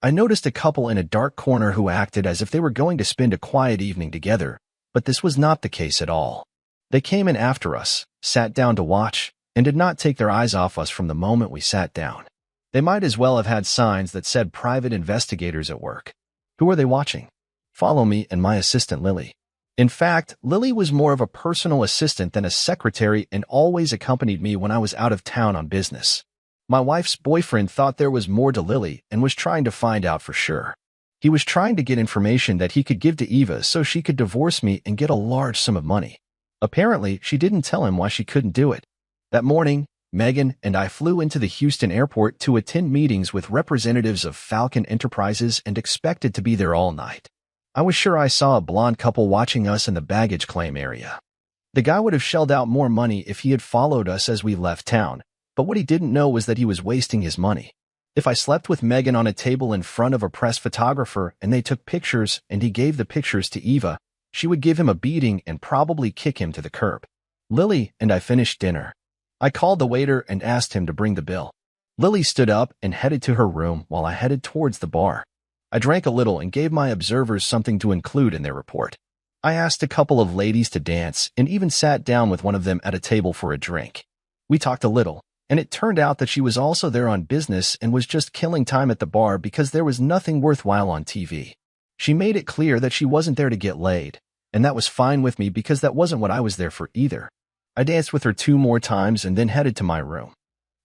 I noticed a couple in a dark corner who acted as if they were going to spend a quiet evening together, but this was not the case at all. They came in after us, sat down to watch, and did not take their eyes off us from the moment we sat down. They might as well have had signs that said private investigators at work. Who are they watching? Follow me and my assistant Lily. In fact, Lily was more of a personal assistant than a secretary and always accompanied me when I was out of town on business. My wife's boyfriend thought there was more to Lily and was trying to find out for sure. He was trying to get information that he could give to Eva so she could divorce me and get a large sum of money. Apparently, she didn't tell him why she couldn't do it. That morning, Megan and I flew into the Houston airport to attend meetings with representatives of Falcon Enterprises and expected to be there all night. I was sure I saw a blonde couple watching us in the baggage claim area. The guy would have shelled out more money if he had followed us as we left town, but what he didn't know was that he was wasting his money. If I slept with Megan on a table in front of a press photographer and they took pictures and he gave the pictures to Eva, she would give him a beating and probably kick him to the curb. Lily and I finished dinner. I called the waiter and asked him to bring the bill. Lily stood up and headed to her room while I headed towards the bar. I drank a little and gave my observers something to include in their report. I asked a couple of ladies to dance and even sat down with one of them at a table for a drink. We talked a little, and it turned out that she was also there on business and was just killing time at the bar because there was nothing worthwhile on TV. She made it clear that she wasn't there to get laid, and that was fine with me because that wasn't what I was there for either. I danced with her 2 more times and then headed to my room.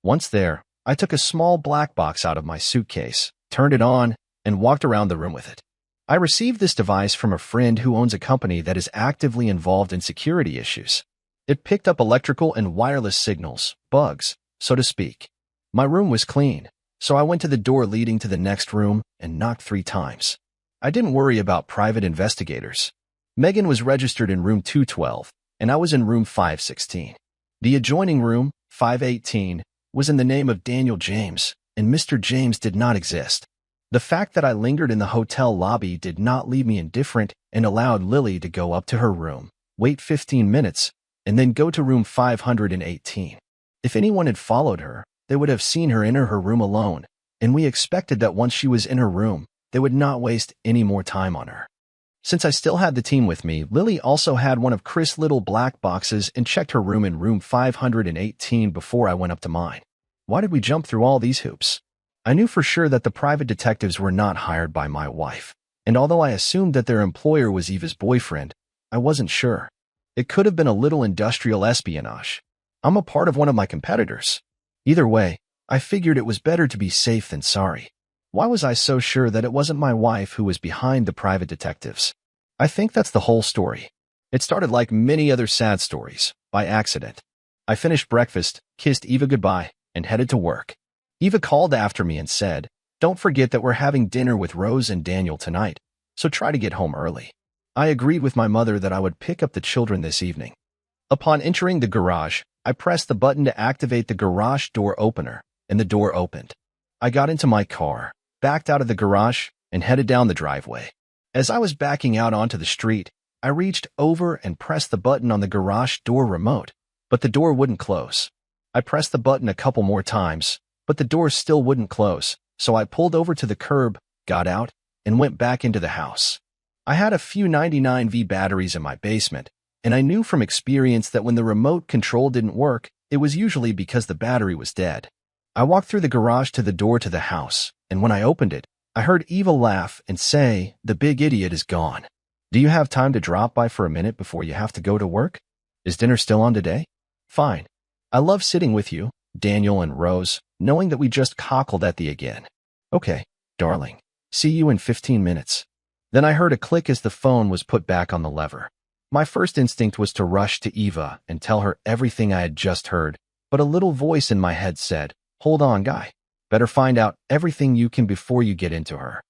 Once there, I took a small black box out of my suitcase, turned it on, and walked around the room with it. I received this device from a friend who owns a company that is actively involved in security issues. It picked up electrical and wireless signals, bugs, so to speak. My room was clean, so I went to the door leading to the next room and knocked 3 times. I didn't worry about private investigators. Megan was registered in room 212, and I was in room 516. The adjoining room, 518, was in the name of Daniel James, and Mr. James did not exist. The fact that I lingered in the hotel lobby did not leave me indifferent and allowed Lily to go up to her room, wait 15 minutes, and then go to room 518. If anyone had followed her, they would have seen her enter her room alone, and we expected that once she was in her room, they would not waste any more time on her. Since I still had the team with me, Lily also had one of Chris' little black boxes and checked her room in room 518 before I went up to mine. Why did we jump through all these hoops? I knew for sure that the private detectives were not hired by my wife, and although I assumed that their employer was Eva's boyfriend, I wasn't sure. It could have been a little industrial espionage. I'm a part of one of my competitors. Either way, I figured it was better to be safe than sorry. Why was I so sure that it wasn't my wife who was behind the private detectives? I think that's the whole story. It started like many other sad stories, by accident. I finished breakfast, kissed Eva goodbye, and headed to work. Eva called after me and said, "Don't forget that we're having dinner with Rose and Daniel tonight, so try to get home early." I agreed with my mother that I would pick up the children this evening. Upon entering the garage, I pressed the button to activate the garage door opener, and the door opened. I got into my car, backed out of the garage, and headed down the driveway. As I was backing out onto the street, I reached over and pressed the button on the garage door remote, but the door wouldn't close. I pressed the button a couple more times, but the door still wouldn't close, so I pulled over to the curb, got out, and went back into the house. I had a few 99V batteries in my basement, and I knew from experience that when the remote control didn't work, it was usually because the battery was dead. I walked through the garage to the door to the house, and when I opened it, I heard Eva laugh and say, "The big idiot is gone. Do you have time to drop by for a minute before you have to go to work? Is dinner still on today? Fine. I love sitting with you, Daniel and Rose, knowing that we just cockled at thee again. Okay, darling. See you in 15 minutes. Then I heard a click as the phone was put back on the lever. My first instinct was to rush to Eva and tell her everything I had just heard, but a little voice in my head said, "Hold on, guy. Better find out everything you can before you get into her."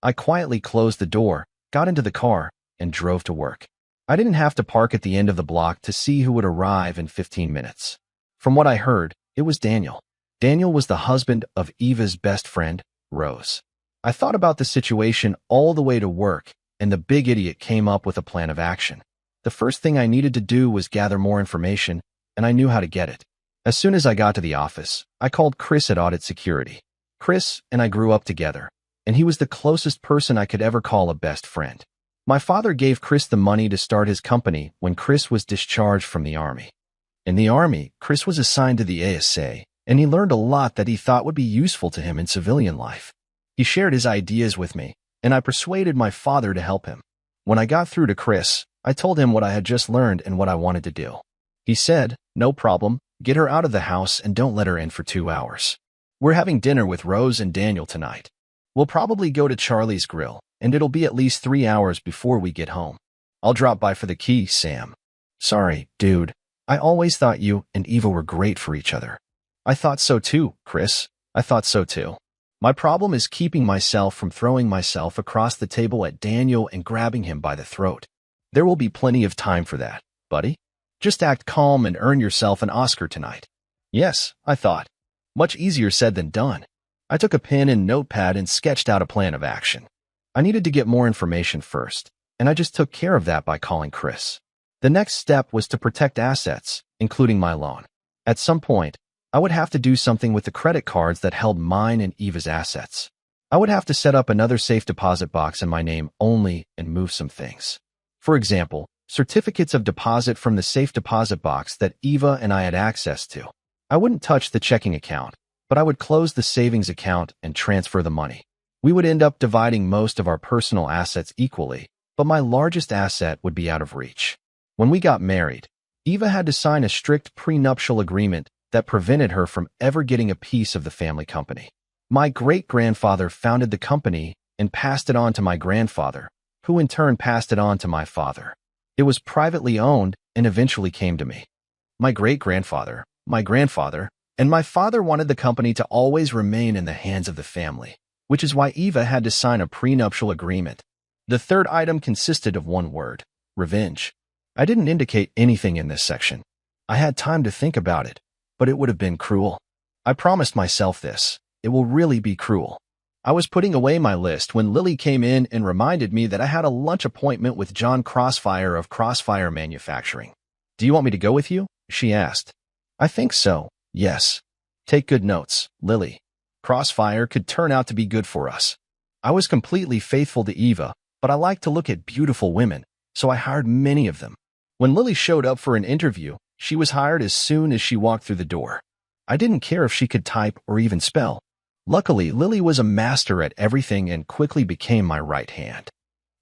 I quietly closed the door, got into the car, and drove to work. I didn't have to park at the end of the block to see who would arrive in 15 minutes. From what I heard, it was Daniel. Daniel was the husband of Eva's best friend, Rose. I thought about the situation all the way to work, and the big idiot came up with a plan of action. The first thing I needed to do was gather more information, and I knew how to get it. As soon as I got to the office, I called Chris at Audit Security. Chris and I grew up together, and he was the closest person I could ever call a best friend. My father gave Chris the money to start his company when Chris was discharged from the Army. In the Army, Chris was assigned to the ASA, and he learned a lot that he thought would be useful to him in civilian life. He shared his ideas with me, and I persuaded my father to help him. When I got through to Chris, I told him what I had just learned and what I wanted to do. He said, "No problem, get her out of the house and don't let her in for 2 hours. We're having dinner with Rose and Daniel tonight. We'll probably go to Charlie's Grill, and it'll be at least 3 hours before we get home. I'll drop by for the key, Sam." "Sorry, dude. I always thought you and Eva were great for each other." "I thought so too, Chris. I thought so too. My problem is keeping myself from throwing myself across the table at Daniel and grabbing him by the throat. There will be plenty of time for that, buddy. Just act calm and earn yourself an Oscar tonight." "Yes," I thought. Much easier said than done. I took a pen and notepad and sketched out a plan of action. I needed to get more information first, and I just took care of that by calling Chris. The next step was to protect assets, including my loan. At some point, I would have to do something with the credit cards that held mine and Eva's assets. I would have to set up another safe deposit box in my name only and move some things. For example, certificates of deposit from the safe deposit box that Eva and I had access to. I wouldn't touch the checking account, but I would close the savings account and transfer the money. We would end up dividing most of our personal assets equally, but my largest asset would be out of reach. When we got married, Eva had to sign a strict prenuptial agreement that prevented her from ever getting a piece of the family company. My great-grandfather founded the company and passed it on to my grandfather, who in turn passed it on to my father. It was privately owned and eventually came to me. My great-grandfather, my grandfather, and my father wanted the company to always remain in the hands of the family, which is why Eva had to sign a prenuptial agreement. The third item consisted of one word: revenge. I didn't indicate anything in this section. I had time to think about it, but it would have been cruel. I promised myself this. It will really be cruel. I was putting away my list when Lily came in and reminded me that I had a lunch appointment with John Crossfire of Crossfire Manufacturing. "Do you want me to go with you?" she asked. "I think so, yes. Take good notes, Lily. Crossfire could turn out to be good for us." I was completely faithful to Eva, but I like to look at beautiful women, so I hired many of them. When Lily showed up for an interview, she was hired as soon as she walked through the door. I didn't care if she could type or even spell. Luckily, Lily was a master at everything and quickly became my right hand.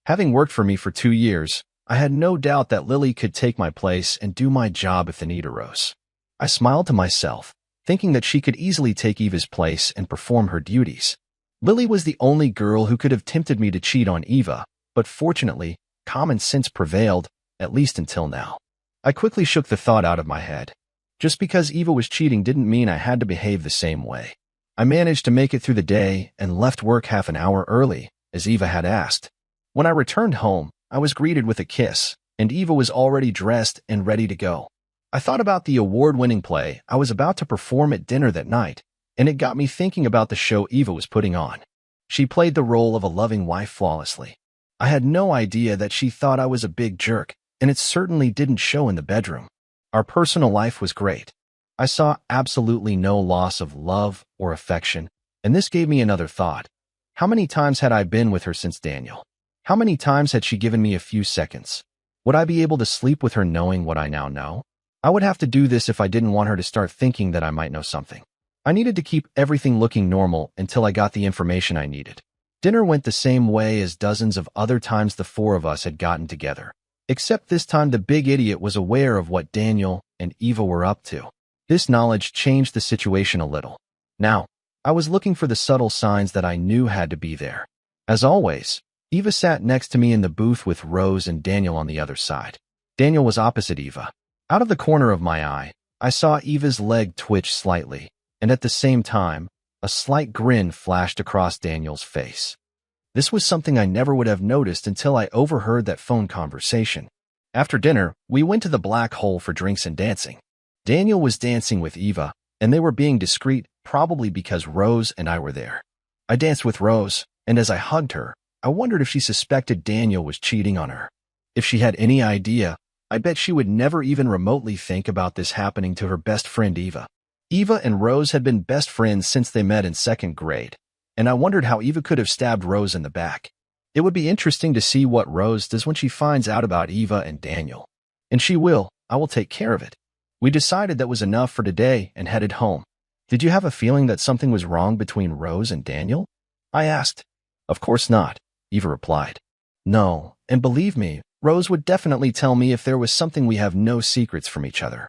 Having worked for me for 2 years, I had no doubt that Lily could take my place and do my job if the need arose. I smiled to myself, thinking that she could easily take Eva's place and perform her duties. Lily was the only girl who could have tempted me to cheat on Eva, but fortunately, common sense prevailed, at least until now. I quickly shook the thought out of my head. Just because Eva was cheating didn't mean I had to behave the same way. I managed to make it through the day and left work half an hour early, as Eva had asked. When I returned home, I was greeted with a kiss, and Eva was already dressed and ready to go. I thought about the award-winning play I was about to perform at dinner that night, and it got me thinking about the show Eva was putting on. She played the role of a loving wife flawlessly. I had no idea that she thought I was a big jerk, and it certainly didn't show in the bedroom. Our personal life was great. I saw absolutely no loss of love or affection, and this gave me another thought. How many times had I been with her since Daniel? How many times had she given me a few seconds? Would I be able to sleep with her knowing what I now know? I would have to do this if I didn't want her to start thinking that I might know something. I needed to keep everything looking normal until I got the information I needed. Dinner went the same way as dozens of other times the four of us had gotten together. Except this time the big idiot was aware of what Daniel and Eva were up to. This knowledge changed the situation a little. Now, I was looking for the subtle signs that I knew had to be there. As always, Eva sat next to me in the booth with Rose and Daniel on the other side. Daniel was opposite Eva. Out of the corner of my eye, I saw Eva's leg twitch slightly, and at the same time, a slight grin flashed across Daniel's face. This was something I never would have noticed until I overheard that phone conversation. After dinner, we went to the Black Hole for drinks and dancing. Daniel was dancing with Eva, and they were being discreet, probably because Rose and I were there. I danced with Rose, and as I hugged her, I wondered if she suspected Daniel was cheating on her. If she had any idea, I bet she would never even remotely think about this happening to her best friend Eva. Eva and Rose had been best friends since they met in 2nd grade, and I wondered how Eva could have stabbed Rose in the back. It would be interesting to see what Rose does when she finds out about Eva and Daniel. And she will. I will take care of it. We decided that was enough for today and headed home. Did you have a feeling that something was wrong between Rose and Daniel? I asked. Of course not, Eva replied. No, and believe me, Rose would definitely tell me if there was something we have no secrets from each other.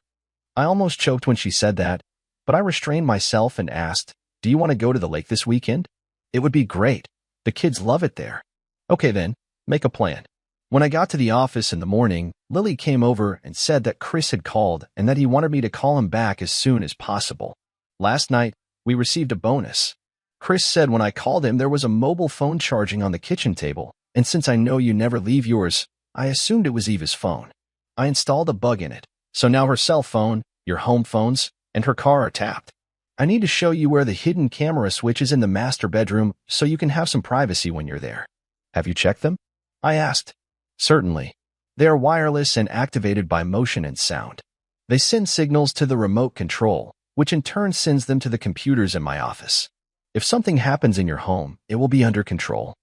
I almost choked when she said that, but I restrained myself and asked, do you want to go to the lake this weekend? It would be great. The kids love it there. Okay then, make a plan. When I got to the office in the morning, Lily came over and said that Chris had called and that he wanted me to call him back as soon as possible. Last night, we received a bonus. Chris said when I called him there was a mobile phone charging on the kitchen table, and since I know you never leave yours, I assumed it was Eva's phone. I installed a bug in it, so now her cell phone, your home phones, and her car are tapped. I need to show you where the hidden camera switch is in the master bedroom so you can have some privacy when you're there. Have you checked them? I asked. Certainly. They are wireless and activated by motion and sound. They send signals to the remote control, which in turn sends them to the computers in my office. If something happens in your home, it will be under control.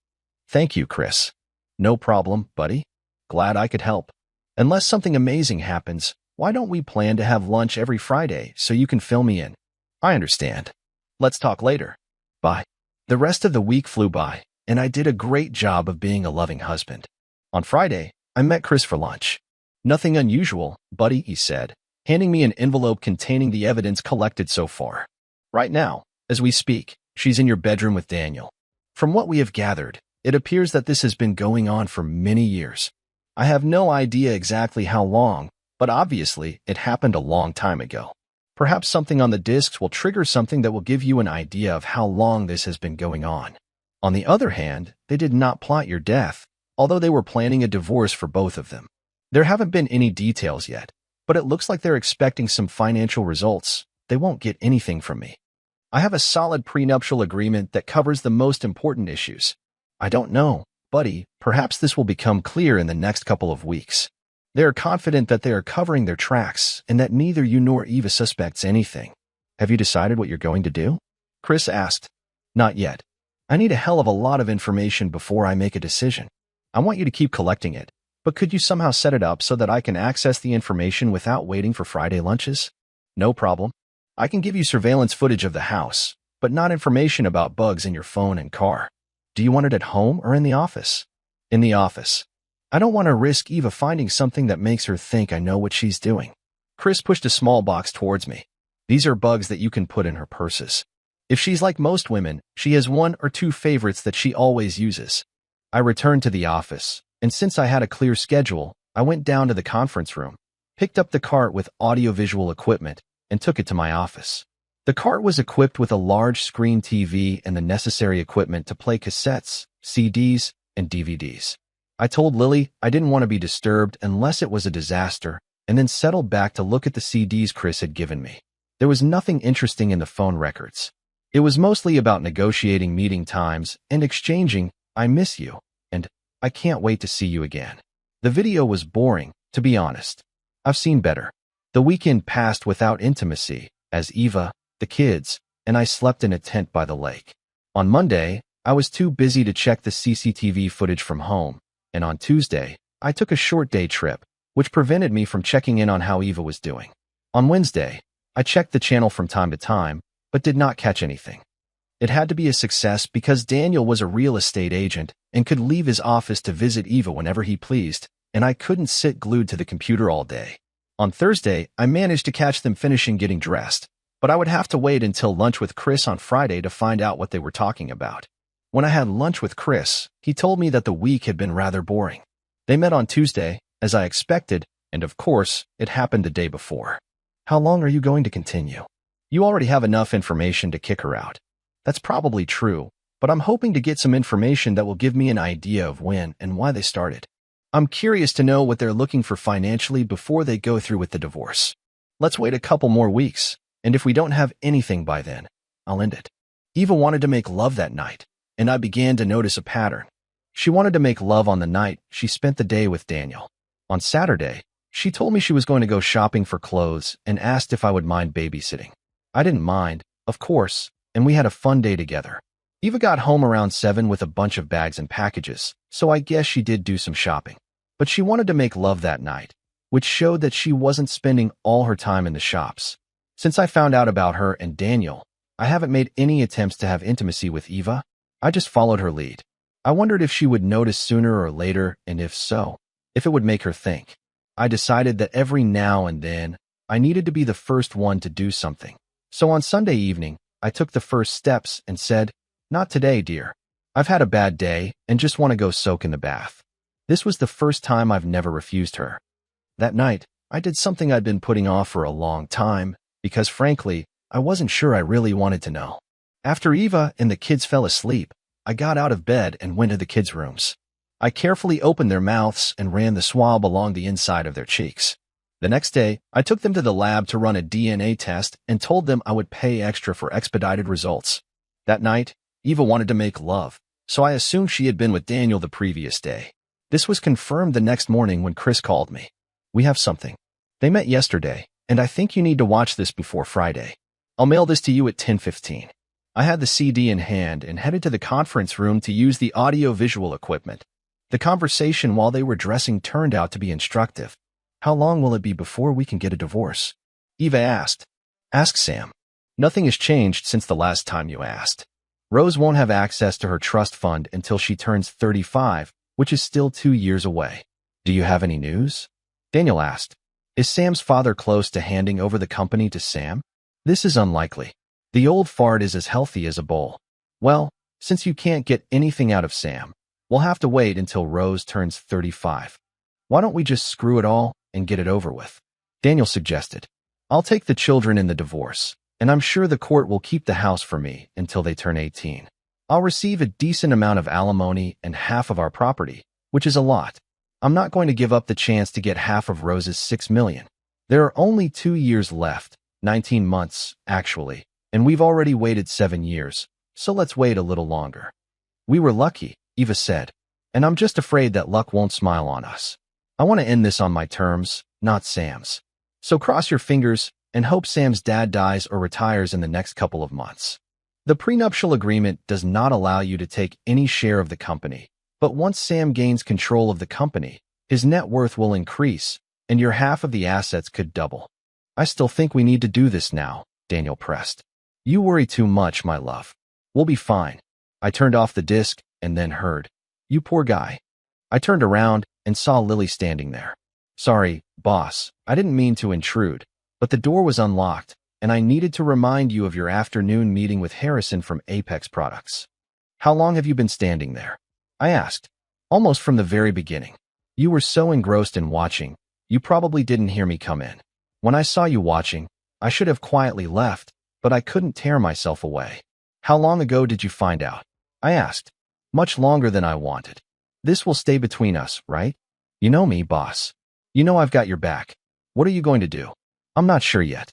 Thank you, Chris. No problem, buddy. Glad I could help. Unless something amazing happens, why don't we plan to have lunch every Friday so you can fill me in? I understand. Let's talk later. Bye. The rest of the week flew by, and I did a great job of being a loving husband. On Friday, I met Chris for lunch. Nothing unusual, buddy, he said, handing me an envelope containing the evidence collected so far. Right now, as we speak, she's in your bedroom with Daniel. From what we have gathered, it appears that this has been going on for many years. I have no idea exactly how long, but obviously it happened a long time ago. Perhaps something on the discs will trigger something that will give you an idea of how long this has been going on. On the other hand, they did not plot your death, although they were planning a divorce for both of them. There haven't been any details yet, but it looks like they're expecting some financial results. They won't get anything from me. I have a solid prenuptial agreement that covers the most important issues. I don't know, buddy, perhaps this will become clear in the next couple of weeks. They are confident that they are covering their tracks and that neither you nor Eva suspects anything. Have you decided what you're going to do? Chris asked. Not yet. I need a hell of a lot of information before I make a decision. I want you to keep collecting it, but could you somehow set it up so that I can access the information without waiting for Friday lunches? No problem. I can give you surveillance footage of the house, but not information about bugs in your phone and car. Do you want it at home or in the office? In the office. I don't want to risk Eva finding something that makes her think I know what she's doing. Chris pushed a small box towards me. These are bugs that you can put in her purses. If she's like most women, she has one or two favorites that she always uses. I returned to the office, and since I had a clear schedule, I went down to the conference room, picked up the cart with audiovisual equipment, and took it to my office. The cart was equipped with a large screen TV and the necessary equipment to play cassettes, CDs, and DVDs. I told Lily I didn't want to be disturbed unless it was a disaster, and then settled back to look at the CDs Chris had given me. There was nothing interesting in the phone records. It was mostly about negotiating meeting times and exchanging, "I miss you," and "I can't wait to see you again." The video was boring, to be honest. I've seen better. The weekend passed without intimacy, as Eva, the kids, and I slept in a tent by the lake. On Monday, I was too busy to check the CCTV footage from home, and on Tuesday, I took a short day trip, which prevented me from checking in on how Eva was doing. On Wednesday, I checked the channel from time to time, but did not catch anything. It had to be a success because Daniel was a real estate agent and could leave his office to visit Eva whenever he pleased, and I couldn't sit glued to the computer all day. On Thursday, I managed to catch them finishing getting dressed, but I would have to wait until lunch with Chris on Friday to find out what they were talking about. When I had lunch with Chris, he told me that the week had been rather boring. They met on Tuesday, as I expected, and of course, it happened the day before. How long are you going to continue? You already have enough information to kick her out. That's probably true, but I'm hoping to get some information that will give me an idea of when and why they started. I'm curious to know what they're looking for financially before they go through with the divorce. Let's wait a couple more weeks, and if we don't have anything by then, I'll end it. Eva wanted to make love that night, and I began to notice a pattern. She wanted to make love on the night she spent the day with Daniel. On Saturday, she told me she was going to go shopping for clothes and asked if I would mind babysitting. I didn't mind, of course, and we had a fun day together. Eva got home around 7 with a bunch of bags and packages, so I guess she did do some shopping. But she wanted to make love that night, which showed that she wasn't spending all her time in the shops. Since I found out about her and Daniel, I haven't made any attempts to have intimacy with Eva. I just followed her lead. I wondered if she would notice sooner or later, and if so, if it would make her think. I decided that every now and then, I needed to be the first one to do something. So on Sunday evening, I took the first steps and said, "Not today, dear. I've had a bad day and just want to go soak in the bath." This was the first time I've never refused her. That night, I did something I'd been putting off for a long time because, frankly, I wasn't sure I really wanted to know. After Eva and the kids fell asleep, I got out of bed and went to the kids' rooms. I carefully opened their mouths and ran the swab along the inside of their cheeks. The next day, I took them to the lab to run a DNA test and told them I would pay extra for expedited results. That night, Eva wanted to make love, so I assumed she had been with Daniel the previous day. This was confirmed the next morning when Chris called me. "We have something. They met yesterday, and I think you need to watch this before Friday. I'll mail this to you at 10:15. I had the CD in hand and headed to the conference room to use the audio-visual equipment. The conversation while they were dressing turned out to be instructive. "How long will it be before we can get a divorce?" Eva asked. "Ask Sam. Nothing has changed since the last time you asked. Rose won't have access to her trust fund until she turns 35, which is still 2 years away. Do you have any news?" Daniel asked. "Is Sam's father close to handing over the company to Sam?" "This is unlikely. The old fart is as healthy as a bull." "Well, since you can't get anything out of Sam, we'll have to wait until Rose turns 35. Why don't we just screw it all and get it over with?" Daniel suggested. "I'll take the children in the divorce, and I'm sure the court will keep the house for me until they turn 18. I'll receive a decent amount of alimony and half of our property, which is a lot. I'm not going to give up the chance to get half of Rose's $6 million. There are only 2 years left, 19 months, actually, and we've already waited 7 years, so let's wait a little longer." "We were lucky," Eva said, "and I'm just afraid that luck won't smile on us. I want to end this on my terms, not Sam's. So cross your fingers and hope Sam's dad dies or retires in the next couple of months." The prenuptial agreement does not allow you to take any share of the company, but once Sam gains control of the company, his net worth will increase, and your half of the assets could double. "I still think we need to do this now," Daniel pressed. "You worry too much, my love. We'll be fine." I turned off the disc and then heard, "You poor guy." I turned around and saw Lily standing there. "Sorry, boss, I didn't mean to intrude, but the door was unlocked, and I needed to remind you of your afternoon meeting with Harrison from Apex Products." "How long have you been standing there?" I asked. "Almost from the very beginning. You were so engrossed in watching, you probably didn't hear me come in. When I saw you watching, I should have quietly left, but I couldn't tear myself away." "How long ago did you find out?" I asked. "Much longer than I wanted. This will stay between us, right? You know me, boss. You know I've got your back. What are you going to do?" "I'm not sure yet.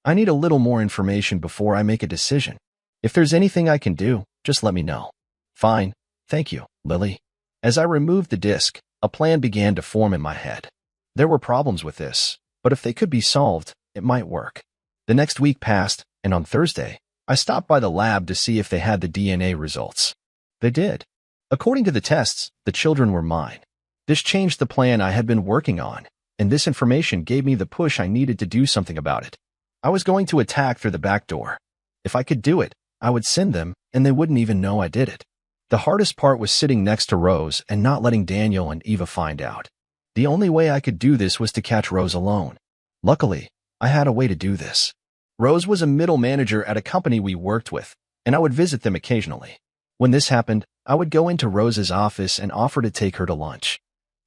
I need a little more information before I make a decision. If there's anything I can do, just let me know." "Fine. Thank you, Lily." As I removed the disc, a plan began to form in my head. There were problems with this, but if they could be solved, it might work. The next week passed, and on Thursday, I stopped by the lab to see if they had the DNA results. They did. According to the tests, the children were mine. This changed the plan I had been working on, and this information gave me the push I needed to do something about it. I was going to attack through the back door. If I could do it, I would send them, and they wouldn't even know I did it. The hardest part was sitting next to Rose and not letting Daniel and Eva find out. The only way I could do this was to catch Rose alone. Luckily, I had a way to do this. Rose was a middle manager at a company we worked with, and I would visit them occasionally. When this happened, I would go into Rose's office and offer to take her to lunch.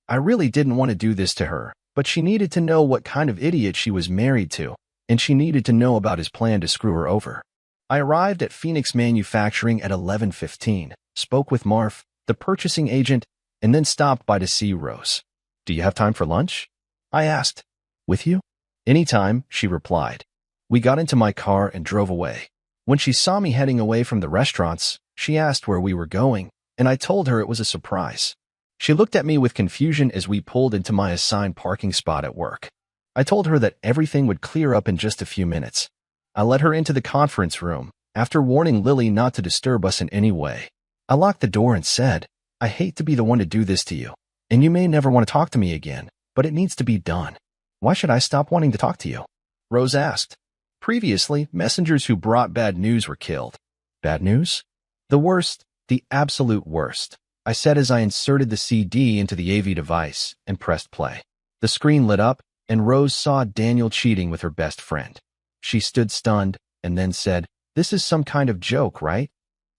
I really didn't want to do this to her, but she needed to know what kind of idiot she was married to, and she needed to know about his plan to screw her over. I arrived at Phoenix Manufacturing at 11:15, spoke with Marv, the purchasing agent, and then stopped by to see Rose. "Do you have time for lunch?" I asked. "With you?" "Anytime," she replied. We got into my car and drove away. When she saw me heading away from the restaurants, she asked where we were going, and I told her it was a surprise. She looked at me with confusion as we pulled into my assigned parking spot at work. I told her that everything would clear up in just a few minutes. I led her into the conference room, After warning Lily not to disturb us in any way, I locked the door and said, I hate to be the one to do this to you, and you may never want to talk to me again, but it needs to be done. Why should I stop wanting to talk to you? Rose asked. Previously, messengers who brought bad news were killed. Bad news? The worst, the absolute worst, I said as I inserted the CD into the AV device and pressed play. The screen lit up, and Rose saw Daniel cheating with her best friend. She stood stunned and then said, This is some kind of joke, right?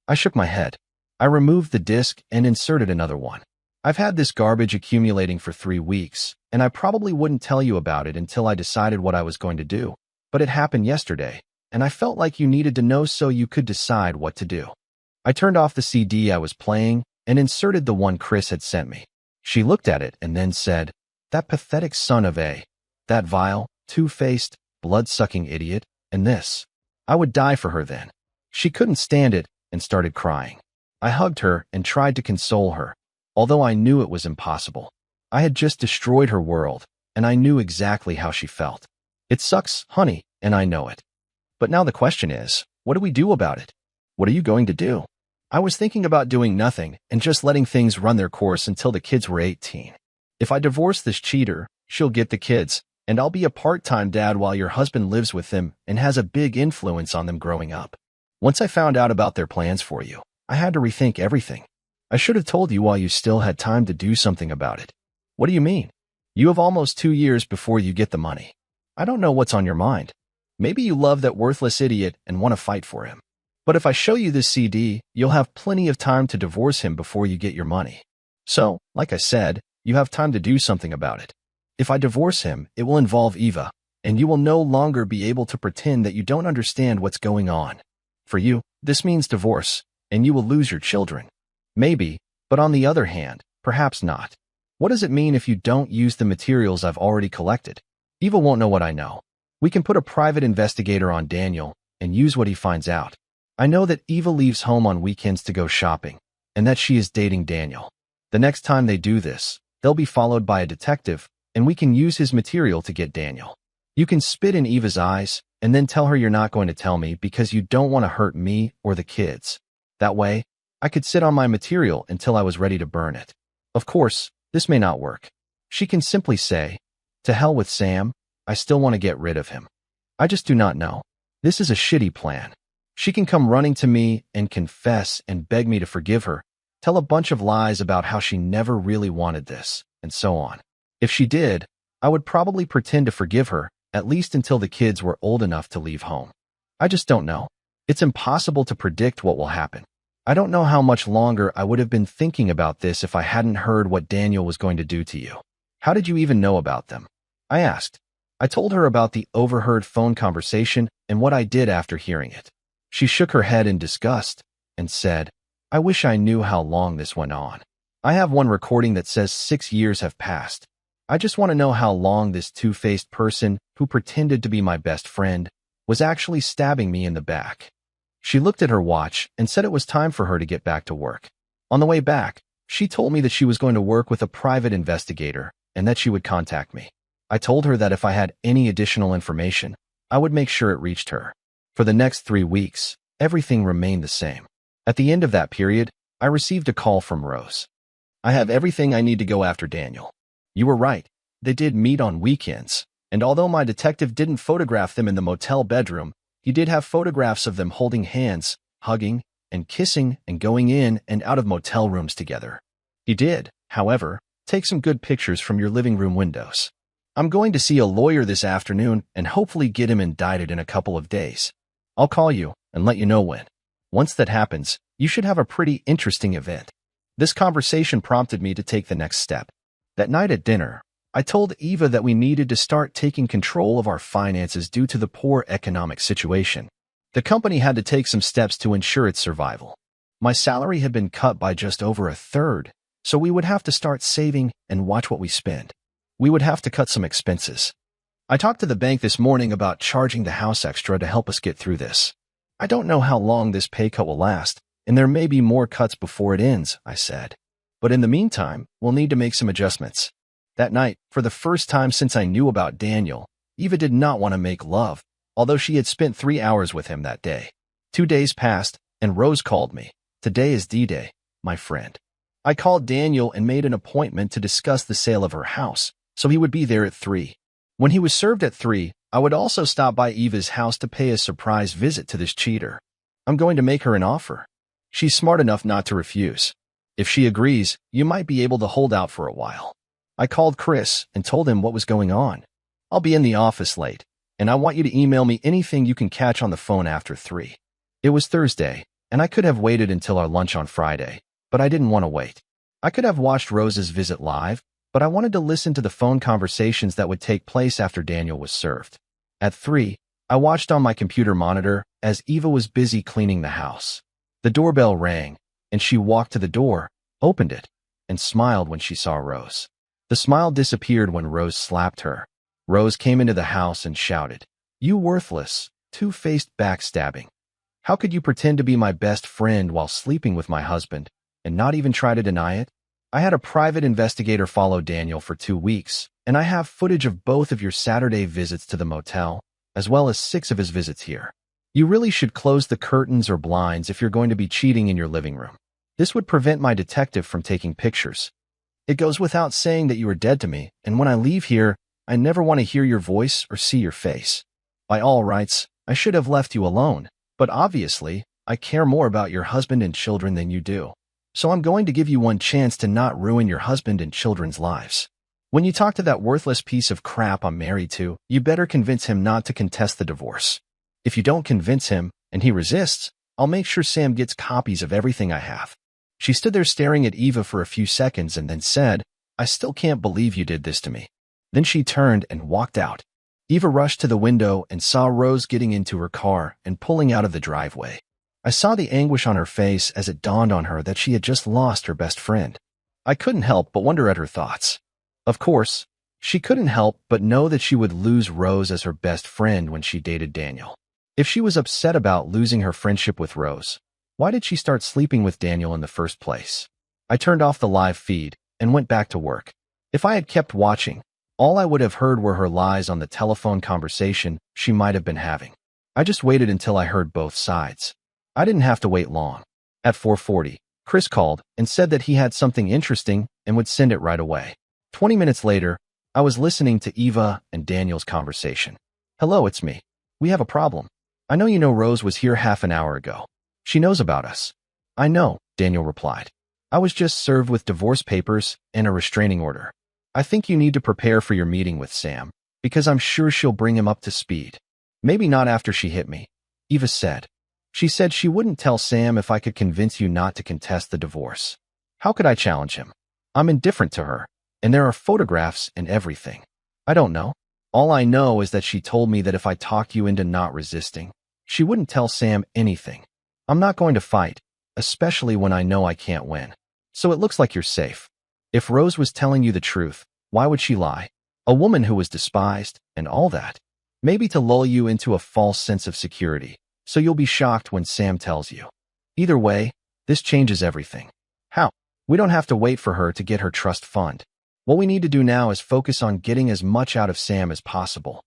I shook my head. I removed the disc and inserted another one. I've had this garbage accumulating for 3 weeks, and I probably wouldn't tell you about it until I decided what I was going to do. But it happened yesterday, and I felt like you needed to know so you could decide what to do. I turned off the CD I was playing and inserted the one Chris had sent me. She looked at it and then said, That pathetic son of a, that vile, two-faced, blood-sucking idiot, and this. I would die for her then. She couldn't stand it and started crying. I hugged her and tried to console her, although I knew it was impossible. I had just destroyed her world, and I knew exactly how she felt. It sucks, honey, and I know it. But now the question is, what do we do about it? What are you going to do? I was thinking about doing nothing and just letting things run their course until the kids were 18. If I divorce this cheater, she'll get the kids, and I'll be a part-time dad while your husband lives with them and has a big influence on them growing up. Once I found out about their plans for you, I had to rethink everything. I should have told you while you still had time to do something about it. What do you mean? You have almost 2 years before you get the money. I don't know what's on your mind. Maybe you love that worthless idiot and want to fight for him. But if I show you this CD, you'll have plenty of time to divorce him before you get your money. So, like I said, you have time to do something about it. If I divorce him, it will involve Eva, and you will no longer be able to pretend that you don't understand what's going on. For you, this means divorce, and you will lose your children. Maybe, but on the other hand, perhaps not. What does it mean if you don't use the materials I've already collected? Eva won't know what I know. We can put a private investigator on Daniel and use what he finds out. I know that Eva leaves home on weekends to go shopping, and that she is dating Daniel. The next time they do this, they'll be followed by a detective, and we can use his material to get Daniel. You can spit in Eva's eyes and then tell her you're not going to tell me because you don't want to hurt me or the kids. That way, I could sit on my material until I was ready to burn it. Of course, this may not work. She can simply say, To hell with Sam, I still want to get rid of him. I just do not know. This is a shitty plan. She can come running to me and confess and beg me to forgive her, tell a bunch of lies about how she never really wanted this, and so on. If she did, I would probably pretend to forgive her, at least until the kids were old enough to leave home. I just don't know. It's impossible to predict what will happen. I don't know how much longer I would have been thinking about this if I hadn't heard what Daniel was going to do to you. How did you even know about them? I asked. I told her about the overheard phone conversation and what I did after hearing it. She shook her head in disgust and said, I wish I knew how long this went on. I have one recording that says 6 years have passed. I just want to know how long this two-faced person who pretended to be my best friend was actually stabbing me in the back. She looked at her watch and said it was time for her to get back to work. On the way back, she told me that she was going to work with a private investigator and that she would contact me. I told her that if I had any additional information, I would make sure it reached her. For the next 3 weeks, everything remained the same. At the end of that period, I received a call from Rose. I have everything I need to go after Daniel. You were right. They did meet on weekends, and although my detective didn't photograph them in the motel bedroom, he did have photographs of them holding hands, hugging, and kissing and going in and out of motel rooms together. He did, however, take some good pictures from your living room windows. I'm going to see a lawyer this afternoon and hopefully get him indicted in a couple of days. I'll call you and let you know when. Once that happens, you should have a pretty interesting event. This conversation prompted me to take the next step. That night at dinner, I told Eva that we needed to start taking control of our finances due to the poor economic situation. The company had to take some steps to ensure its survival. My salary had been cut by just over a third, so we would have to start saving and watch what we spend. We would have to cut some expenses. I talked to the bank this morning about charging the house extra to help us get through this. I don't know how long this pay cut will last, and there may be more cuts before it ends, I said. But in the meantime, we'll need to make some adjustments. That night, for the first time since I knew about Daniel, Eva did not want to make love, although she had spent 3 hours with him that day. 2 days passed, and Rose called me. Today is D-Day, my friend. I called Daniel and made an appointment to discuss the sale of her house, so he would be there at 3. When he was served at 3, I would also stop by Eva's house to pay a surprise visit to this cheater. I'm going to make her an offer. She's smart enough not to refuse. If she agrees, you might be able to hold out for a while. I called Chris and told him what was going on. I'll be in the office late, and I want you to email me anything you can catch on the phone after 3. It was Thursday, and I could have waited until our lunch on Friday, but I didn't want to wait. I could have watched Rose's visit live, but I wanted to listen to the phone conversations that would take place after Daniel was served. At 3, I watched on my computer monitor as Eva was busy cleaning the house. The doorbell rang, and she walked to the door, opened it, and smiled when she saw Rose. The smile disappeared when Rose slapped her. Rose came into the house and shouted, "You worthless, two-faced backstabbing. How could you pretend to be my best friend while sleeping with my husband, and not even try to deny it? I had a private investigator follow Daniel for 2 weeks, and I have footage of both of your Saturday visits to the motel, as well as 6 of his visits here. You really should close the curtains or blinds if you're going to be cheating in your living room. This would prevent my detective from taking pictures. It goes without saying that you are dead to me, and when I leave here, I never want to hear your voice or see your face. By all rights, I should have left you alone, but obviously, I care more about your husband and children than you do. So I'm going to give you one chance to not ruin your husband and children's lives. When you talk to that worthless piece of crap I'm married to, you better convince him not to contest the divorce. If you don't convince him, and he resists, I'll make sure Sam gets copies of everything I have." She stood there staring at Eva for a few seconds and then said, "I still can't believe you did this to me." Then she turned and walked out. Eva rushed to the window and saw Rose getting into her car and pulling out of the driveway. I saw the anguish on her face as it dawned on her that she had just lost her best friend. I couldn't help but wonder at her thoughts. Of course, she couldn't help but know that she would lose Rose as her best friend when she dated Daniel. If she was upset about losing her friendship with Rose, why did she start sleeping with Daniel in the first place? I turned off the live feed and went back to work. If I had kept watching, all I would have heard were her lies on the telephone conversation she might have been having. I just waited until I heard both sides. I didn't have to wait long. At 4:40, Chris called and said that he had something interesting and would send it right away. 20 minutes later, I was listening to Eva and Daniel's conversation. "Hello, it's me. We have a problem. I know you know Rose was here half an hour ago. She knows about us." "I know," Daniel replied. "I was just served with divorce papers and a restraining order. I think you need to prepare for your meeting with Sam, because I'm sure she'll bring him up to speed." "Maybe not after she hit me," Eva said. "She said she wouldn't tell Sam if I could convince you not to contest the divorce. How could I challenge him? I'm indifferent to her, and there are photographs and everything. I don't know. All I know is that she told me that if I talked you into not resisting, she wouldn't tell Sam anything. I'm not going to fight, especially when I know I can't win. So it looks like you're safe. If Rose was telling you the truth, why would she lie? A woman who was despised and all that. Maybe to lull you into a false sense of security, so you'll be shocked when Sam tells you. Either way, this changes everything." "How?" "We don't have to wait for her to get her trust fund. What we need to do now is focus on getting as much out of Sam as possible.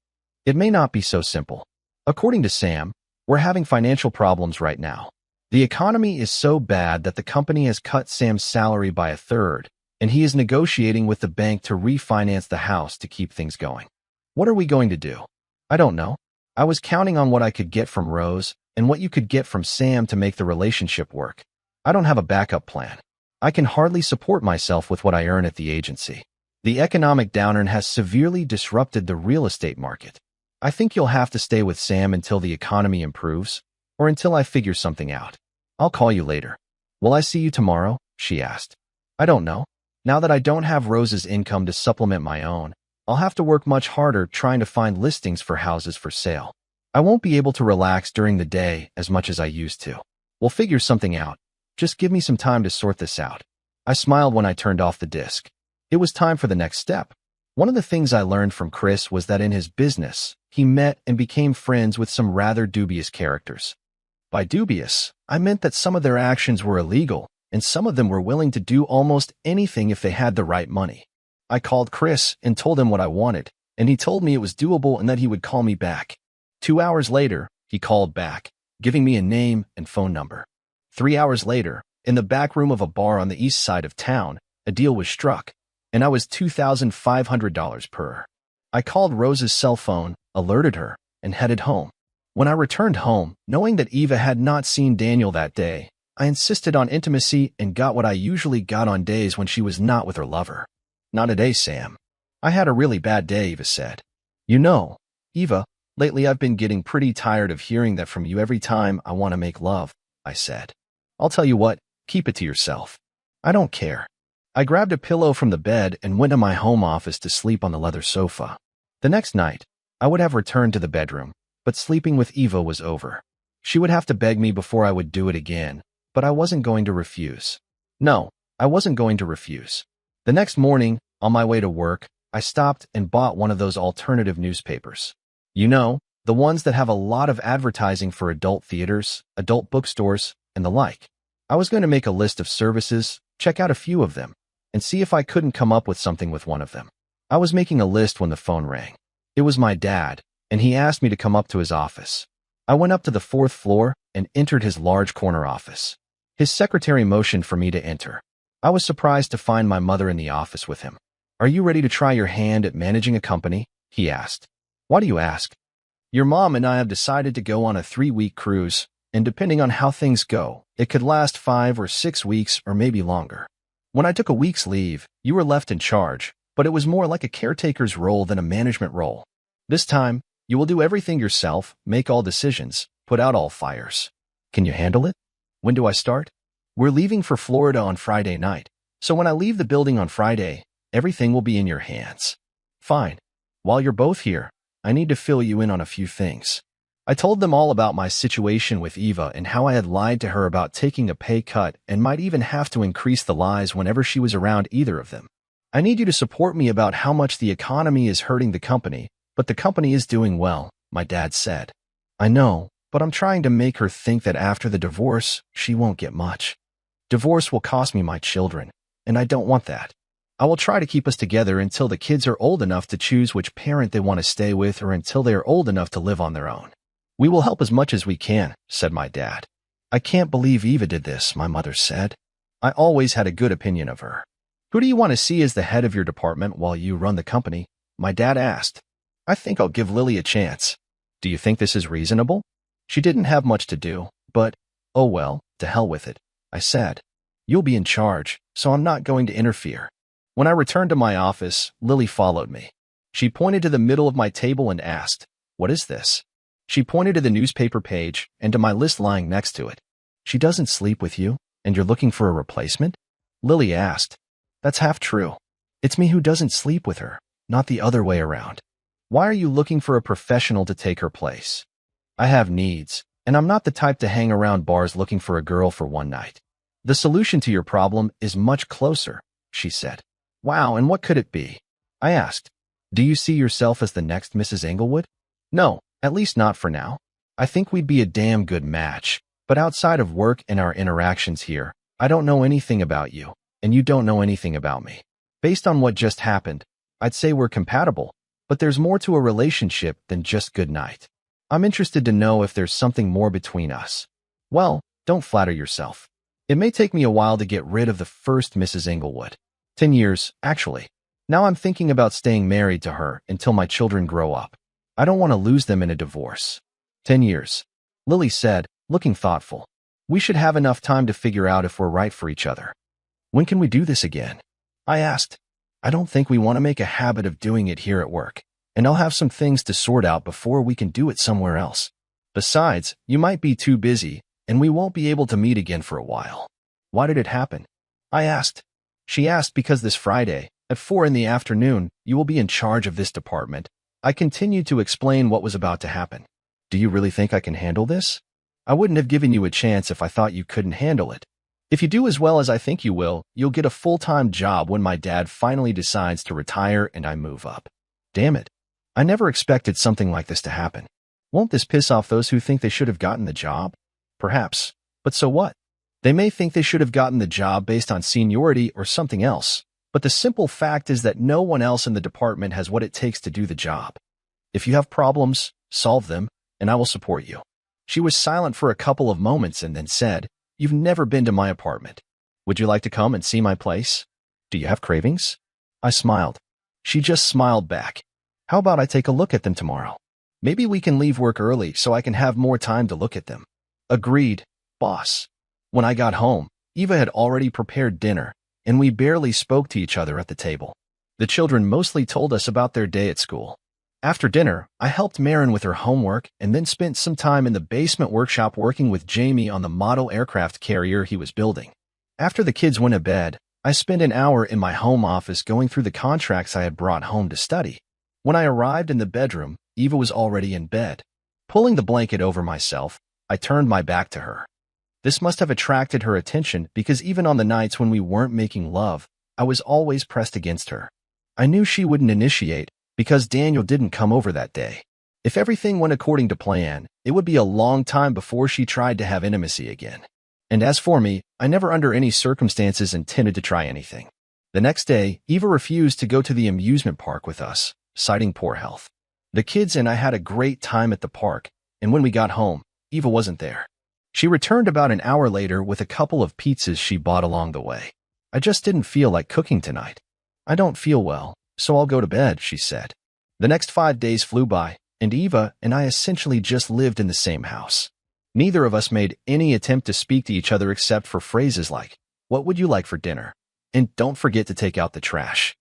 It may not be so simple. According to Sam, we're having financial problems right now. The economy is so bad that the company has cut Sam's salary by 1/3, and he is negotiating with the bank to refinance the house to keep things going. What are we going to do?" "I don't know. I was counting on what I could get from Rose and what you could get from Sam to make the relationship work. I don't have a backup plan. I can hardly support myself with what I earn at the agency. The economic downturn has severely disrupted the real estate market. I think you'll have to stay with Sam until the economy improves, or until I figure something out. I'll call you later." "Will I see you tomorrow?" she asked. "I don't know. Now that I don't have Rose's income to supplement my own, I'll have to work much harder trying to find listings for houses for sale. I won't be able to relax during the day as much as I used to. We'll figure something out. Just give me some time to sort this out." I smiled when I turned off the disc. It was time for the next step. One of the things I learned from Chris was that in his business, he met and became friends with some rather dubious characters. By dubious, I meant that some of their actions were illegal, and some of them were willing to do almost anything if they had the right money. I called Chris and told him what I wanted, and he told me it was doable and that he would call me back. 2 hours later, he called back. giving me a name and phone number. 3 hours later, in the back room of a bar on the east side of town, a deal was struck, and I was $2,500 per. I called Rose's cell phone, alerted her, and headed home. When I returned home, knowing that Eva had not seen Daniel that day, I insisted on intimacy and got what I usually got on days when she was not with her lover. Not a day, Sam. I had a really bad day, Eva said. You know, Eva, lately I've been getting pretty tired of hearing that from you every time I want to make love, I said. I'll tell you what, keep it to yourself. I don't care. I grabbed a pillow from the bed and went to my home office to sleep on the leather sofa. The next night, I would have returned to the bedroom, but sleeping with Eva was over. She would have to beg me before I would do it again, but I wasn't going to refuse. No, I wasn't going to refuse. The next morning, on my way to work, I stopped and bought one of those alternative newspapers. You know, the ones that have a lot of advertising for adult theaters, adult bookstores, and the like. I was going to make a list of services, check out a few of them, and see if I couldn't come up with something with one of them. I was making a list when the phone rang. It was my dad, and he asked me to come up to his office. I went up to the 4th floor and entered his large corner office. His secretary motioned for me to enter. I was surprised to find my mother in the office with him. Are you ready to try your hand at managing a company? He asked. Why do you ask? Your mom and I have decided to go on a 3-week cruise, and depending on how things go, it could last 5 or 6 weeks or maybe longer. When I took a week's leave, you were left in charge, but it was more like a caretaker's role than a management role. This time, you will do everything yourself, make all decisions, put out all fires. Can you handle it? When do I start? We're leaving for Florida on Friday night, so when I leave the building on Friday, everything will be in your hands. Fine. While you're both here, I need to fill you in on a few things. I told them all about my situation with Eva and how I had lied to her about taking a pay cut and might even have to increase the lies whenever she was around either of them. I need you to support me about how much the economy is hurting the company, but the company is doing well, my dad said. I know, but I'm trying to make her think that after the divorce, she won't get much. Divorce will cost me my children, and I don't want that. I will try to keep us together until the kids are old enough to choose which parent they want to stay with or until they are old enough to live on their own. We will help as much as we can, said my dad. I can't believe Eva did this, my mother said. I always had a good opinion of her. Who do you want to see as the head of your department while you run the company? My dad asked. I think I'll give Lily a chance. Do you think this is reasonable? She didn't have much to do, but, oh well, to hell with it, I said. You'll be in charge, so I'm not going to interfere. When I returned to my office, Lily followed me. She pointed to the middle of my table and asked, What is this? She pointed to the newspaper page and to my list lying next to it. She doesn't sleep with you, and you're looking for a replacement? Lily asked. That's half true. It's me who doesn't sleep with her, not the other way around. Why are you looking for a professional to take her place? I have needs, and I'm not the type to hang around bars looking for a girl for one night. The solution to your problem is much closer, she said. Wow, and what could it be? I asked. Do you see yourself as the next Mrs. Englewood? No, at least not for now. I think we'd be a damn good match, but outside of work and our interactions here, I don't know anything about you, and you don't know anything about me. Based on what just happened, I'd say we're compatible, but there's more to a relationship than just good night. I'm interested to know if there's something more between us. Well, don't flatter yourself. It may take me a while to get rid of the first Mrs. Englewood. 10 years, actually. Now I'm thinking about staying married to her until my children grow up. I don't want to lose them in a divorce. 10 years. Lily said, looking thoughtful. We should have enough time to figure out if we're right for each other. When can we do this again? I asked. I don't think we want to make a habit of doing it here at work, and I'll have some things to sort out before we can do it somewhere else. Besides, you might be too busy, and we won't be able to meet again for a while. Why did it happen? I asked. She asked because this Friday, at 4 in the afternoon, you will be in charge of this department. I continued to explain what was about to happen. Do you really think I can handle this? I wouldn't have given you a chance if I thought you couldn't handle it. If you do as well as I think you will, you'll get a full-time job when my dad finally decides to retire and I move up. Damn it. I never expected something like this to happen. Won't this piss off those who think they should have gotten the job? Perhaps. But so what? They may think they should have gotten the job based on seniority or something else, but the simple fact is that no one else in the department has what it takes to do the job. If you have problems, solve them, and I will support you. She was silent for a couple of moments and then said, "You've never been to my apartment. Would you like to come and see my place? Do you have cravings?" I smiled. She just smiled back. "How about I take a look at them tomorrow? Maybe we can leave work early so I can have more time to look at them." "Agreed, boss." When I got home, Eva had already prepared dinner, and we barely spoke to each other at the table. The children mostly told us about their day at school. After dinner, I helped Marin with her homework and then spent some time in the basement workshop working with Jamie on the model aircraft carrier he was building. After the kids went to bed, I spent an hour in my home office going through the contracts I had brought home to study. When I arrived in the bedroom, Eva was already in bed. Pulling the blanket over myself, I turned my back to her. This must have attracted her attention because even on the nights when we weren't making love, I was always pressed against her. I knew she wouldn't initiate because Daniel didn't come over that day. If everything went according to plan, it would be a long time before she tried to have intimacy again. And as for me, I never under any circumstances intended to try anything. The next day, Eva refused to go to the amusement park with us, citing poor health. The kids and I had a great time at the park, and when we got home, Eva wasn't there. She returned about an hour later with a couple of pizzas she bought along the way. "I just didn't feel like cooking tonight. I don't feel well, so I'll go to bed," she said. The next 5 days flew by, and Eva and I essentially just lived in the same house. Neither of us made any attempt to speak to each other except for phrases like, "What would you like for dinner?" and "Don't forget to take out the trash."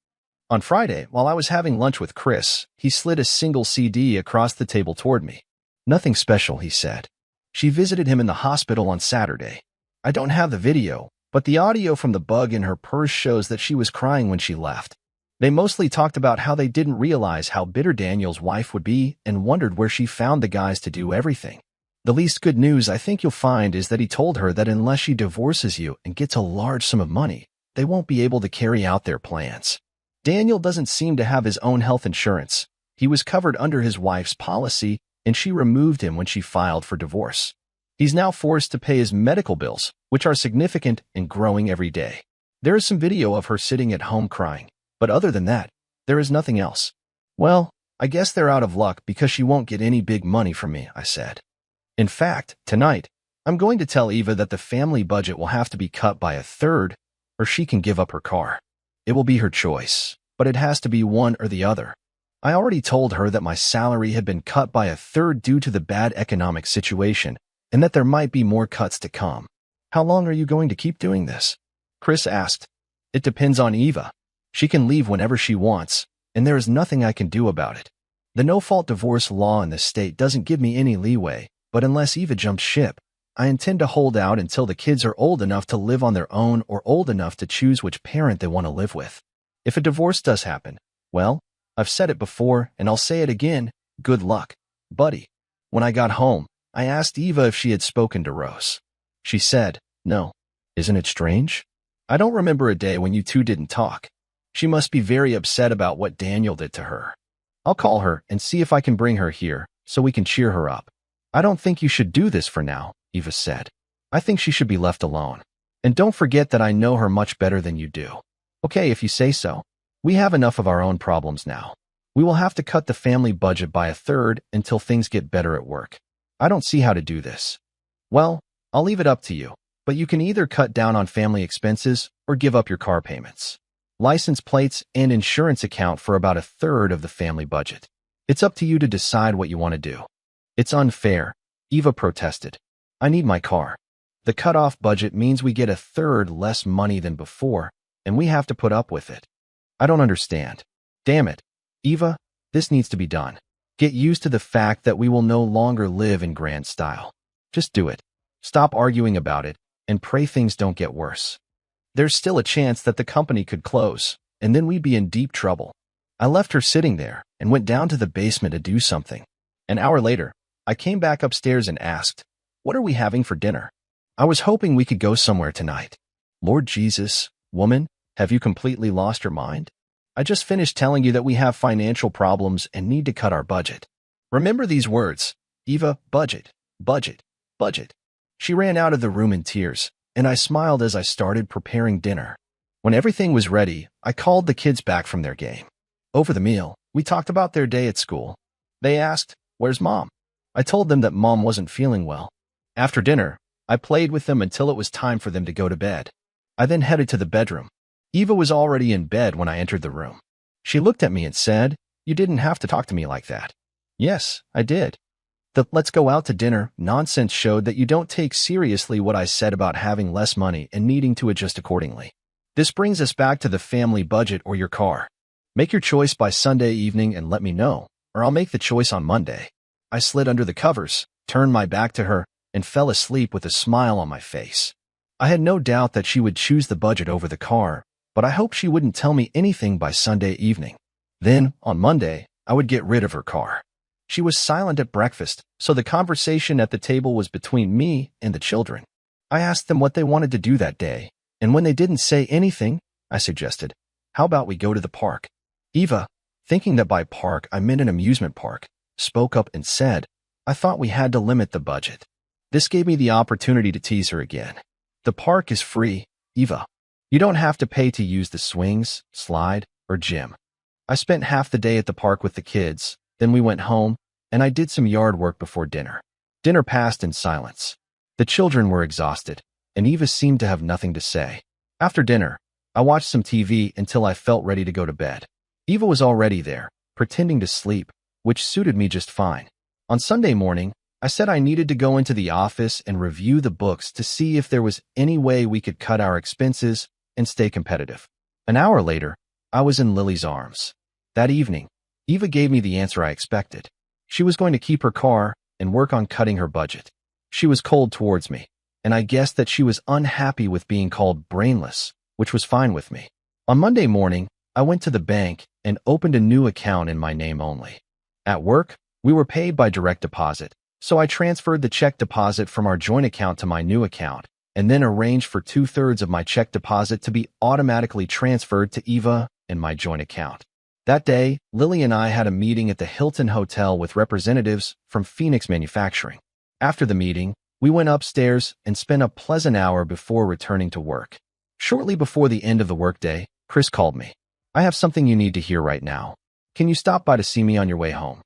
On Friday, while I was having lunch with Chris, he slid a single CD across the table toward me. "Nothing special," he said. "She visited him in the hospital on Saturday. I don't have the video, but the audio from the bug in her purse shows that she was crying when she left." They mostly talked about how they didn't realize how bitter Daniel's wife would be and wondered where she found the guys to do everything. The least good news I think you'll find is that he told her that unless she divorces you and gets a large sum of money, they won't be able to carry out their plans. Daniel doesn't seem to have his own health insurance. He was covered under his wife's policy, and she removed him when she filed for divorce. He's now forced to pay his medical bills, which are significant and growing every day. There is some video of her sitting at home crying, but other than that, there is nothing else. "Well, I guess they're out of luck because she won't get any big money from me," I said. In fact, tonight, I'm going to tell Eva that the family budget will have to be cut by a third, or she can give up her car. It will be her choice, but it has to be one or the other. I already told her that my salary had been cut by a third due to the bad economic situation, and that there might be more cuts to come. "How long are you going to keep doing this?" Chris asked. "It depends on Eva. She can leave whenever she wants, and there is nothing I can do about it. The no-fault divorce law in this state doesn't give me any leeway, but unless Eva jumps ship, I intend to hold out until the kids are old enough to live on their own or old enough to choose which parent they want to live with. If a divorce does happen, well, I've said it before and I'll say it again, good luck, buddy." When I got home, I asked Eva if she had spoken to Rose. She said, "No. Isn't it strange? I don't remember a day when you two didn't talk. She must be very upset about what Daniel did to her. I'll call her and see if I can bring her here so we can cheer her up." "I don't think you should do this for now," Eva said. "I think she should be left alone. And don't forget that I know her much better than you do." "Okay, if you say so. We have enough of our own problems now. We will have to cut the family budget by a third until things get better at work. I don't see how to do this." "Well, I'll leave it up to you, but you can either cut down on family expenses or give up your car payments. License plates and insurance account for about a third of the family budget. It's up to you to decide what you want to do." "It's unfair," Eva protested. "I need my car. The cut-off budget means we get a third less money than before, and we have to put up with it. I don't understand. Damn it. Eva, this needs to be done. Get used to the fact that we will no longer live in grand style. Just do it. Stop arguing about it, and pray things don't get worse. There's still a chance that the company could close, and then we'd be in deep trouble." I left her sitting there and went down to the basement to do something. An hour later, I came back upstairs and asked, "What are we having for dinner? I was hoping we could go somewhere tonight." "Lord Jesus, woman, have you completely lost your mind? I just finished telling you that we have financial problems and need to cut our budget. Remember these words, Eva, budget, budget, budget." She ran out of the room in tears, and I smiled as I started preparing dinner. When everything was ready, I called the kids back from their game. Over the meal, we talked about their day at school. They asked, "Where's Mom?" I told them that Mom wasn't feeling well. After dinner, I played with them until it was time for them to go to bed. I then headed to the bedroom. Eva was already in bed when I entered the room. She looked at me and said, "You didn't have to talk to me like that." Yes, I did. The "let's go out to dinner" nonsense showed that you don't take seriously what I said about having less money and needing to adjust accordingly. This brings us back to the family budget or your car. Make your choice by Sunday evening and let me know, or I'll make the choice on Monday. I slid under the covers, turned my back to her, and fell asleep with a smile on my face. I had no doubt that she would choose the budget over the car, but I hoped she wouldn't tell me anything by Sunday evening. Then, on Monday, I would get rid of her car. She was silent at breakfast, so the conversation at the table was between me and the children. I asked them what they wanted to do that day, and when they didn't say anything, I suggested, "How about we go to the park?" Eva, thinking that by park I meant an amusement park, spoke up and said, "I thought we had to limit the budget." This gave me the opportunity to tease her again. "The park is free, Eva. You don't have to pay to use the swings, slide, or gym." I spent half the day at the park with the kids, then we went home, and I did some yard work before dinner. Dinner passed in silence. The children were exhausted, and Eva seemed to have nothing to say. After dinner, I watched some TV until I felt ready to go to bed. Eva was already there, pretending to sleep, which suited me just fine. On Sunday morning, I said I needed to go into the office and review the books to see if there was any way we could cut our expenses and stay competitive. An hour later, I was in Lily's arms. That evening, Eva gave me the answer I expected. She was going to keep her car and work on cutting her budget. She was cold towards me, and I guessed that she was unhappy with being called brainless, which was fine with me. On Monday morning, I went to the bank and opened a new account in my name only. At work, we were paid by direct deposit, so I transferred the check deposit from our joint account to my new account, and then arranged for 2/3 of my check deposit to be automatically transferred to Eva in my joint account. That day, Lily and I had a meeting at the Hilton Hotel with representatives from Phoenix Manufacturing. After the meeting, we went upstairs and spent a pleasant hour before returning to work. Shortly before the end of the workday, Chris called me. "I have something you need to hear right now. Can you stop by to see me on your way home?"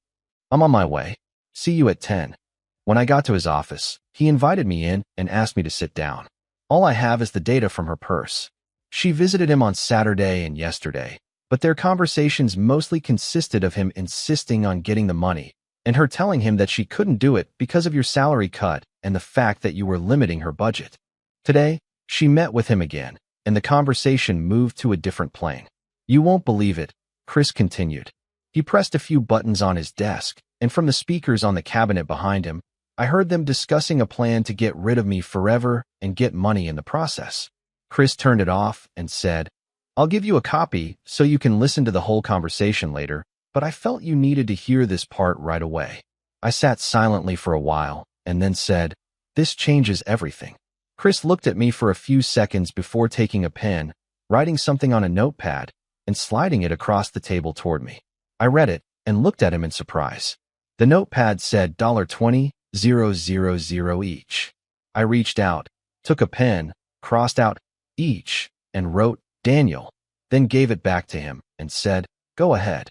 "I'm on my way. See you at 10. When I got to his office, he invited me in and asked me to sit down. All I have is the data from her purse. She visited him on Saturday and yesterday, but their conversations mostly consisted of him insisting on getting the money, and her telling him that she couldn't do it because of your salary cut and the fact that you were limiting her budget. Today, she met with him again, and the conversation moved to a different plane. "You won't believe it," Chris continued. He pressed a few buttons on his desk, and from the speakers on the cabinet behind him, I heard them discussing a plan to get rid of me forever and get money in the process. Chris turned it off and said, "I'll give you a copy so you can listen to the whole conversation later, but I felt you needed to hear this part right away." I sat silently for a while and then said, "This changes everything." Chris looked at me for a few seconds before taking a pen, writing something on a notepad, and sliding it across the table toward me. I read it and looked at him in surprise. The notepad said $20,000 each. I reached out, took a pen, crossed out each, and wrote Daniel, then gave it back to him and said, "Go ahead."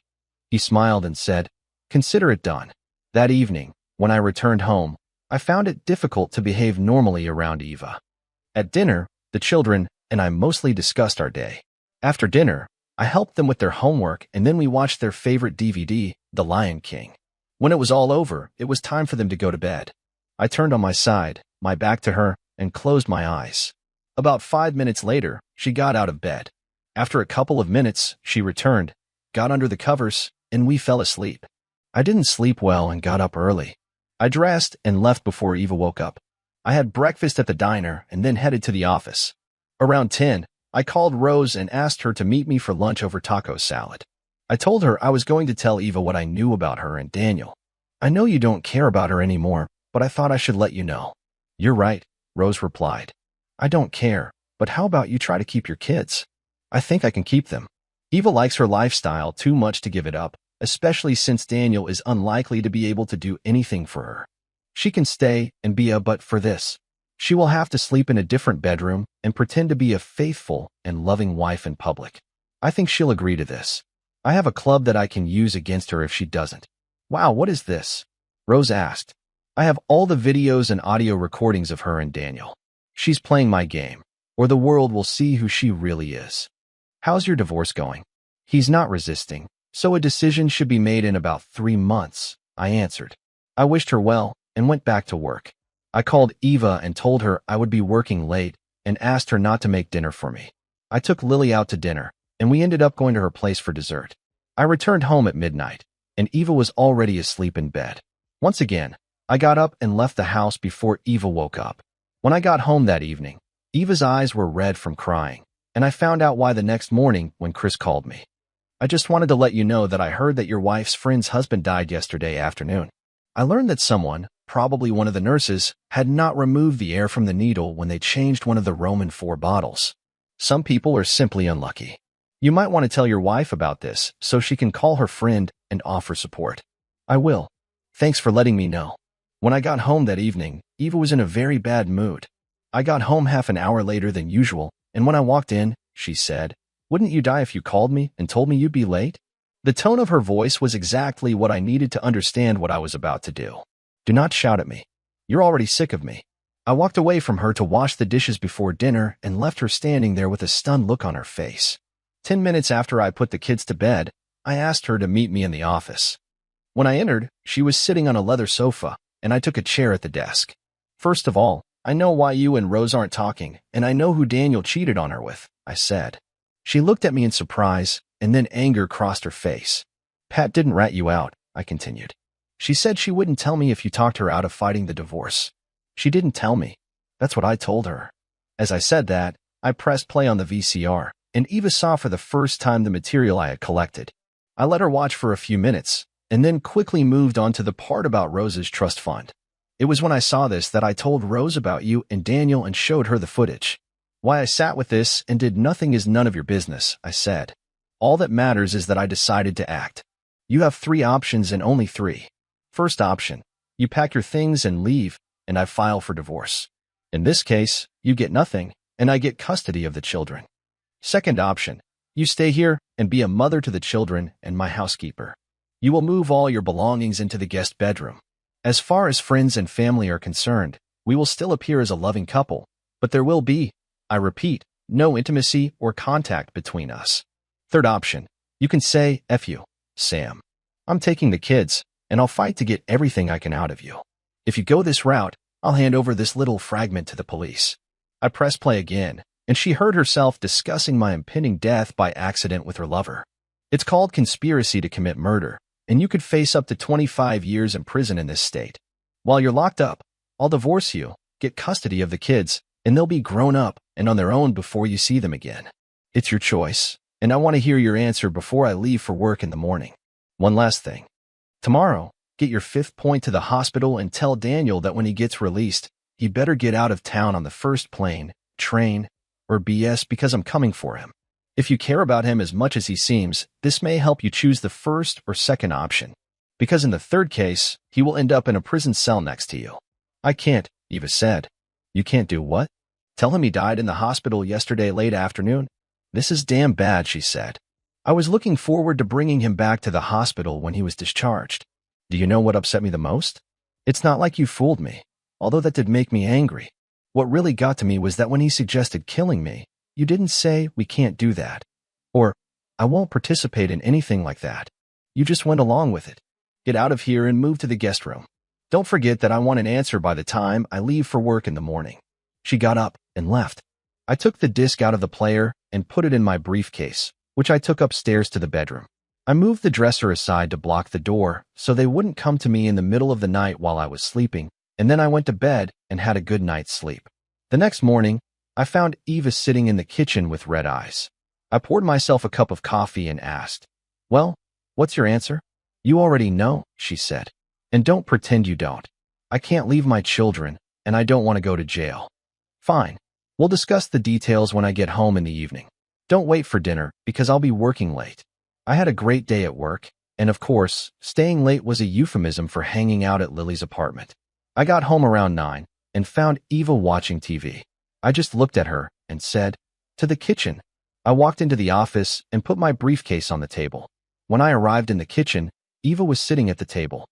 He smiled and said, "Consider it done." That evening, when I returned home, I found it difficult to behave normally around Eva. At dinner, the children and I mostly discussed our day. After dinner, I helped them with their homework, and then we watched their favorite DVD, The Lion King. When it was all over, it was time for them to go to bed. I turned on my side, my back to her, and closed my eyes. About 5 minutes later, she got out of bed. After a couple of minutes, she returned, got under the covers, and we fell asleep. I didn't sleep well and got up early. I dressed and left before Eva woke up. I had breakfast at the diner and then headed to the office. Around 10, I called Rose and asked her to meet me for lunch over taco salad. I told her I was going to tell Eva what I knew about her and Daniel. "I know you don't care about her anymore, but I thought I should let you know." "You're right," Rose replied. "I don't care, but how about you try to keep your kids?" "I think I can keep them. Eva likes her lifestyle too much to give it up, especially since Daniel is unlikely to be able to do anything for her. She can stay and be a but for this. She will have to sleep in a different bedroom and pretend to be a faithful and loving wife in public. I think she'll agree to this. I have a club that I can use against her if she doesn't." "Wow, what is this?" Rose asked. I have all the videos and audio recordings of her and Daniel. She's playing my game, or the world will see who she really is. How's your divorce going? He's not resisting, so a decision should be made in about 3 months, I answered. I wished her well and went back to work. I called Eva and told her I would be working late and asked her not to make dinner for me. I took Lily out to dinner, and we ended up going to her place for dessert. I returned home at midnight, and Eva was already asleep in bed. Once again, I got up and left the house before Eva woke up. When I got home that evening, Eva's eyes were red from crying, and I found out why the next morning when Chris called me. I just wanted to let you know that I heard that your wife's friend's husband died yesterday afternoon. I learned that someone, probably one of the nurses, had not removed the air from the needle when they changed one of the Roman 4 bottles. Some people are simply unlucky. You might want to tell your wife about this so she can call her friend and offer support. I will. Thanks for letting me know. When I got home that evening, Eva was in a very bad mood. I got home half an hour later than usual, and when I walked in, she said, "Wouldn't you die if you called me and told me you'd be late?" The tone of her voice was exactly what I needed to understand what I was about to do. Do not shout at me. You're already sick of me. I walked away from her to wash the dishes before dinner and left her standing there with a stunned look on her face. 10 minutes after I put the kids to bed, I asked her to meet me in the office. When I entered, she was sitting on a leather sofa, and I took a chair at the desk. "First of all, I know why you and Rose aren't talking, and I know who Daniel cheated on her with," I said. She looked at me in surprise, and then anger crossed her face. "Pat didn't rat you out," I continued. "She said she wouldn't tell me if you talked her out of fighting the divorce. She didn't tell me. That's what I told her." As I said that, I pressed play on the VCR, and Eva saw for the first time the material I had collected. I let her watch for a few minutes, and then quickly moved on to the part about Rose's trust fund. "It was when I saw this that I told Rose about you and Daniel and showed her the footage. Why I sat with this and did nothing is none of your business," I said. "All that matters is that I decided to act. You have 3 options and only 3. First option, you pack your things and leave, and I file for divorce. In this case, you get nothing, and I get custody of the children. Second option, you stay here and be a mother to the children and my housekeeper. You will move all your belongings into the guest bedroom. As far as friends and family are concerned, we will still appear as a loving couple, but there will be, I repeat, no intimacy or contact between us. Third option, you can say, F you, Sam. I'm taking the kids, and I'll fight to get everything I can out of you. If you go this route, I'll hand over this little fragment to the police." I pressed play again, and she heard herself discussing my impending death by accident with her lover. "It's called conspiracy to commit murder, and you could face up to 25 years in prison in this state. While you're locked up, I'll divorce you, get custody of the kids, and they'll be grown up and on their own before you see them again. It's your choice, and I want to hear your answer before I leave for work in the morning. One last thing. Tomorrow, get your 5th point to the hospital and tell Daniel that when he gets released, he better get out of town on the first plane, train, or BS because I'm coming for him. If you care about him as much as he seems, this may help you choose the first or second option, because in the third case, he will end up in a prison cell next to you." "I can't," Eva said. "You can't do what?" "Tell him he died in the hospital yesterday late afternoon." "This is damn bad," she said. "I was looking forward to bringing him back to the hospital when he was discharged. Do you know what upset me the most? It's not like you fooled me, although that did make me angry. What really got to me was that when he suggested killing me, you didn't say, 'We can't do that,' or 'I won't participate in anything like that.' You just went along with it. Get out of here and move to the guest room. Don't forget that I want an answer by the time I leave for work in the morning." She got up and left. I took the disc out of the player and put it in my briefcase, which I took upstairs to the bedroom. I moved the dresser aside to block the door so they wouldn't come to me in the middle of the night while I was sleeping, and then I went to bed and had a good night's sleep. The next morning, I found Eva sitting in the kitchen with red eyes. I poured myself a cup of coffee and asked, "Well, what's your answer?" "You already know," she said. "And don't pretend you don't. I can't leave my children, and I don't want to go to jail." "Fine. We'll discuss the details when I get home in the evening. Don't wait for dinner, because I'll be working late." I had a great day at work, and of course, staying late was a euphemism for hanging out at Lily's apartment. I got home around 9 and found Eva watching TV. I just looked at her and said, "To the kitchen." I walked into the office and put my briefcase on the table. When I arrived in the kitchen, Eva was sitting at the table.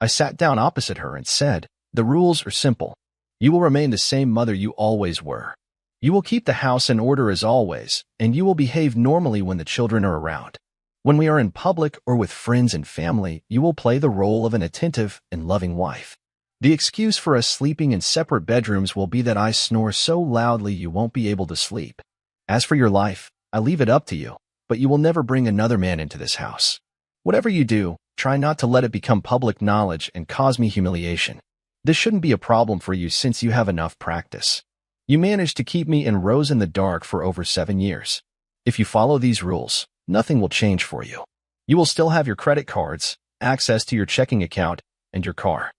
I sat down opposite her and said, The rules are simple. You will remain the same mother you always were. You will keep the house in order as always, and you will behave normally when the children are around. When we are in public or with friends and family, you will play the role of an attentive and loving wife. The excuse for us sleeping in separate bedrooms will be that I snore so loudly you won't be able to sleep. As for your life, I leave it up to you, but you will never bring another man into this house. Whatever you do, try not to let it become public knowledge and cause me humiliation. This shouldn't be a problem for you since you have enough practice. You managed to keep me in rows in the dark for over 7 years. If you follow these rules, nothing will change for you. You will still have your credit cards, access to your checking account, and your car.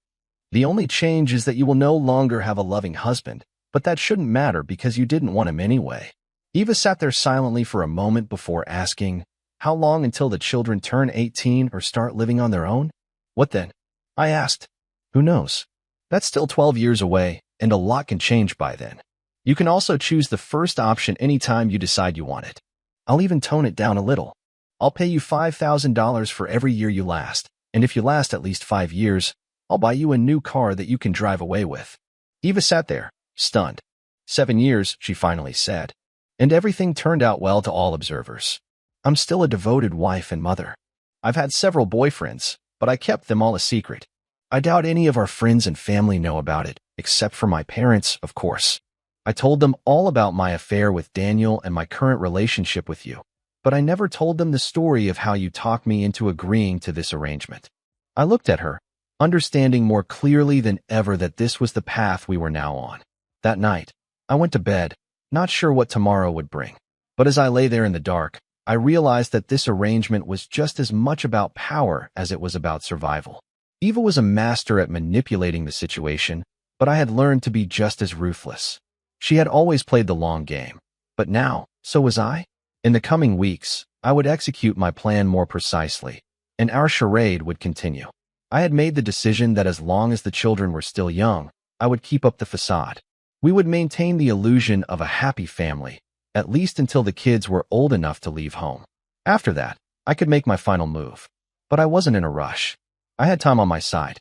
The only change is that you will no longer have a loving husband, but that shouldn't matter because you didn't want him anyway. Eva sat there silently for a moment before asking, "How long until the children turn 18 or start living on their own?" "What then?" I asked. "Who knows? That's still 12 years away, and a lot can change by then. You can also choose the first option anytime you decide you want it. I'll even tone it down a little. I'll pay you $5,000 for every year you last, and if you last at least 5 years, I'll buy you a new car that you can drive away with." Eva sat there, stunned. 7 years, she finally said. And everything turned out well to all observers. I'm still a devoted wife and mother. I've had several boyfriends, but I kept them all a secret. I doubt any of our friends and family know about it, except for my parents, of course. I told them all about my affair with Daniel and my current relationship with you, but I never told them the story of how you talked me into agreeing to this arrangement. I looked at her, understanding more clearly than ever that this was the path we were now on. That night, I went to bed, not sure what tomorrow would bring. But as I lay there in the dark, I realized that this arrangement was just as much about power as it was about survival. Eva was a master at manipulating the situation, but I had learned to be just as ruthless. She had always played the long game, but now, so was I. In the coming weeks, I would execute my plan more precisely, and our charade would continue. I had made the decision that as long as the children were still young, I would keep up the facade. We would maintain the illusion of a happy family, at least until the kids were old enough to leave home. After that, I could make my final move. But I wasn't in a rush. I had time on my side.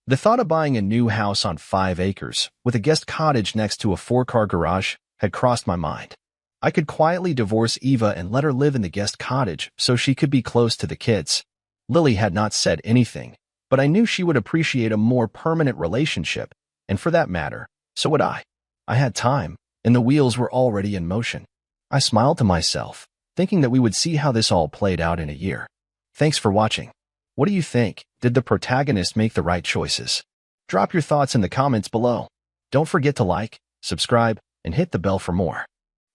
The thought of buying a new house on 5 acres, with a guest cottage next to a 4-car garage, had crossed my mind. I could quietly divorce Eva and let her live in the guest cottage so she could be close to the kids. Lily had not said anything, but I knew she would appreciate a more permanent relationship, and for that matter, so would I. I had time, and the wheels were already in motion. I smiled to myself, thinking that we would see how this all played out in a year. Thanks for watching. What do you think? Did the protagonist make the right choices? Drop your thoughts in the comments below. Don't forget to like, subscribe, and hit the bell for more.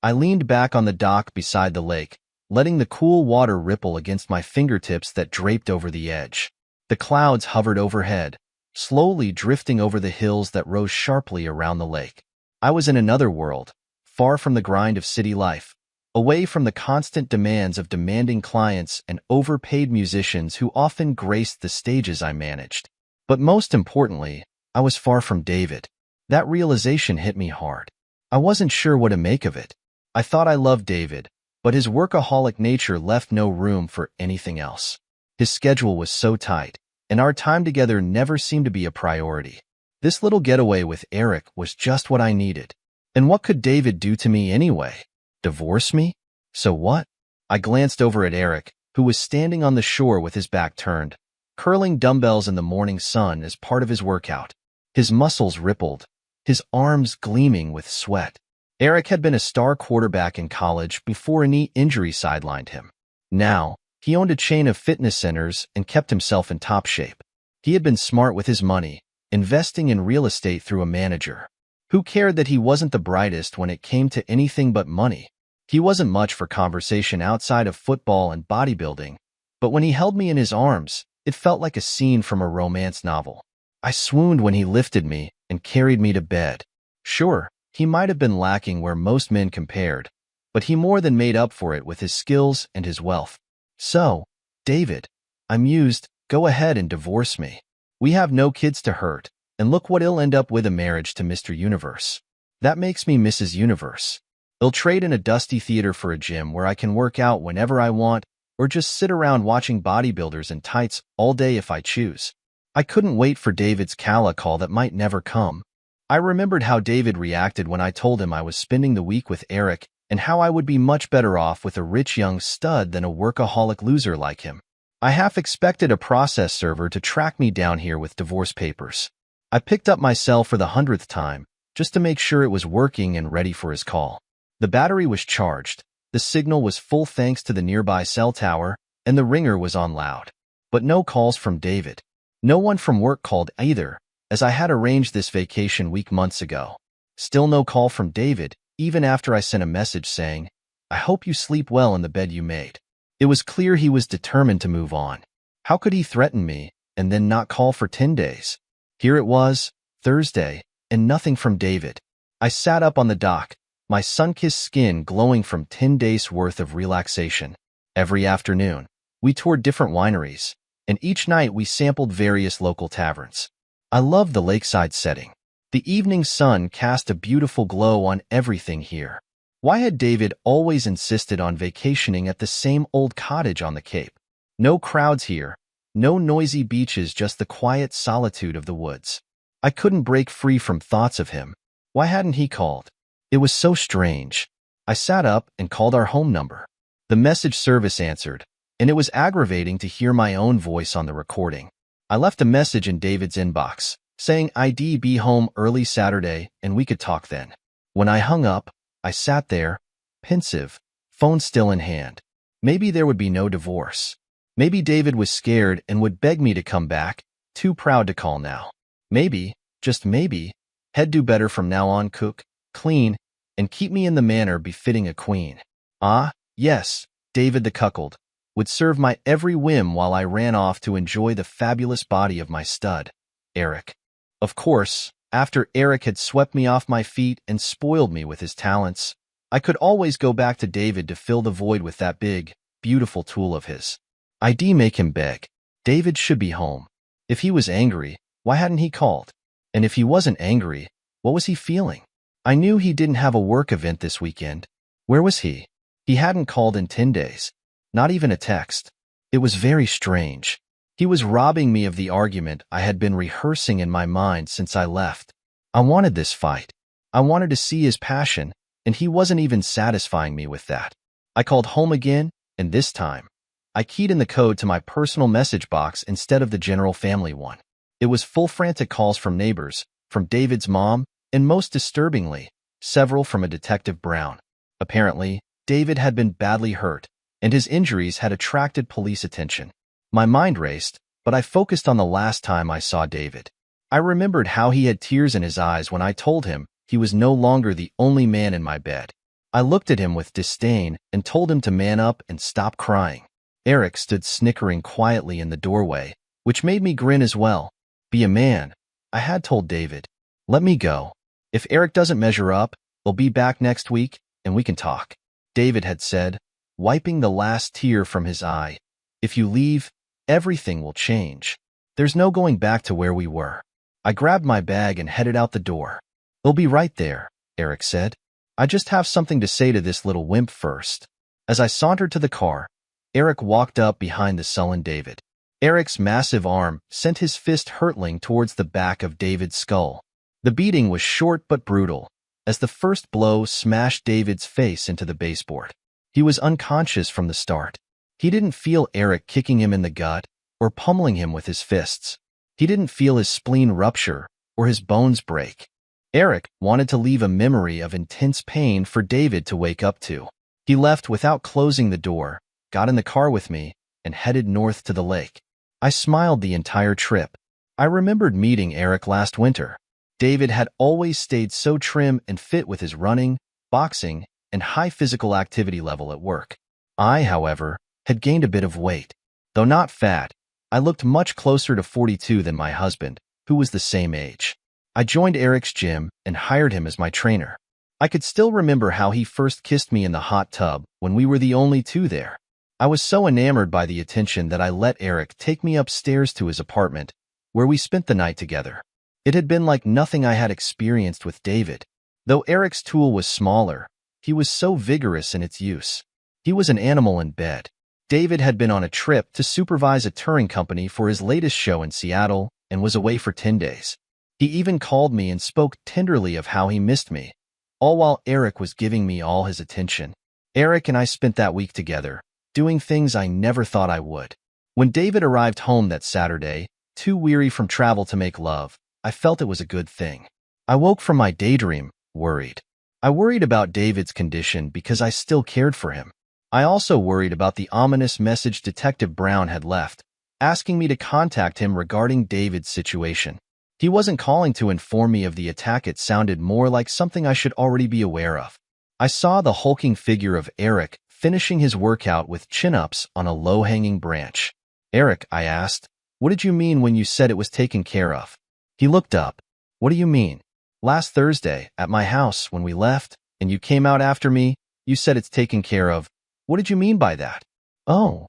I leaned back on the dock beside the lake, letting the cool water ripple against my fingertips that draped over the edge. The clouds hovered overhead, slowly drifting over the hills that rose sharply around the lake. I was in another world, far from the grind of city life, away from the constant demands of demanding clients and overpaid musicians who often graced the stages I managed. But most importantly, I was far from David. That realization hit me hard. I wasn't sure what to make of it. I thought I loved David, but his workaholic nature left no room for anything else. His schedule was so tight, and our time together never seemed to be a priority. This little getaway with Eric was just what I needed. And what could David do to me anyway? Divorce me? So what? I glanced over at Eric, who was standing on the shore with his back turned, curling dumbbells in the morning sun as part of his workout. His muscles rippled, his arms gleaming with sweat. Eric had been a star quarterback in college before a knee injury sidelined him. Now, he owned a chain of fitness centers and kept himself in top shape. He had been smart with his money, investing in real estate through a manager. Who cared that he wasn't the brightest when it came to anything but money? He wasn't much for conversation outside of football and bodybuilding, but when he held me in his arms, it felt like a scene from a romance novel. I swooned when he lifted me and carried me to bed. Sure, he might have been lacking where most men compared, but he more than made up for it with his skills and his wealth. So, David, I mused, go ahead and divorce me. We have no kids to hurt, and look what it'll end up with, a marriage to Mr. Universe. That makes me Mrs. Universe. I'll trade in a dusty theater for a gym where I can work out whenever I want, or just sit around watching bodybuilders in tights all day if I choose. I couldn't wait for David's Calla call that might never come. I remembered how David reacted when I told him I was spending the week with Eric and how I would be much better off with a rich young stud than a workaholic loser like him. I half expected a process server to track me down here with divorce papers. I picked up my cell for the 100th time, just to make sure it was working and ready for his call. The battery was charged, the signal was full thanks to the nearby cell tower, and the ringer was on loud. But no calls from David. No one from work called either, as I had arranged this vacation week months ago. Still no call from David, even after I sent a message saying, "I hope you sleep well in the bed you made." It was clear he was determined to move on. How could he threaten me and then not call for 10 days? Here it was, Thursday, and nothing from David. I sat up on the dock, my sun-kissed skin glowing from 10 days' worth of relaxation. Every afternoon, we toured different wineries, and each night we sampled various local taverns. I loved the lakeside setting. The evening sun cast a beautiful glow on everything here. Why had David always insisted on vacationing at the same old cottage on the Cape? No crowds here, no noisy beaches, just the quiet solitude of the woods. I couldn't break free from thoughts of him. Why hadn't he called? It was so strange. I sat up and called our home number. The message service answered, and it was aggravating to hear my own voice on the recording. I left a message in David's inbox, saying I'd be home early Saturday and we could talk then. When I hung up, I sat there, pensive, phone still in hand. Maybe there would be no divorce. Maybe David was scared and would beg me to come back, too proud to call now. Maybe, just maybe, he'd do better from now on, cook, clean, and keep me in the manner befitting a queen. Ah, yes, David the cuckold, would serve my every whim while I ran off to enjoy the fabulous body of my stud, Eric. Of course, after Eric had swept me off my feet and spoiled me with his talents, I could always go back to David to fill the void with that big, beautiful tool of his. I'd make him beg. David should be home. If he was angry, why hadn't he called? And if he wasn't angry, what was he feeling? I knew he didn't have a work event this weekend. Where was he? He hadn't called in 10 days. Not even a text. It was very strange. He was robbing me of the argument I had been rehearsing in my mind since I left. I wanted this fight. I wanted to see his passion, and he wasn't even satisfying me with that. I called home again, and this time, I keyed in the code to my personal message box instead of the general family one. It was full frantic calls from neighbors, from David's mom, and most disturbingly, several from a Detective Brown. Apparently, David had been badly hurt, and his injuries had attracted police attention. My mind raced, but I focused on the last time I saw David. I remembered how he had tears in his eyes when I told him he was no longer the only man in my bed. I looked at him with disdain and told him to man up and stop crying. Eric stood snickering quietly in the doorway, which made me grin as well. Be a man, I had told David. Let me go. If Eric doesn't measure up, he'll be back next week, and we can talk. David had said, wiping the last tear from his eye. If you leave, everything will change. There's no going back to where we were. I grabbed my bag and headed out the door. He'll be right there, Eric said. I just have something to say to this little wimp first. As I sauntered to the car, Eric walked up behind the sullen David. Eric's massive arm sent his fist hurtling towards the back of David's skull. The beating was short but brutal, as the first blow smashed David's face into the baseboard. He was unconscious from the start. He didn't feel Eric kicking him in the gut or pummeling him with his fists. He didn't feel his spleen rupture or his bones break. Eric wanted to leave a memory of intense pain for David to wake up to. He left without closing the door, got in the car with me, and headed north to the lake. I smiled the entire trip. I remembered meeting Eric last winter. David had always stayed so trim and fit with his running, boxing, and high physical activity level at work. I, however, had gained a bit of weight. Though not fat, I looked much closer to 42 than my husband, who was the same age. I joined Eric's gym and hired him as my trainer. I could still remember how he first kissed me in the hot tub when we were the only two there. I was so enamored by the attention that I let Eric take me upstairs to his apartment, where we spent the night together. It had been like nothing I had experienced with David. Though Eric's tool was smaller, he was so vigorous in its use. He was an animal in bed. David had been on a trip to supervise a touring company for his latest show in Seattle, and was away for 10 days. He even called me and spoke tenderly of how he missed me, all while Eric was giving me all his attention. Eric and I spent that week together, doing things I never thought I would. When David arrived home that Saturday, too weary from travel to make love, I felt it was a good thing. I woke from my daydream, worried. I worried about David's condition because I still cared for him. I also worried about the ominous message Detective Brown had left, asking me to contact him regarding David's situation. He wasn't calling to inform me of the attack. It sounded more like something I should already be aware of. I saw the hulking figure of Eric finishing his workout with chin-ups on a low-hanging branch. "Eric," I asked, "what did you mean when you said it was taken care of?" He looked up. "What do you mean? Last Thursday, at my house, when we left, and you came out after me, you said it's taken care of. What did you mean by that?" "Oh,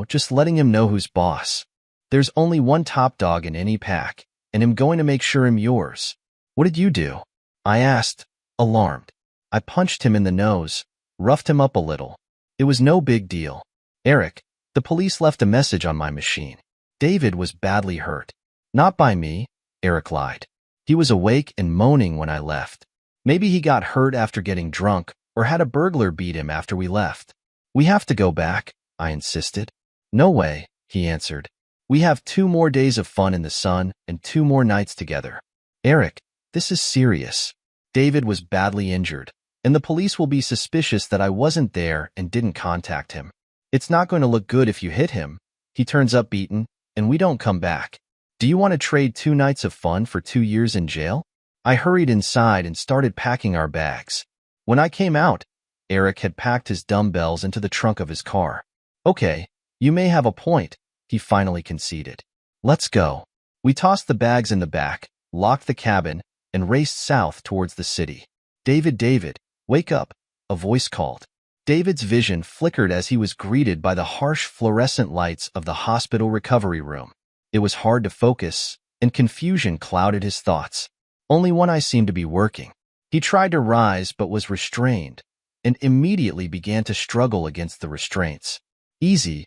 just letting him know who's boss. There's only one top dog in any pack, and I'm going to make sure I'm yours." "What did you do?" I asked, alarmed. "I punched him in the nose, roughed him up a little. It was no big deal." "Eric, the police left a message on my machine. David was badly hurt." "Not by me," Eric lied. "He was awake and moaning when I left. Maybe he got hurt after getting drunk or had a burglar beat him after we left." "We have to go back," I insisted. "No way," he answered. "We have 2 more days of fun in the sun and 2 more nights together." "Eric, this is serious. David was badly injured, and the police will be suspicious that I wasn't there and didn't contact him. It's not going to look good if you hit him. He turns up beaten, and we don't come back. Do you want to trade 2 nights of fun for 2 years in jail?" I hurried inside and started packing our bags. When I came out, Eric had packed his dumbbells into the trunk of his car. "Okay, you may have a point," he finally conceded. "Let's go." We tossed the bags in the back, locked the cabin, and raced south towards the city. David, wake up," a voice called. David's vision flickered as he was greeted by the harsh fluorescent lights of the hospital recovery room. It was hard to focus, and confusion clouded his thoughts. Only one eye seemed to be working. He tried to rise but was restrained, and immediately began to struggle against the restraints. Easy,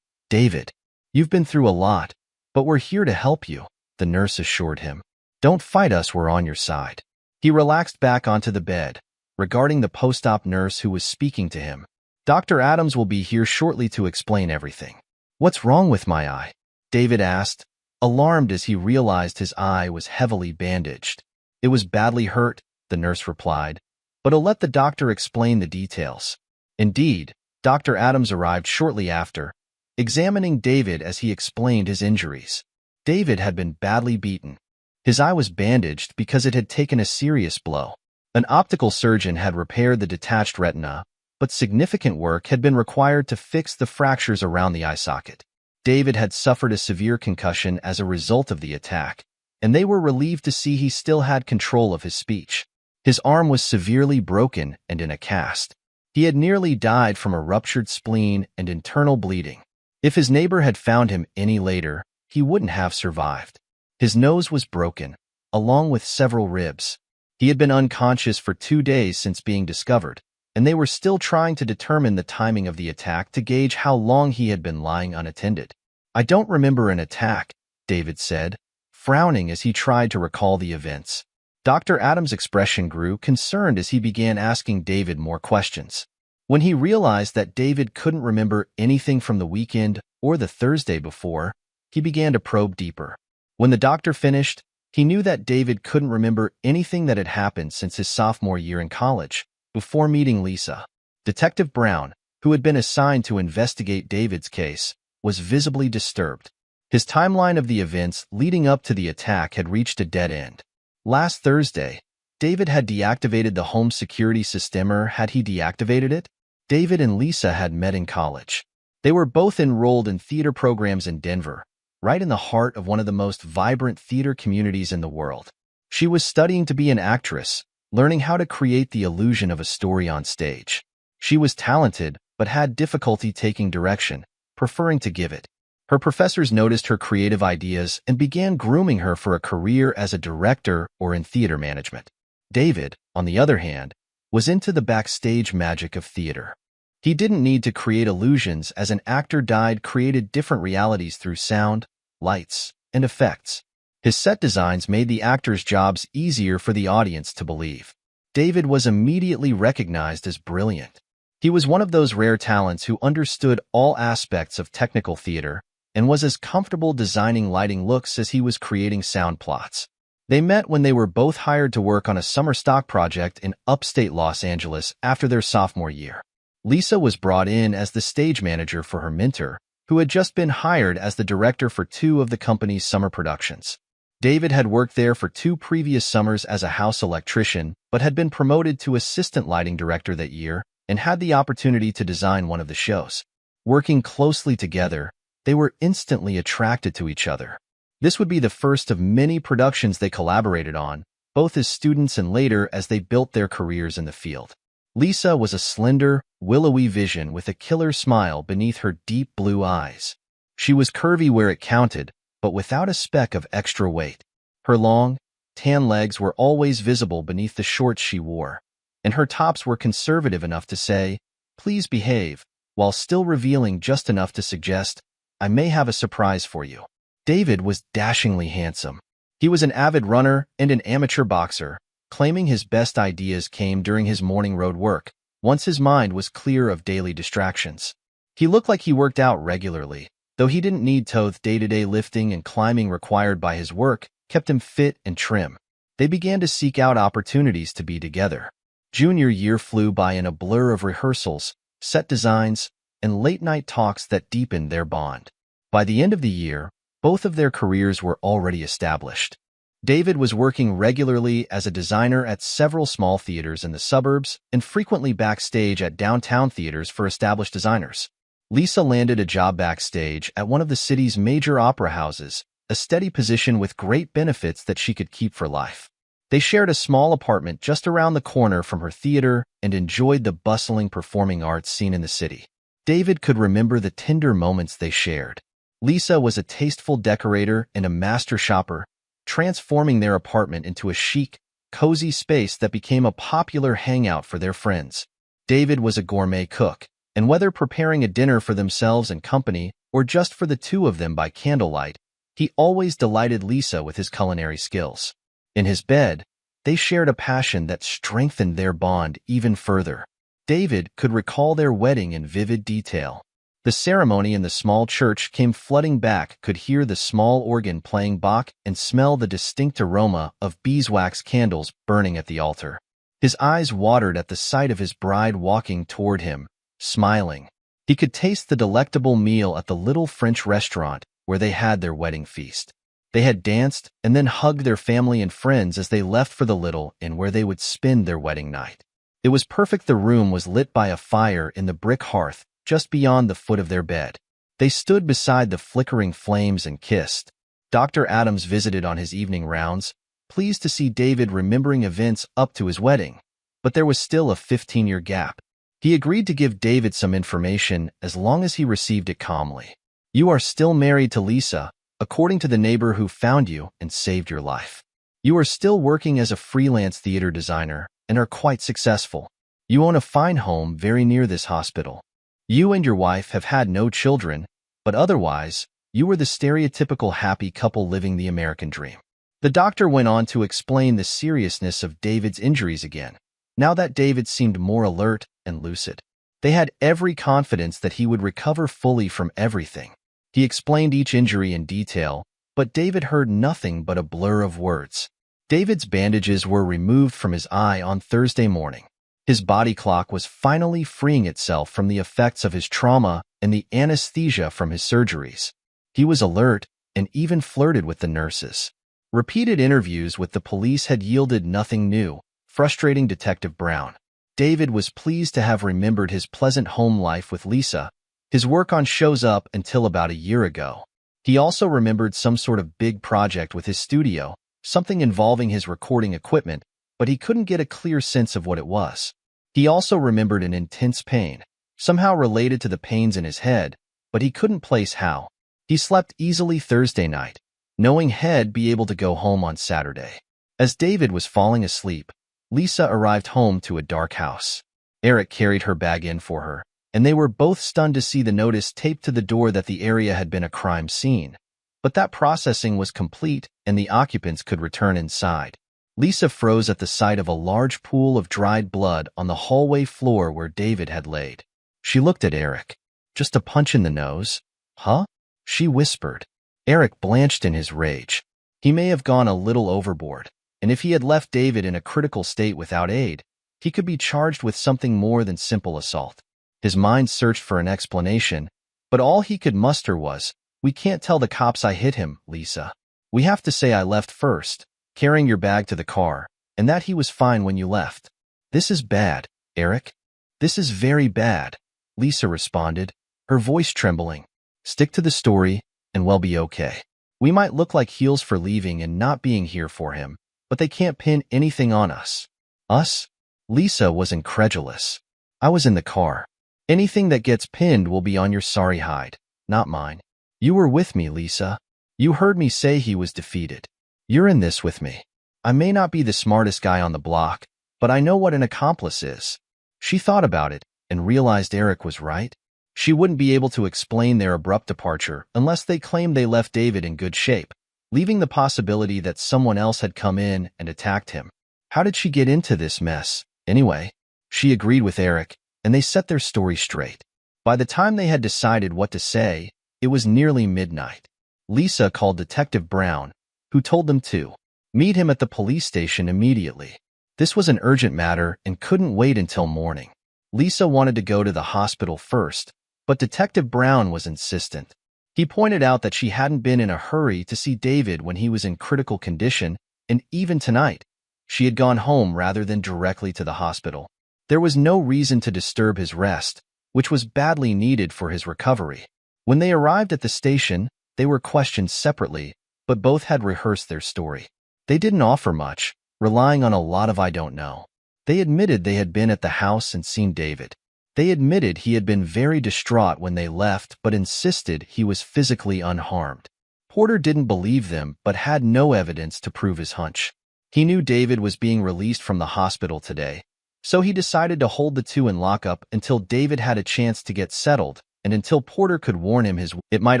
David. You've been through a lot, but we're here to help you," the nurse assured him. "Don't fight us, we're on your side." He relaxed back onto the bed, regarding the post-op nurse who was speaking to him. "Dr. Adams will be here shortly to explain everything." "What's wrong with my eye?" David asked, alarmed as he realized his eye was heavily bandaged. "It was badly hurt," the nurse replied, "but I'll let the doctor explain the details." Indeed, Dr. Adams arrived shortly after, examining David as he explained his injuries. David had been badly beaten. His eye was bandaged because it had taken a serious blow. An optical surgeon had repaired the detached retina, but significant work had been required to fix the fractures around the eye socket. David had suffered a severe concussion as a result of the attack, and they were relieved to see he still had control of his speech. His arm was severely broken and in a cast. He had nearly died from a ruptured spleen and internal bleeding. If his neighbor had found him any later, he wouldn't have survived. His nose was broken, along with several ribs. He had been unconscious for 2 days since being discovered, and they were still trying to determine the timing of the attack to gauge how long he had been lying unattended. "I don't remember an attack," David said, frowning as he tried to recall the events. Dr. Adams' expression grew concerned as he began asking David more questions. When he realized that David couldn't remember anything from the weekend or the Thursday before, he began to probe deeper. When the doctor finished, he knew that David couldn't remember anything that had happened since his sophomore year in college, before meeting Lisa. Detective Brown, who had been assigned to investigate David's case, was visibly disturbed. His timeline of the events leading up to the attack had reached a dead end. Last Thursday, David had deactivated the home security system, or had he deactivated it? David and Lisa had met in college. They were both enrolled in theater programs in Denver, right in the heart of one of the most vibrant theater communities in the world. She was studying to be an actress, learning how to create the illusion of a story on stage. She was talented, but had difficulty taking direction, preferring to give it. Her professors noticed her creative ideas and began grooming her for a career as a director or in theater management. David, on the other hand, was into the backstage magic of theater. He didn't need to create illusions, as an actor created different realities through sound, lights, and effects. His set designs made the actors' jobs easier for the audience to believe. David was immediately recognized as brilliant. He was one of those rare talents who understood all aspects of technical theater and was as comfortable designing lighting looks as he was creating sound plots. They met when they were both hired to work on a summer stock project in upstate Los Angeles after their sophomore year. Lisa was brought in as the stage manager for her mentor, who had just been hired as the director for 2 of the company's summer productions. David had worked there for 2 previous summers as a house electrician, but had been promoted to assistant lighting director that year and had the opportunity to design one of the shows. Working closely together, they were instantly attracted to each other. This would be the first of many productions they collaborated on, both as students and later as they built their careers in the field. Lisa was a slender, willowy vision with a killer smile beneath her deep blue eyes. She was curvy where it counted, but without a speck of extra weight. Her long, tan legs were always visible beneath the shorts she wore, and her tops were conservative enough to say, "Please behave," while still revealing just enough to suggest, "I may have a surprise for you." David was dashingly handsome. He was an avid runner and an amateur boxer, claiming his best ideas came during his morning road work, once his mind was clear of daily distractions. He looked like he worked out regularly, though he didn't need to. Day-to-day lifting and climbing required by his work kept him fit and trim. They began to seek out opportunities to be together. Junior year flew by in a blur of rehearsals, set designs, and late-night talks that deepened their bond. By the end of the year, both of their careers were already established. David was working regularly as a designer at several small theaters in the suburbs and frequently backstage at downtown theaters for established designers. Lisa landed a job backstage at one of the city's major opera houses, a steady position with great benefits that she could keep for life. They shared a small apartment just around the corner from her theater and enjoyed the bustling performing arts scene in the city. David could remember the tender moments they shared. Lisa was a tasteful decorator and a master shopper, transforming their apartment into a chic, cozy space that became a popular hangout for their friends. David was a gourmet cook, and whether preparing a dinner for themselves and company or just for the 2 of them by candlelight, he always delighted Lisa with his culinary skills. In his bed, they shared a passion that strengthened their bond even further. David could recall their wedding in vivid detail. The ceremony in the small church came flooding back, could hear the small organ playing Bach and smell the distinct aroma of beeswax candles burning at the altar. His eyes watered at the sight of his bride walking toward him, smiling. He could taste the delectable meal at the little French restaurant where they had their wedding feast. They had danced and then hugged their family and friends as they left for the little inn where they would spend their wedding night. It was perfect. The room was lit by a fire in the brick hearth just beyond the foot of their bed. They stood beside the flickering flames and kissed. Dr. Adams visited on his evening rounds, pleased to see David remembering events up to his wedding, but there was still a 15-year gap. He agreed to give David some information as long as he received it calmly. "You are still married to Lisa, according to the neighbor who found you and saved your life. You are still working as a freelance theater designer and are quite successful. You own a fine home very near this hospital. You and your wife have had no children, but otherwise, you were the stereotypical happy couple living the American dream." The doctor went on to explain the seriousness of David's injuries again, now that David seemed more alert and lucid. They had every confidence that he would recover fully from everything. He explained each injury in detail, but David heard nothing but a blur of words. David's bandages were removed from his eye on Thursday morning. His body clock was finally freeing itself from the effects of his trauma and the anesthesia from his surgeries. He was alert and even flirted with the nurses. Repeated interviews with the police had yielded nothing new, frustrating Detective Brown. David was pleased to have remembered his pleasant home life with Lisa, his work on shows up until about a year ago. He also remembered some sort of big project with his studio, something involving his recording equipment, but he couldn't get a clear sense of what it was. He also remembered an intense pain, somehow related to the pains in his head, but he couldn't place how. He slept easily Thursday night, knowing he'd be able to go home on Saturday. As David was falling asleep, Lisa arrived home to a dark house. Eric carried her bag in for her, and they were both stunned to see the notice taped to the door that the area had been a crime scene. But that processing was complete, and the occupants could return inside. Lisa froze at the sight of a large pool of dried blood on the hallway floor where David had laid. She looked at Eric. Just a punch in the nose? Huh? She whispered. Eric blanched in his rage. He may have gone a little overboard, and if he had left David in a critical state without aid, he could be charged with something more than simple assault. His mind searched for an explanation, but all he could muster was, "We can't tell the cops I hit him, Lisa. We have to say I left first, carrying your bag to the car, and that he was fine when you left." "This is bad, Eric. This is very bad," Lisa responded, her voice trembling. "Stick to the story, and we'll be okay. We might look like heels for leaving and not being here for him, but they can't pin anything on us." "Us?" Lisa was incredulous. "I was in the car. Anything that gets pinned will be on your sorry hide, not mine. You were with me, Lisa. You heard me say he was defeated. You're in this with me. I may not be the smartest guy on the block, but I know what an accomplice is." She thought about it and realized Eric was right. She wouldn't be able to explain their abrupt departure unless they claimed they left David in good shape, leaving the possibility that someone else had come in and attacked him. How did she get into this mess, anyway? She agreed with Eric, and they set their story straight. By the time they had decided what to say, it was nearly midnight. Lisa called Detective Brown, who told them to meet him at the police station immediately. This was an urgent matter and couldn't wait until morning. Lisa wanted to go to the hospital first, but Detective Brown was insistent. He pointed out that she hadn't been in a hurry to see David when he was in critical condition, and even tonight, she had gone home rather than directly to the hospital. There was no reason to disturb his rest, which was badly needed for his recovery. When they arrived at the station, they were questioned separately, but both had rehearsed their story. They didn't offer much, relying on a lot of "I don't know." They admitted they had been at the house and seen David. They admitted he had been very distraught when they left, but insisted he was physically unharmed. Porter didn't believe them, but had no evidence to prove his hunch. He knew David was being released from the hospital today, so he decided to hold the two in lockup until David had a chance to get settled, and until Porter could warn him it might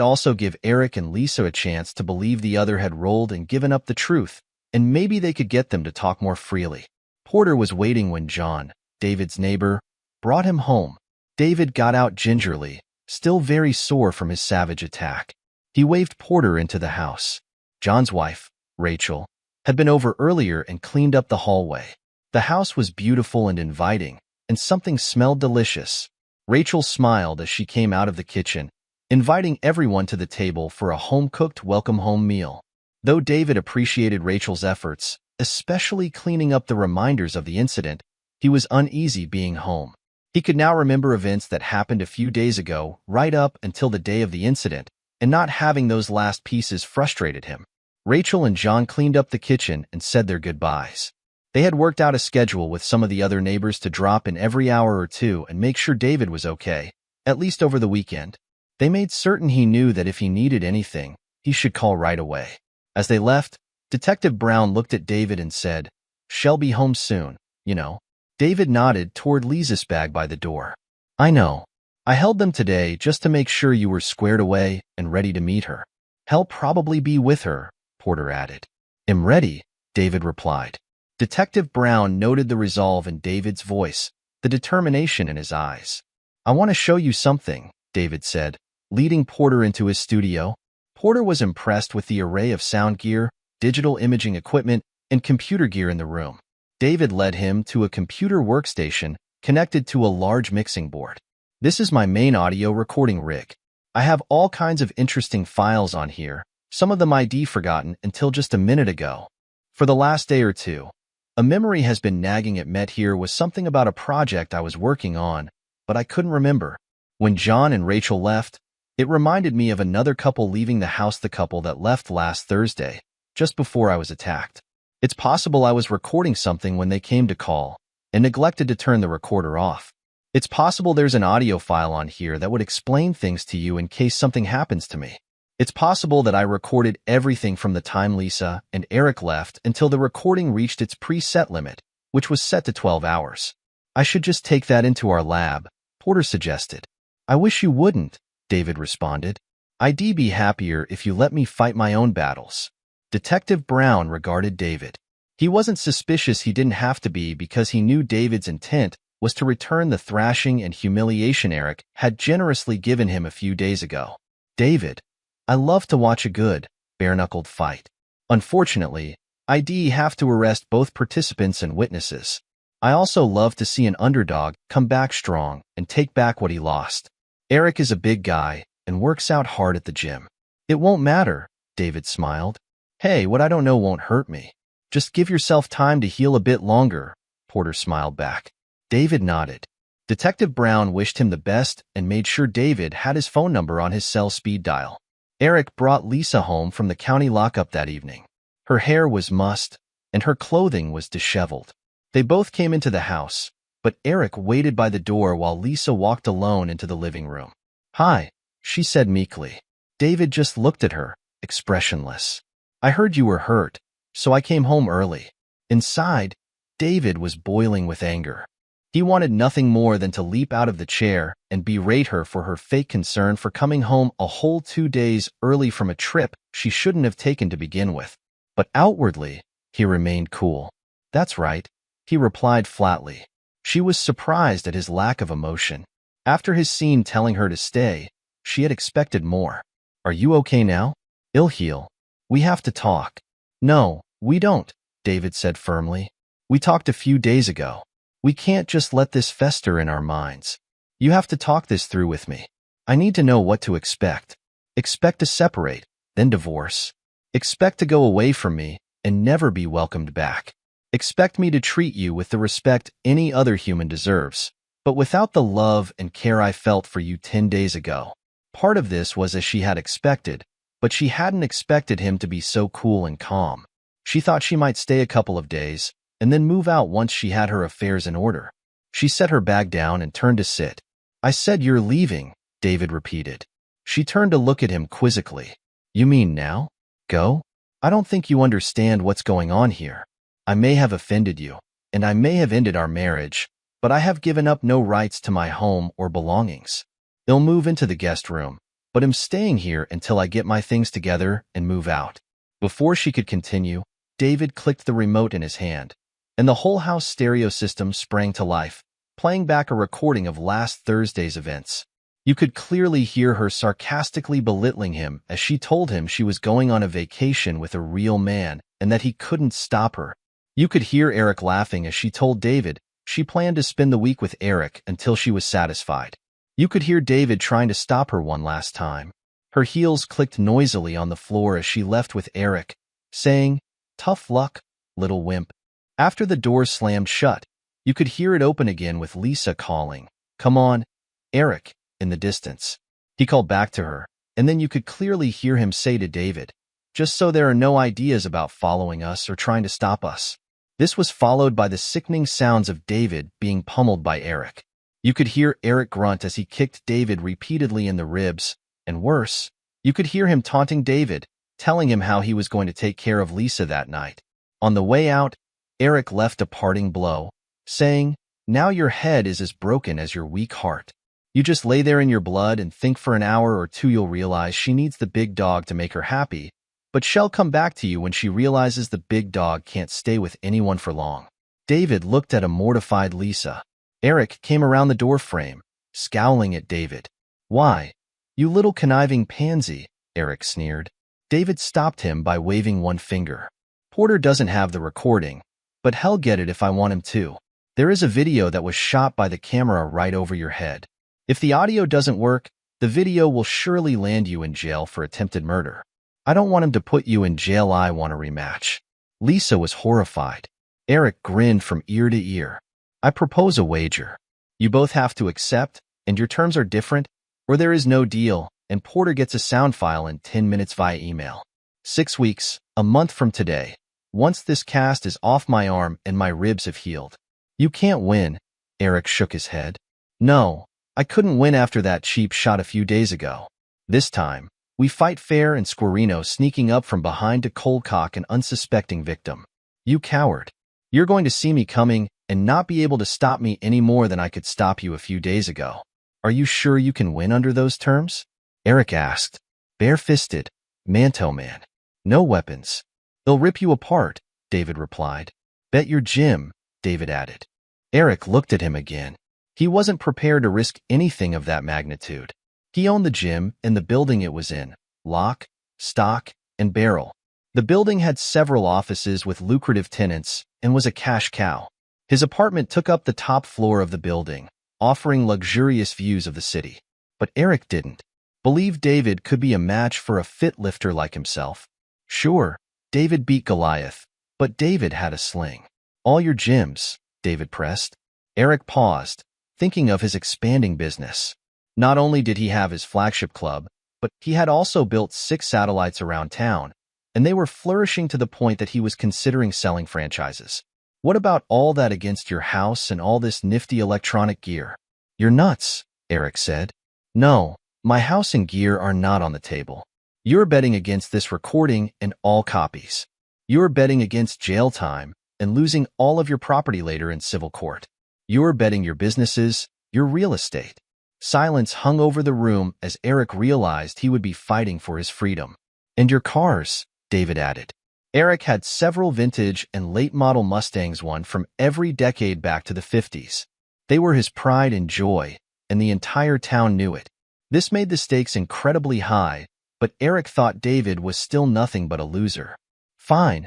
also give Eric and Lisa a chance to believe the other had rolled and given up the truth, and maybe they could get them to talk more freely. Porter was waiting when John, David's neighbor, brought him home. David got out gingerly, still very sore from his savage attack. He waved Porter into the house. John's wife, Rachel, had been over earlier and cleaned up the hallway. The house was beautiful and inviting, and something smelled delicious. Rachel smiled as she came out of the kitchen, inviting everyone to the table for a home-cooked welcome-home meal. Though David appreciated Rachel's efforts, especially cleaning up the reminders of the incident, he was uneasy being home. He could now remember events that happened a few days ago, right up until the day of the incident, and not having those last pieces frustrated him. Rachel and John cleaned up the kitchen and said their goodbyes. They had worked out a schedule with some of the other neighbors to drop in every hour or two and make sure David was okay, at least over the weekend. They made certain he knew that if he needed anything, he should call right away. As they left, Detective Brown looked at David and said, "She'll be home soon, you know." David nodded toward Lisa's bag by the door. "I know. I held them today just to make sure you were squared away and ready to meet her." "He'll probably be with her," Porter added. "I'm ready," David replied. Detective Brown noted the resolve in David's voice, the determination in his eyes. "I want to show you something," David said, leading Porter into his studio. Porter was impressed with the array of sound gear, digital imaging equipment, and computer gear in the room. David led him to a computer workstation connected to a large mixing board. "This is my main audio recording rig. I have all kinds of interesting files on here, some of them I'd forgotten until just a minute ago. For the last day or two, a memory has been nagging at Met here was something about a project I was working on, but I couldn't remember. When John and Rachel left, it reminded me of another couple leaving the house, the couple that left last Thursday, just before I was attacked. It's possible I was recording something when they came to call and neglected to turn the recorder off. It's possible there's an audio file on here that would explain things to you in case something happens to me. It's possible that I recorded everything from the time Lisa and Eric left until the recording reached its preset limit, which was set to 12 hours. I should just take that into our lab," Porter suggested. "I wish you wouldn't," David responded. I'd be happier if you let me fight my own battles. Detective Brown regarded David. He wasn't suspicious, he didn't have to be, because he knew David's intent was to return the thrashing and humiliation Eric had generously given him a few days ago. David, I love to watch a good, bare-knuckled fight. Unfortunately, I'd have to arrest both participants and witnesses. I also love to see an underdog come back strong and take back what he lost. Eric is a big guy and works out hard at the gym. It won't matter, David smiled. Hey, what I don't know won't hurt me. Just give yourself time to heal a bit longer, Porter smiled back. David nodded. Detective Brown wished him the best and made sure David had his phone number on his cell speed dial. Eric brought Lisa home from the county lockup that evening. Her hair was mussed, and her clothing was disheveled. They both came into the house, but Eric waited by the door while Lisa walked alone into the living room. Hi, she said meekly. David just looked at her, expressionless. I heard you were hurt, so I came home early. Inside, David was boiling with anger. He wanted nothing more than to leap out of the chair and berate her for her fake concern for coming home a whole 2 days early from a trip she shouldn't have taken to begin with. But outwardly, he remained cool. That's right, he replied flatly. She was surprised at his lack of emotion. After his scene telling her to stay, she had expected more. Are you okay now? I'll heal. We have to talk. No, we don't, David said firmly. We talked a few days ago. We can't just let this fester in our minds. You have to talk this through with me. I need to know what to expect. Expect to separate, then divorce. Expect to go away from me and never be welcomed back. Expect me to treat you with the respect any other human deserves, but without the love and care I felt for you 10 days ago. Part of this was as she had expected, but she hadn't expected him to be so cool and calm. She thought she might stay a couple of days and then move out once she had her affairs in order. She set her bag down and turned to sit. I said you're leaving, David repeated. She turned to look at him quizzically. You mean now? Go? I don't think you understand what's going on here. I may have offended you, and I may have ended our marriage, but I have given up no rights to my home or belongings. I'll move into the guest room, but I'm staying here until I get my things together and move out. Before she could continue, David clicked the remote in his hand, and the whole house stereo system sprang to life, playing back a recording of last Thursday's events. You could clearly hear her sarcastically belittling him as she told him she was going on a vacation with a real man and that he couldn't stop her. You could hear Eric laughing as she told David she planned to spend the week with Eric until she was satisfied. You could hear David trying to stop her one last time. Her heels clicked noisily on the floor as she left with Eric, saying, "Tough luck, little wimp." After the door slammed shut, you could hear it open again with Lisa calling, "Come on, Eric," in the distance. He called back to her, and then you could clearly hear him say to David, "Just so there are no ideas about following us or trying to stop us." This was followed by the sickening sounds of David being pummeled by Eric. You could hear Eric grunt as he kicked David repeatedly in the ribs, and worse, you could hear him taunting David, telling him how he was going to take care of Lisa that night. On the way out, Eric left a parting blow, saying, "Now your head is as broken as your weak heart. You just lay there in your blood and think for an hour or two you'll realize she needs the big dog to make her happy, but she'll come back to you when she realizes the big dog can't stay with anyone for long." David looked at a mortified Lisa. Eric came around the door frame, scowling at David. "Why, you little conniving pansy," Eric sneered. David stopped him by waving one finger. "Porter doesn't have the recording, but he'll get it if I want him to. There is a video that was shot by the camera right over your head. If the audio doesn't work, the video will surely land you in jail for attempted murder. I don't want him to put you in jail. I want a rematch." Lisa was horrified. Eric grinned from ear to ear. "I propose a wager. You both have to accept, and your terms are different, or there is no deal, and Porter gets a sound file in 10 minutes via email. 6 weeks, a month from today, once this cast is off my arm and my ribs have healed." "You can't win," Eric shook his head. "No, I couldn't win after that cheap shot a few days ago. This time, we fight fair and Squirino sneaking up from behind to cold cock an unsuspecting victim. You coward. You're going to see me coming and not be able to stop me any more than I could stop you a few days ago. Are you sure you can win under those terms?" Eric asked. Bare-fisted, Manto Man. No weapons. They'll rip you apart, David replied. Bet your gym, David added. Eric looked at him again. He wasn't prepared to risk anything of that magnitude. He owned the gym and the building it was in, lock, stock, and barrel. The building had several offices with lucrative tenants and was a cash cow. His apartment took up the top floor of the building, offering luxurious views of the city. But Eric didn't believe David could be a match for a fit lifter like himself. Sure, David beat Goliath, but David had a sling. All your gyms, David pressed. Eric paused, thinking of his expanding business. Not only did he have his flagship club, but he had also built 6 satellites around town, and they were flourishing to the point that he was considering selling franchises. What about all that against your house and all this nifty electronic gear? You're nuts, Eric said. No, my house and gear are not on the table. You're betting against this recording and all copies. You're betting against jail time and losing all of your property later in civil court. You're betting your businesses, your real estate. Silence hung over the room as Eric realized he would be fighting for his freedom. And your cars, David added. Eric had several vintage and late-model Mustangs, one from every decade back to the 50s. They were his pride and joy, and the entire town knew it. This made the stakes incredibly high, but Eric thought David was still nothing but a loser. Fine,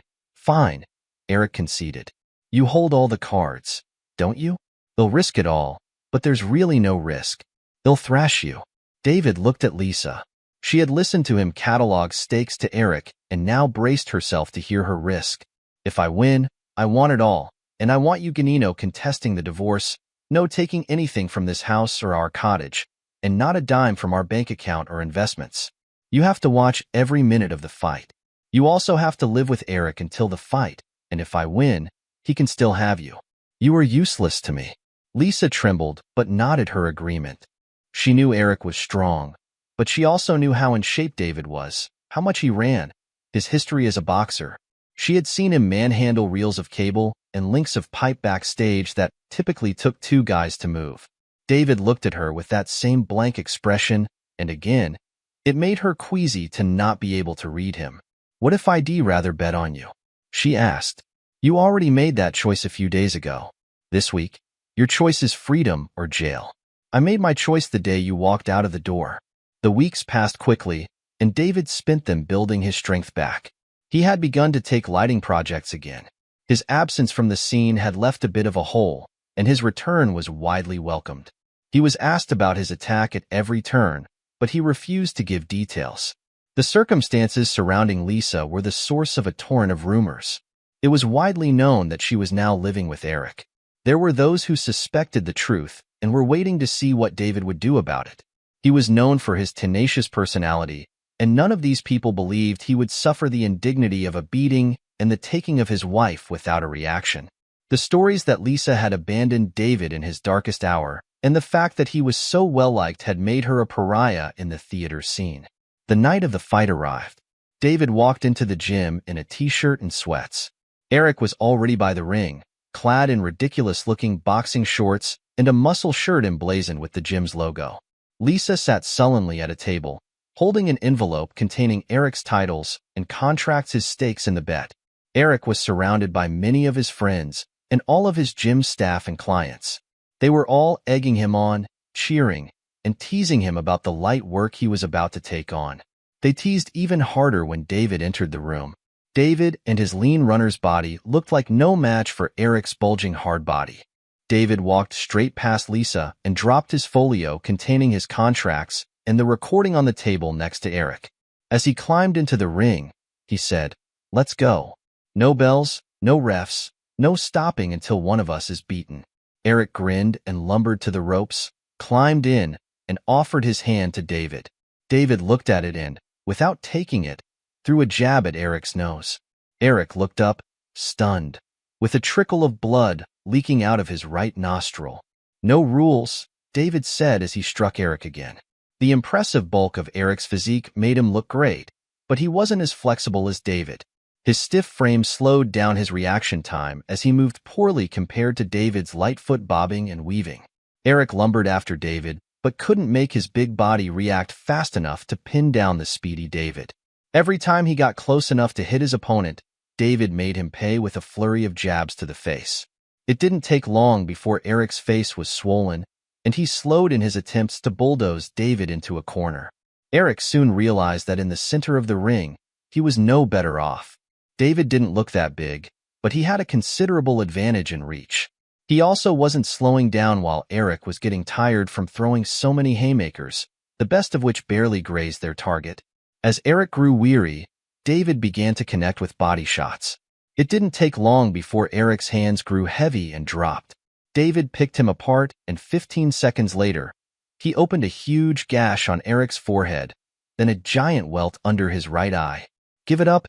Eric conceded. You hold all the cards, don't you? They'll risk it all, but there's really no risk. They'll thrash you. David looked at Lisa. She had listened to him catalog stakes to Eric and now braced herself to hear her risk. If I win, I want it all, and I want you Ganino contesting the divorce, no taking anything from this house or our cottage, and not a dime from our bank account or investments. You have to watch every minute of the fight. You also have to live with Eric until the fight, and if I win, he can still have you. You are useless to me. Lisa trembled but nodded her agreement. She knew Eric was strong, but she also knew how in shape David was, how much he ran, his history as a boxer. She had seen him manhandle reels of cable and links of pipe backstage that typically took 2 guys to move. David looked at her with that same blank expression, and again, it made her queasy to not be able to read him. What if I'd rather bet on you? She asked. You already made that choice a few days ago. This week, your choice is freedom or jail. I made my choice the day you walked out of the door. The weeks passed quickly, and David spent them building his strength back. He had begun to take lighting projects again. His absence from the scene had left a bit of a hole, and his return was widely welcomed. He was asked about his attack at every turn, but he refused to give details. The circumstances surrounding Lisa were the source of a torrent of rumors. It was widely known that she was now living with Eric. There were those who suspected the truth and were waiting to see what David would do about it. He was known for his tenacious personality, and none of these people believed he would suffer the indignity of a beating and the taking of his wife without a reaction. The stories that Lisa had abandoned David in his darkest hour, and the fact that he was so well-liked had made her a pariah in the theater scene. The night of the fight arrived. David walked into the gym in a t-shirt and sweats. Eric was already by the ring, clad in ridiculous-looking boxing shorts and a muscle shirt emblazoned with the gym's logo. Lisa sat sullenly at a table, holding an envelope containing Eric's titles and contracts, his stakes in the bet. Eric was surrounded by many of his friends and all of his gym staff and clients. They were all egging him on, cheering, and teasing him about the light work he was about to take on. They teased even harder when David entered the room. David and his lean runner's body looked like no match for Eric's bulging hard body. David walked straight past Lisa and dropped his folio containing his contracts and the recording on the table next to Eric. As he climbed into the ring, he said, "Let's go. No bells, no refs, no stopping until one of us is beaten." Eric grinned and lumbered to the ropes, climbed in, and offered his hand to David. David looked at it and, without taking it, threw a jab at Eric's nose. Eric looked up, stunned, with a trickle of blood leaking out of his right nostril. "No rules," David said as he struck Eric again. The impressive bulk of Eric's physique made him look great, but he wasn't as flexible as David. His stiff frame slowed down his reaction time as he moved poorly compared to David's light foot bobbing and weaving. Eric lumbered after David, but couldn't make his big body react fast enough to pin down the speedy David. Every time he got close enough to hit his opponent, David made him pay with a flurry of jabs to the face. It didn't take long before Eric's face was swollen, and he slowed in his attempts to bulldoze David into a corner. Eric soon realized that in the center of the ring, he was no better off. David didn't look that big, but he had a considerable advantage in reach. He also wasn't slowing down while Eric was getting tired from throwing so many haymakers, the best of which barely grazed their target. As Eric grew weary, David began to connect with body shots. It didn't take long before Eric's hands grew heavy and dropped. David picked him apart, and 15 seconds later, he opened a huge gash on Eric's forehead, then a giant welt under his right eye. "Give it up,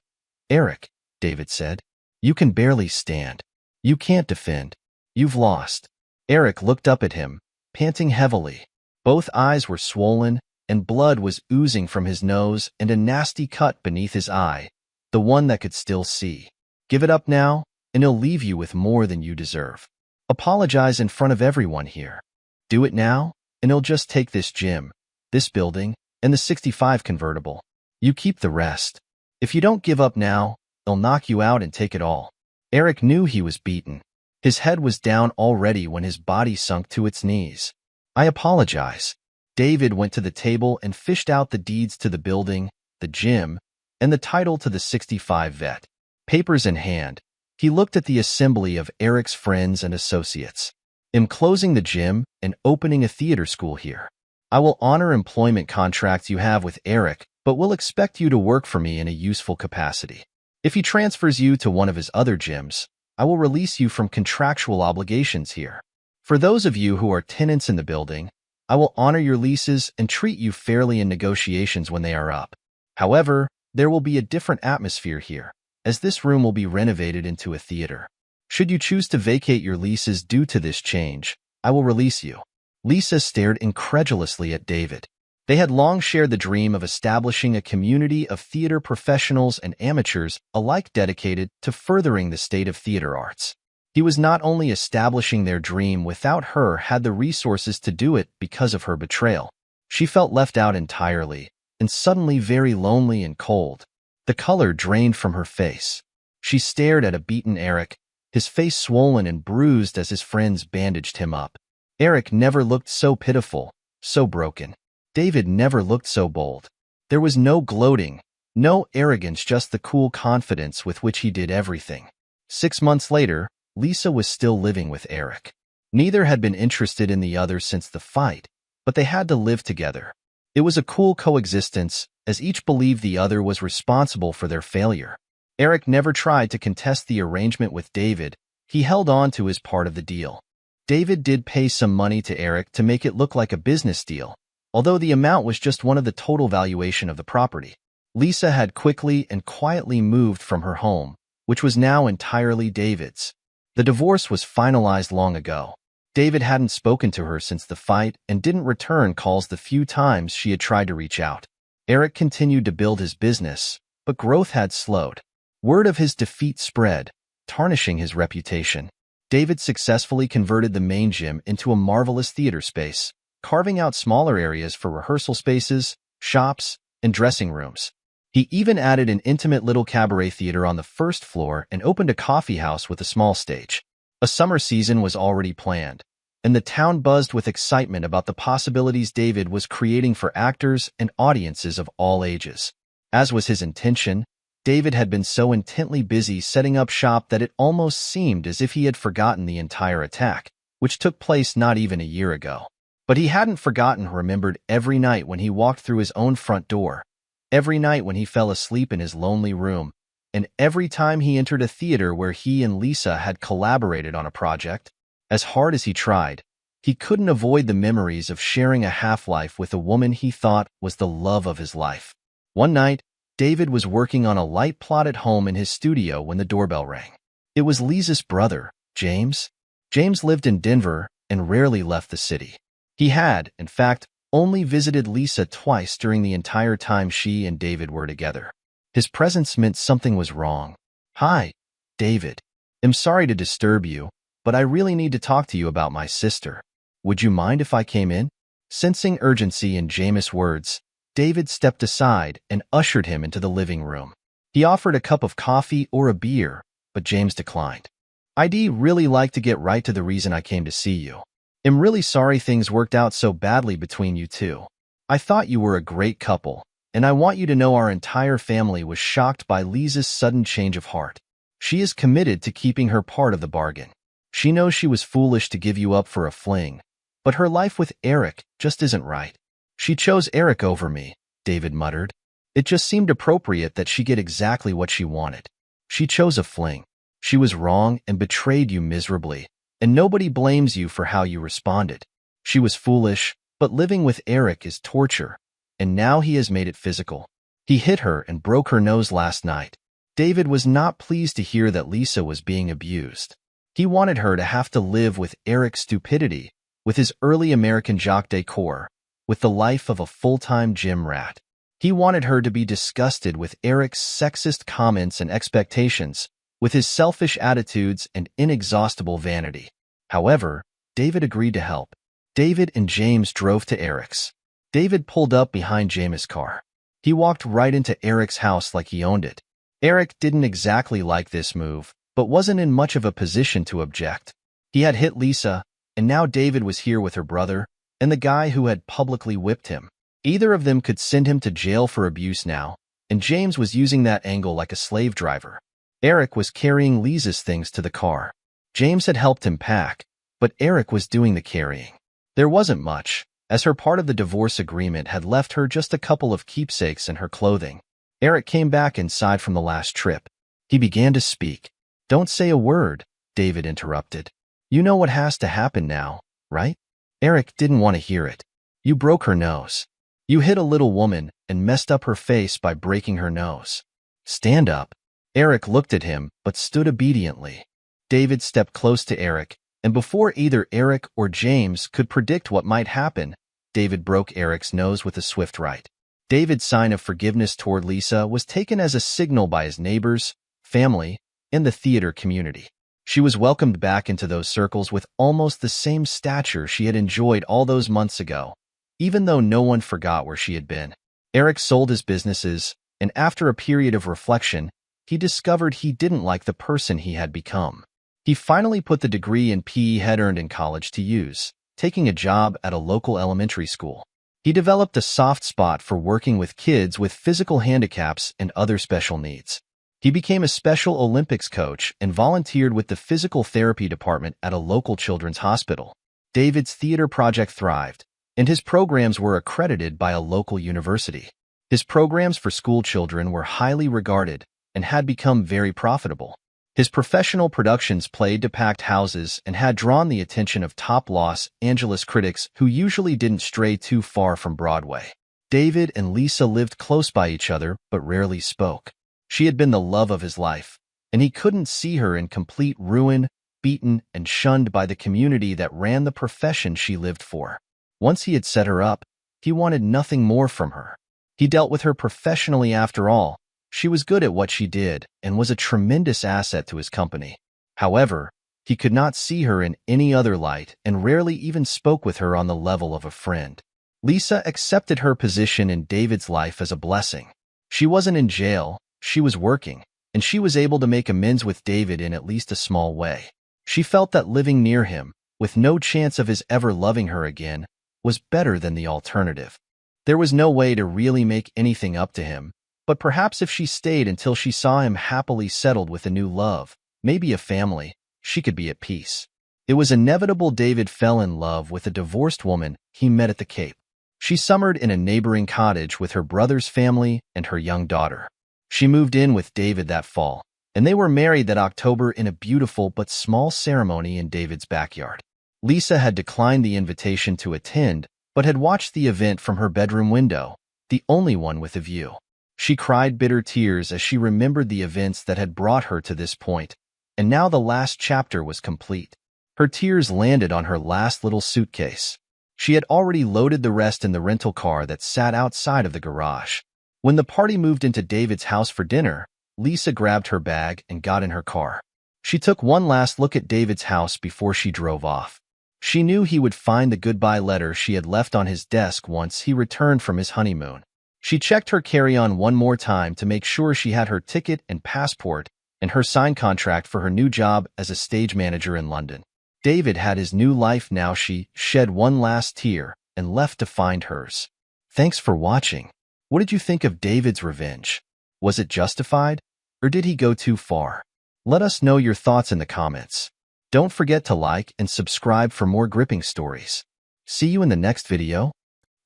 Eric," David said. "You can barely stand. You can't defend. You've lost." Eric looked up at him, panting heavily. Both eyes were swollen, and blood was oozing from his nose and a nasty cut beneath his eye, the one that could still see. "Give it up now, and he'll leave you with more than you deserve. Apologize in front of everyone here. Do it now, and he'll just take this gym, this building, and the 65 convertible. You keep the rest. If you don't give up now, they'll knock you out and take it all." Eric knew he was beaten. His head was down already when his body sunk to its knees. "I apologize." David went to the table and fished out the deeds to the building, the gym, and the title to the 65 vet. Papers in hand, he looked at the assembly of Eric's friends and associates. "I'm closing the gym and opening a theater school here. I will honor employment contracts you have with Eric, but will expect you to work for me in a useful capacity. If he transfers you to one of his other gyms, I will release you from contractual obligations here. For those of you who are tenants in the building, I will honor your leases and treat you fairly in negotiations when they are up. However, there will be a different atmosphere here, as this room will be renovated into a theater. Should you choose to vacate your leases due to this change, I will release you." Lisa stared incredulously at David. They had long shared the dream of establishing a community of theater professionals and amateurs alike dedicated to furthering the state of theater arts. He was not only establishing their dream without her had the resources to do it because of her betrayal. She felt left out entirely, and suddenly very lonely and cold. The color drained from her face. She stared at a beaten Eric, his face swollen and bruised as his friends bandaged him up. Eric never looked so pitiful, so broken. David never looked so bold. There was no gloating, no arrogance, just the cool confidence with which he did everything. 6 months later, Lisa was still living with Eric. Neither had been interested in the other since the fight, but they had to live together. It was a cool coexistence, as each believed the other was responsible for their failure. Eric never tried to contest the arrangement with David. He held on to his part of the deal. David did pay some money to Eric to make it look like a business deal, although the amount was just one of the total valuation of the property. Lisa had quickly and quietly moved from her home, which was now entirely David's. The divorce was finalized long ago. David hadn't spoken to her since the fight and didn't return calls the few times she had tried to reach out. Eric continued to build his business, but growth had slowed. Word of his defeat spread, tarnishing his reputation. David successfully converted the main gym into a marvelous theater space, carving out smaller areas for rehearsal spaces, shops, and dressing rooms. He even added an intimate little cabaret theater on the first floor and opened a coffee house with a small stage. A summer season was already planned, and the town buzzed with excitement about the possibilities David was creating for actors and audiences of all ages. As was his intention, David had been so intently busy setting up shop that it almost seemed as if he had forgotten the entire attack, which took place not even a year ago. But he hadn't forgotten or remembered every night when he walked through his own front door, every night when he fell asleep in his lonely room, and every time he entered a theater where he and Lisa had collaborated on a project. As hard as he tried, he couldn't avoid the memories of sharing a half-life with a woman he thought was the love of his life. One night, David was working on a light plot at home in his studio when the doorbell rang. It was Lisa's brother, James. James lived in Denver and rarely left the city. He had, in fact, only visited Lisa twice during the entire time she and David were together. His presence meant something was wrong. "Hi, David. I'm sorry to disturb you, but I really need to talk to you about my sister. Would you mind if I came in?" Sensing urgency in James' words, David stepped aside and ushered him into the living room. He offered a cup of coffee or a beer, but James declined. "I'd really like to get right to the reason I came to see you. I'm really sorry things worked out so badly between you two. I thought you were a great couple, and I want you to know our entire family was shocked by Lisa's sudden change of heart. She is committed to keeping her part of the bargain. She knows she was foolish to give you up for a fling, but her life with Eric just isn't right. She chose Eric over me," David muttered. "It just seemed appropriate that she get exactly what she wanted. She chose a fling. She was wrong and betrayed you miserably, and nobody blames you for how you responded. She was foolish, but living with Eric is torture, and now he has made it physical. He hit her and broke her nose last night." David was not pleased to hear that Lisa was being abused. He wanted her to have to live with Eric's stupidity, with his early American jock decor, with the life of a full-time gym rat. He wanted her to be disgusted with Eric's sexist comments and expectations, with his selfish attitudes and inexhaustible vanity. However, David agreed to help. David and James drove to Eric's. David pulled up behind James' car. He walked right into Eric's house like he owned it. Eric didn't exactly like this move, but wasn't in much of a position to object. He had hit Lisa, and now David was here with her brother, and the guy who had publicly whipped him. Either of them could send him to jail for abuse now, and James was using that angle like a slave driver. Eric was carrying Lisa's things to the car. James had helped him pack, but Eric was doing the carrying. There wasn't much, as her part of the divorce agreement had left her just a couple of keepsakes and her clothing. Eric came back inside from the last trip. He began to speak. "Don't say a word," David interrupted. "You know what has to happen now, right?" Eric didn't want to hear it. "You broke her nose. You hit a little woman and messed up her face by breaking her nose. Stand up." Eric looked at him, but stood obediently. David stepped close to Eric, and before either Eric or James could predict what might happen, David broke Eric's nose with a swift right. David's sign of forgiveness toward Lisa was taken as a signal by his neighbors, family, and the theater community. She was welcomed back into those circles with almost the same stature she had enjoyed all those months ago, even though no one forgot where she had been. Eric sold his businesses, and after a period of reflection, he discovered he didn't like the person he had become. He finally put the degree in PE he'd earned in college to use, taking a job at a local elementary school. He developed a soft spot for working with kids with physical handicaps and other special needs. He became a Special Olympics coach and volunteered with the physical therapy department at a local children's hospital. David's theater project thrived, and his programs were accredited by a local university. His programs for school children were highly regarded and had become very profitable. His professional productions played to packed houses and had drawn the attention of top Los Angeles critics who usually didn't stray too far from Broadway. David and Lisa lived close by each other but rarely spoke. She had been the love of his life, and he couldn't see her in complete ruin, beaten and shunned by the community that ran the profession she lived for. Once he had set her up, he wanted nothing more from her. He dealt with her professionally after all. She was good at what she did and was a tremendous asset to his company. However, he could not see her in any other light and rarely even spoke with her on the level of a friend. Lisa accepted her position in David's life as a blessing. She wasn't in jail, she was working, and she was able to make amends with David in at least a small way. She felt that living near him, with no chance of his ever loving her again, was better than the alternative. There was no way to really make anything up to him, but perhaps if she stayed until she saw him happily settled with a new love, maybe a family, she could be at peace. It was inevitable David fell in love with a divorced woman he met at the Cape. She summered in a neighboring cottage with her brother's family and her young daughter. She moved in with David that fall, and they were married that October in a beautiful but small ceremony in David's backyard. Lisa had declined the invitation to attend, but had watched the event from her bedroom window, the only one with a view. She cried bitter tears as she remembered the events that had brought her to this point, and now the last chapter was complete. Her tears landed on her last little suitcase. She had already loaded the rest in the rental car that sat outside of the garage. When the party moved into David's house for dinner, Lisa grabbed her bag and got in her car. She took one last look at David's house before she drove off. She knew he would find the goodbye letter she had left on his desk once he returned from his honeymoon. She checked her carry-on one more time to make sure she had her ticket and passport and her signed contract for her new job as a stage manager in London. David had his new life now. She shed one last tear and left to find hers. Thanks for watching. What did you think of David's revenge? Was it justified, or did he go too far? Let us know your thoughts in the comments. Don't forget to like and subscribe for more gripping stories. See you in the next video.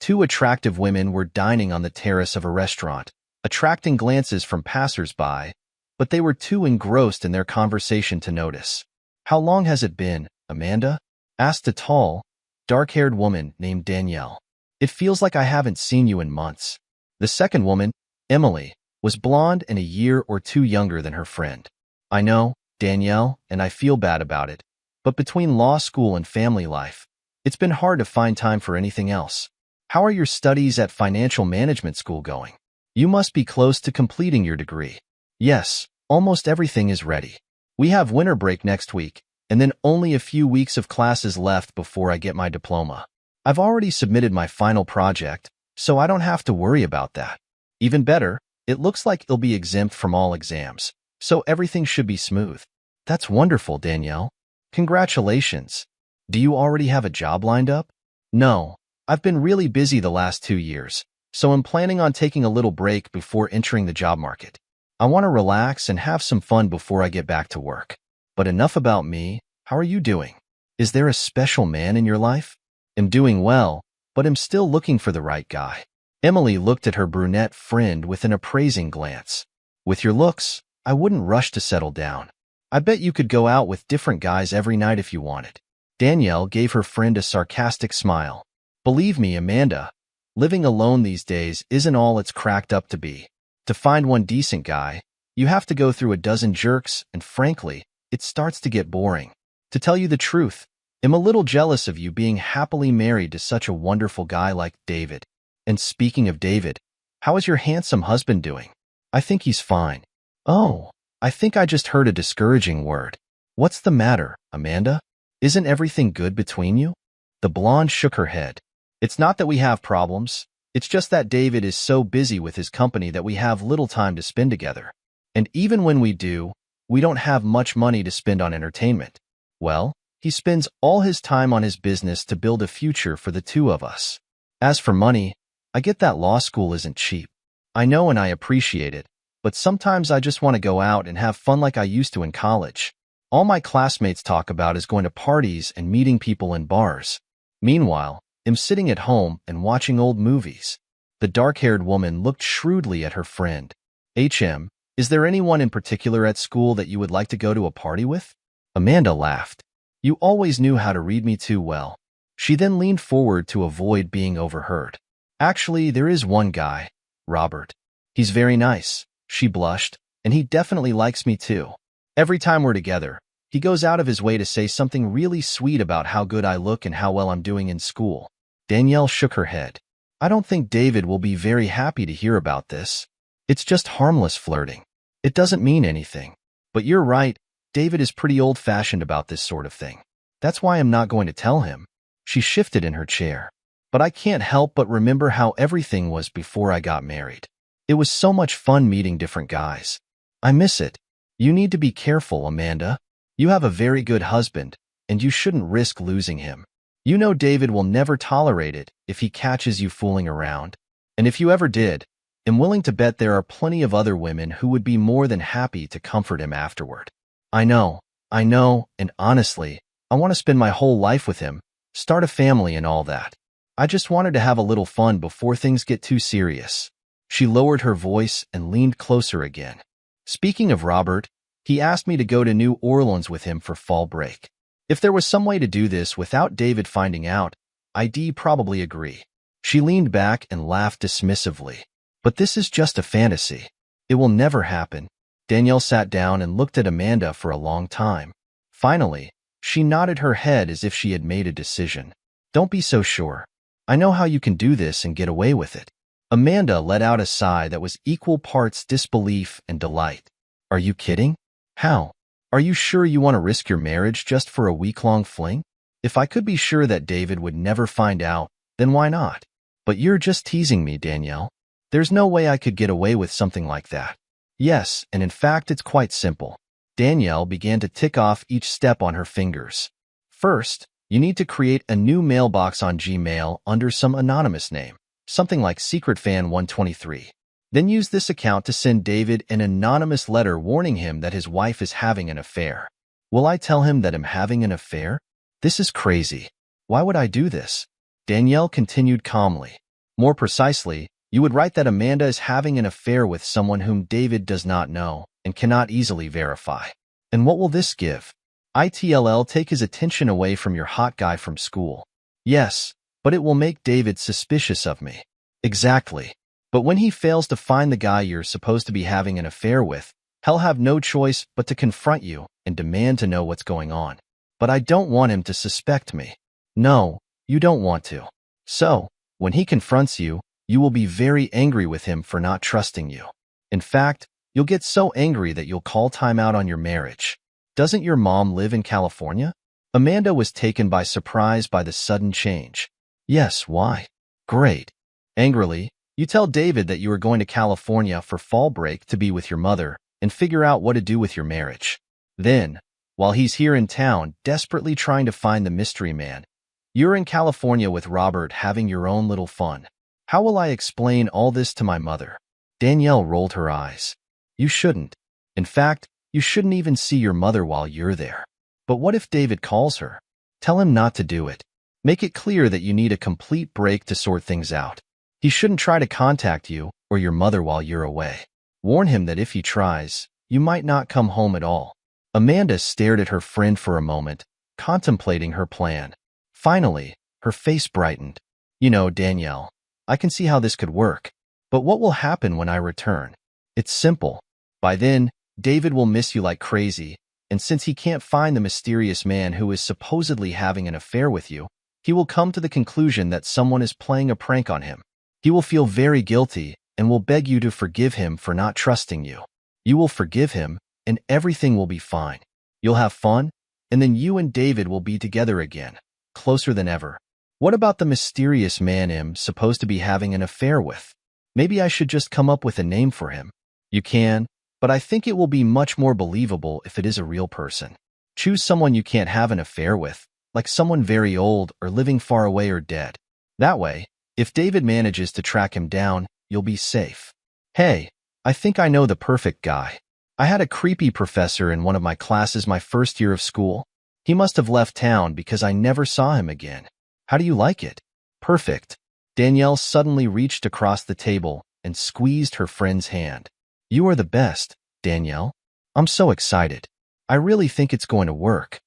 Two attractive women were dining on the terrace of a restaurant, attracting glances from passers-by, but they were too engrossed in their conversation to notice. How long has it been, Amanda? Asked a tall, dark-haired woman named Danielle. It feels like I haven't seen you in months. The second woman, Emily, was blonde and a year or two younger than her friend. I know, Danielle, and I feel bad about it, but between law school and family life, it's been hard to find time for anything else. How are your studies at financial management school going? You must be close to completing your degree. Yes, almost everything is ready. We have winter break next week, and then only a few weeks of classes left before I get my diploma. I've already submitted my final project, so I don't have to worry about that. Even better, it looks like it'll be exempt from all exams, so everything should be smooth. That's wonderful, Danielle. Congratulations. Do you already have a job lined up? No, I've been really busy the last 2 years, so I'm planning on taking a little break before entering the job market. I want to relax and have some fun before I get back to work. But enough about me. How are you doing? Is there a special man in your life? I'm doing well, but I'm still looking for the right guy. Emily looked at her brunette friend with an appraising glance. With your looks, I wouldn't rush to settle down. I bet you could go out with different guys every night if you wanted. Danielle gave her friend a sarcastic smile. Believe me, Amanda, living alone these days isn't all it's cracked up to be. To find one decent guy, you have to go through a dozen jerks, and frankly, it starts to get boring. To tell you the truth, I'm a little jealous of you being happily married to such a wonderful guy like David. And speaking of David, how is your handsome husband doing? I think he's fine. Oh, I think I just heard a discouraging word. What's the matter, Amanda? Isn't everything good between you? The blonde shook her head. It's not that we have problems. It's just that David is so busy with his company that we have little time to spend together. And even when we do, we don't have much money to spend on entertainment. Well, he spends all his time on his business to build a future for the two of us. As for money, I get that law school isn't cheap. I know and I appreciate it, but sometimes I just want to go out and have fun like I used to in college. All my classmates talk about is going to parties and meeting people in bars. Meanwhile, I'm sitting at home and watching old movies. The dark-haired woman looked shrewdly at her friend. Is there anyone in particular at school that you would like to go to a party with? Amanda laughed. You always knew how to read me too well. She then leaned forward to avoid being overheard. Actually, there is one guy, Robert. He's very nice. She blushed, and he definitely likes me too. Every time we're together, he goes out of his way to say something really sweet about how good I look and how well I'm doing in school. Danielle shook her head. I don't think David will be very happy to hear about this. It's just harmless flirting. It doesn't mean anything. But you're right, David is pretty old-fashioned about this sort of thing. That's why I'm not going to tell him. She shifted in her chair. But I can't help but remember how everything was before I got married. It was so much fun meeting different guys. I miss it. You need to be careful, Amanda. You have a very good husband, and you shouldn't risk losing him. You know David will never tolerate it if he catches you fooling around. And if you ever did, I'm willing to bet there are plenty of other women who would be more than happy to comfort him afterward. I know, and honestly, I want to spend my whole life with him, start a family and all that. I just wanted to have a little fun before things get too serious. She lowered her voice and leaned closer again. Speaking of Robert, he asked me to go to New Orleans with him for fall break. If there was some way to do this without David finding out, I'd probably agree. She leaned back and laughed dismissively. But this is just a fantasy. It will never happen. Danielle sat down and looked at Amanda for a long time. Finally, she nodded her head as if she had made a decision. Don't be so sure. I know how you can do this and get away with it. Amanda let out a sigh that was equal parts disbelief and delight. Are you kidding? How? Are you sure you want to risk your marriage just for a week-long fling? If I could be sure that David would never find out, then why not? But you're just teasing me, Danielle. There's no way I could get away with something like that. Yes, and in fact, it's quite simple. Danielle began to tick off each step on her fingers. First, you need to create a new mailbox on Gmail under some anonymous name, something like SecretFan123. Then use this account to send David an anonymous letter warning him that his wife is having an affair. Will I tell him that I'm having an affair? This is crazy. Why would I do this? Danielle continued calmly. More precisely, you would write that Amanda is having an affair with someone whom David does not know and cannot easily verify. And what will this give? It'll take his attention away from your hot guy from school. Yes, but it will make David suspicious of me. Exactly. But when he fails to find the guy you're supposed to be having an affair with, he'll have no choice but to confront you and demand to know what's going on. But I don't want him to suspect me. No, you don't want to. So, when he confronts you, you will be very angry with him for not trusting you. In fact, you'll get so angry that you'll call time out on your marriage. Doesn't your mom live in California? Amanda was taken by surprise by the sudden change. Yes, why? Great. Angrily, you tell David that you are going to California for fall break to be with your mother and figure out what to do with your marriage. Then, while he's here in town desperately trying to find the mystery man, you're in California with Robert having your own little fun. How will I explain all this to my mother? Danielle rolled her eyes. You shouldn't. In fact, you shouldn't even see your mother while you're there. But what if David calls her? Tell him not to do it. Make it clear that you need a complete break to sort things out. He shouldn't try to contact you or your mother while you're away. Warn him that if he tries, you might not come home at all. Amanda stared at her friend for a moment, contemplating her plan. Finally, her face brightened. You know, Danielle, I can see how this could work. But what will happen when I return? It's simple. By then, David will miss you like crazy, and since he can't find the mysterious man who is supposedly having an affair with you, he will come to the conclusion that someone is playing a prank on him. He will feel very guilty and will beg you to forgive him for not trusting you. You will forgive him, and everything will be fine. You'll have fun, and then you and David will be together again, closer than ever. What about the mysterious man I'm supposed to be having an affair with? Maybe I should just come up with a name for him. You can, but I think it will be much more believable if it is a real person. Choose someone you can't have an affair with, like someone very old or living far away or dead. That way, if David manages to track him down, you'll be safe. Hey, I think I know the perfect guy. I had a creepy professor in one of my classes my first year of school. He must have left town because I never saw him again. How do you like it? Perfect. Danielle suddenly reached across the table and squeezed her friend's hand. You are the best, Danielle. I'm so excited. I really think it's going to work.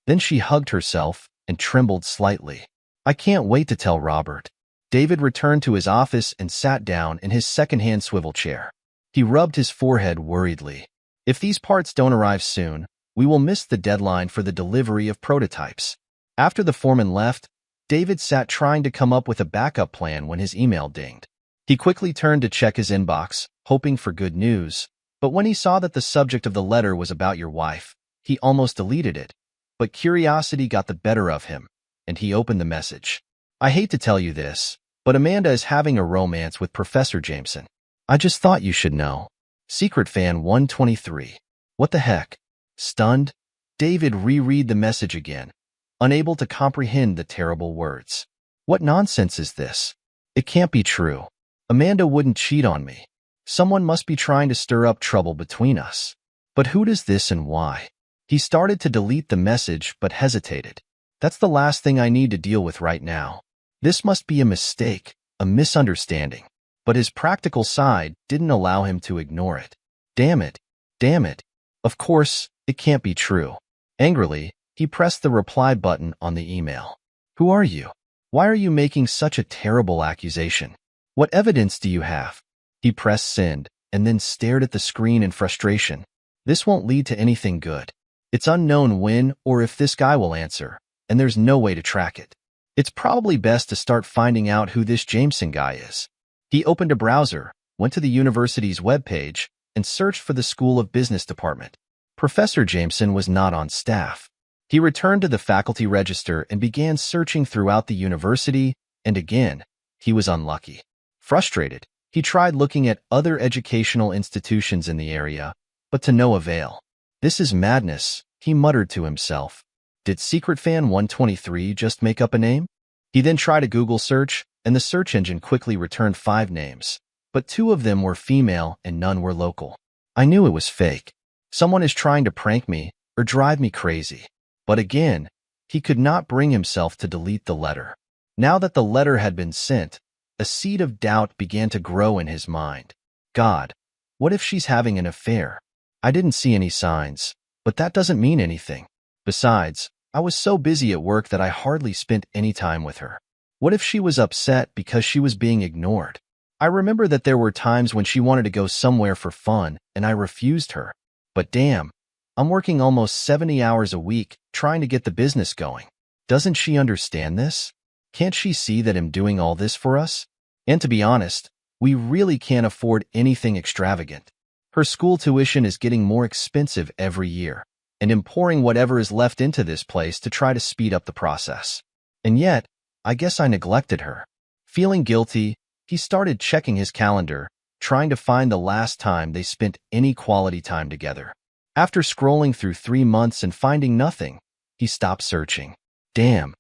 Then she hugged herself and trembled slightly. I can't wait to tell Robert. David returned to his office and sat down in his second-hand swivel chair. He rubbed his forehead worriedly. If these parts don't arrive soon, we will miss the deadline for the delivery of prototypes. After the foreman left, David sat trying to come up with a backup plan when his email dinged. He quickly turned to check his inbox, hoping for good news, but when he saw that the subject of the letter was about your wife, he almost deleted it. But curiosity got the better of him, and he opened the message. I hate to tell you this, but Amanda is having a romance with Professor Jameson. I just thought you should know. SecretFan123. What the heck? Stunned, David reread the message again, unable to comprehend the terrible words. What nonsense is this? It can't be true. Amanda wouldn't cheat on me. Someone must be trying to stir up trouble between us. But who does this and why? He started to delete the message but hesitated. That's the last thing I need to deal with right now. This must be a mistake, a misunderstanding. But his practical side didn't allow him to ignore it. Damn it. Damn it. Of course, it can't be true. Angrily, he pressed the reply button on the email. Who are you? Why are you making such a terrible accusation? What evidence do you have? He pressed send and then stared at the screen in frustration. This won't lead to anything good. It's unknown when or if this guy will answer, and there's no way to track it. It's probably best to start finding out who this Jameson guy is. He opened a browser, went to the university's webpage, and searched for the School of Business department. Professor Jameson was not on staff. He returned to the faculty register and began searching throughout the university, and again, he was unlucky. Frustrated, he tried looking at other educational institutions in the area, but to no avail. "This is madness," he muttered to himself. Did Secret Fan 123 just make up a name? He then tried a Google search, and the search engine quickly returned 5 names, but 2 of them were female and none were local. I knew it was fake. Someone is trying to prank me or drive me crazy. But again, he could not bring himself to delete the letter. Now that the letter had been sent, a seed of doubt began to grow in his mind. God, what if she's having an affair? I didn't see any signs, but that doesn't mean anything. Besides, I was so busy at work that I hardly spent any time with her. What if she was upset because she was being ignored? I remember that there were times when she wanted to go somewhere for fun, and I refused her. But damn, I'm working almost 70 hours a week trying to get the business going. Doesn't she understand this? Can't she see that I'm doing all this for us? And to be honest, we really can't afford anything extravagant. Her school tuition is getting more expensive every year, and I'm pouring whatever is left into this place to try to speed up the process. And yet, I guess I neglected her. Feeling guilty, he started checking his calendar, trying to find the last time they spent any quality time together. After scrolling through 3 months and finding nothing, he stopped searching. Damn.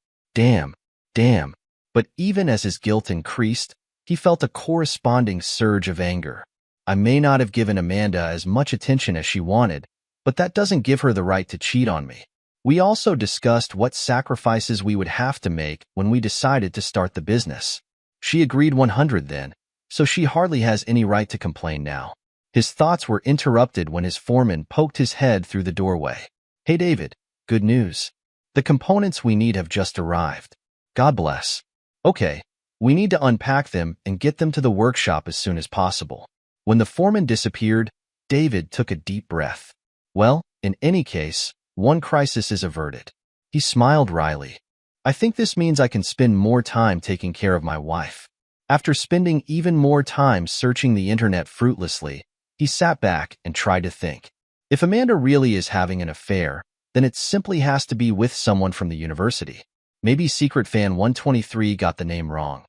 But even as his guilt increased, he felt a corresponding surge of anger. I may not have given Amanda as much attention as she wanted, but that doesn't give her the right to cheat on me. We also discussed what sacrifices we would have to make when we decided to start the business. She agreed 100 then, so she hardly has any right to complain now. His thoughts were interrupted when his foreman poked his head through the doorway. Hey David, good news. The components we need have just arrived. God bless. Okay, we need to unpack them and get them to the workshop as soon as possible. When the foreman disappeared, David took a deep breath. Well, in any case, one crisis is averted. He smiled wryly. I think this means I can spend more time taking care of my wife. After spending even more time searching the internet fruitlessly, he sat back and tried to think. If Amanda really is having an affair, then it simply has to be with someone from the university. Maybe Secret Fan 123 got the name wrong.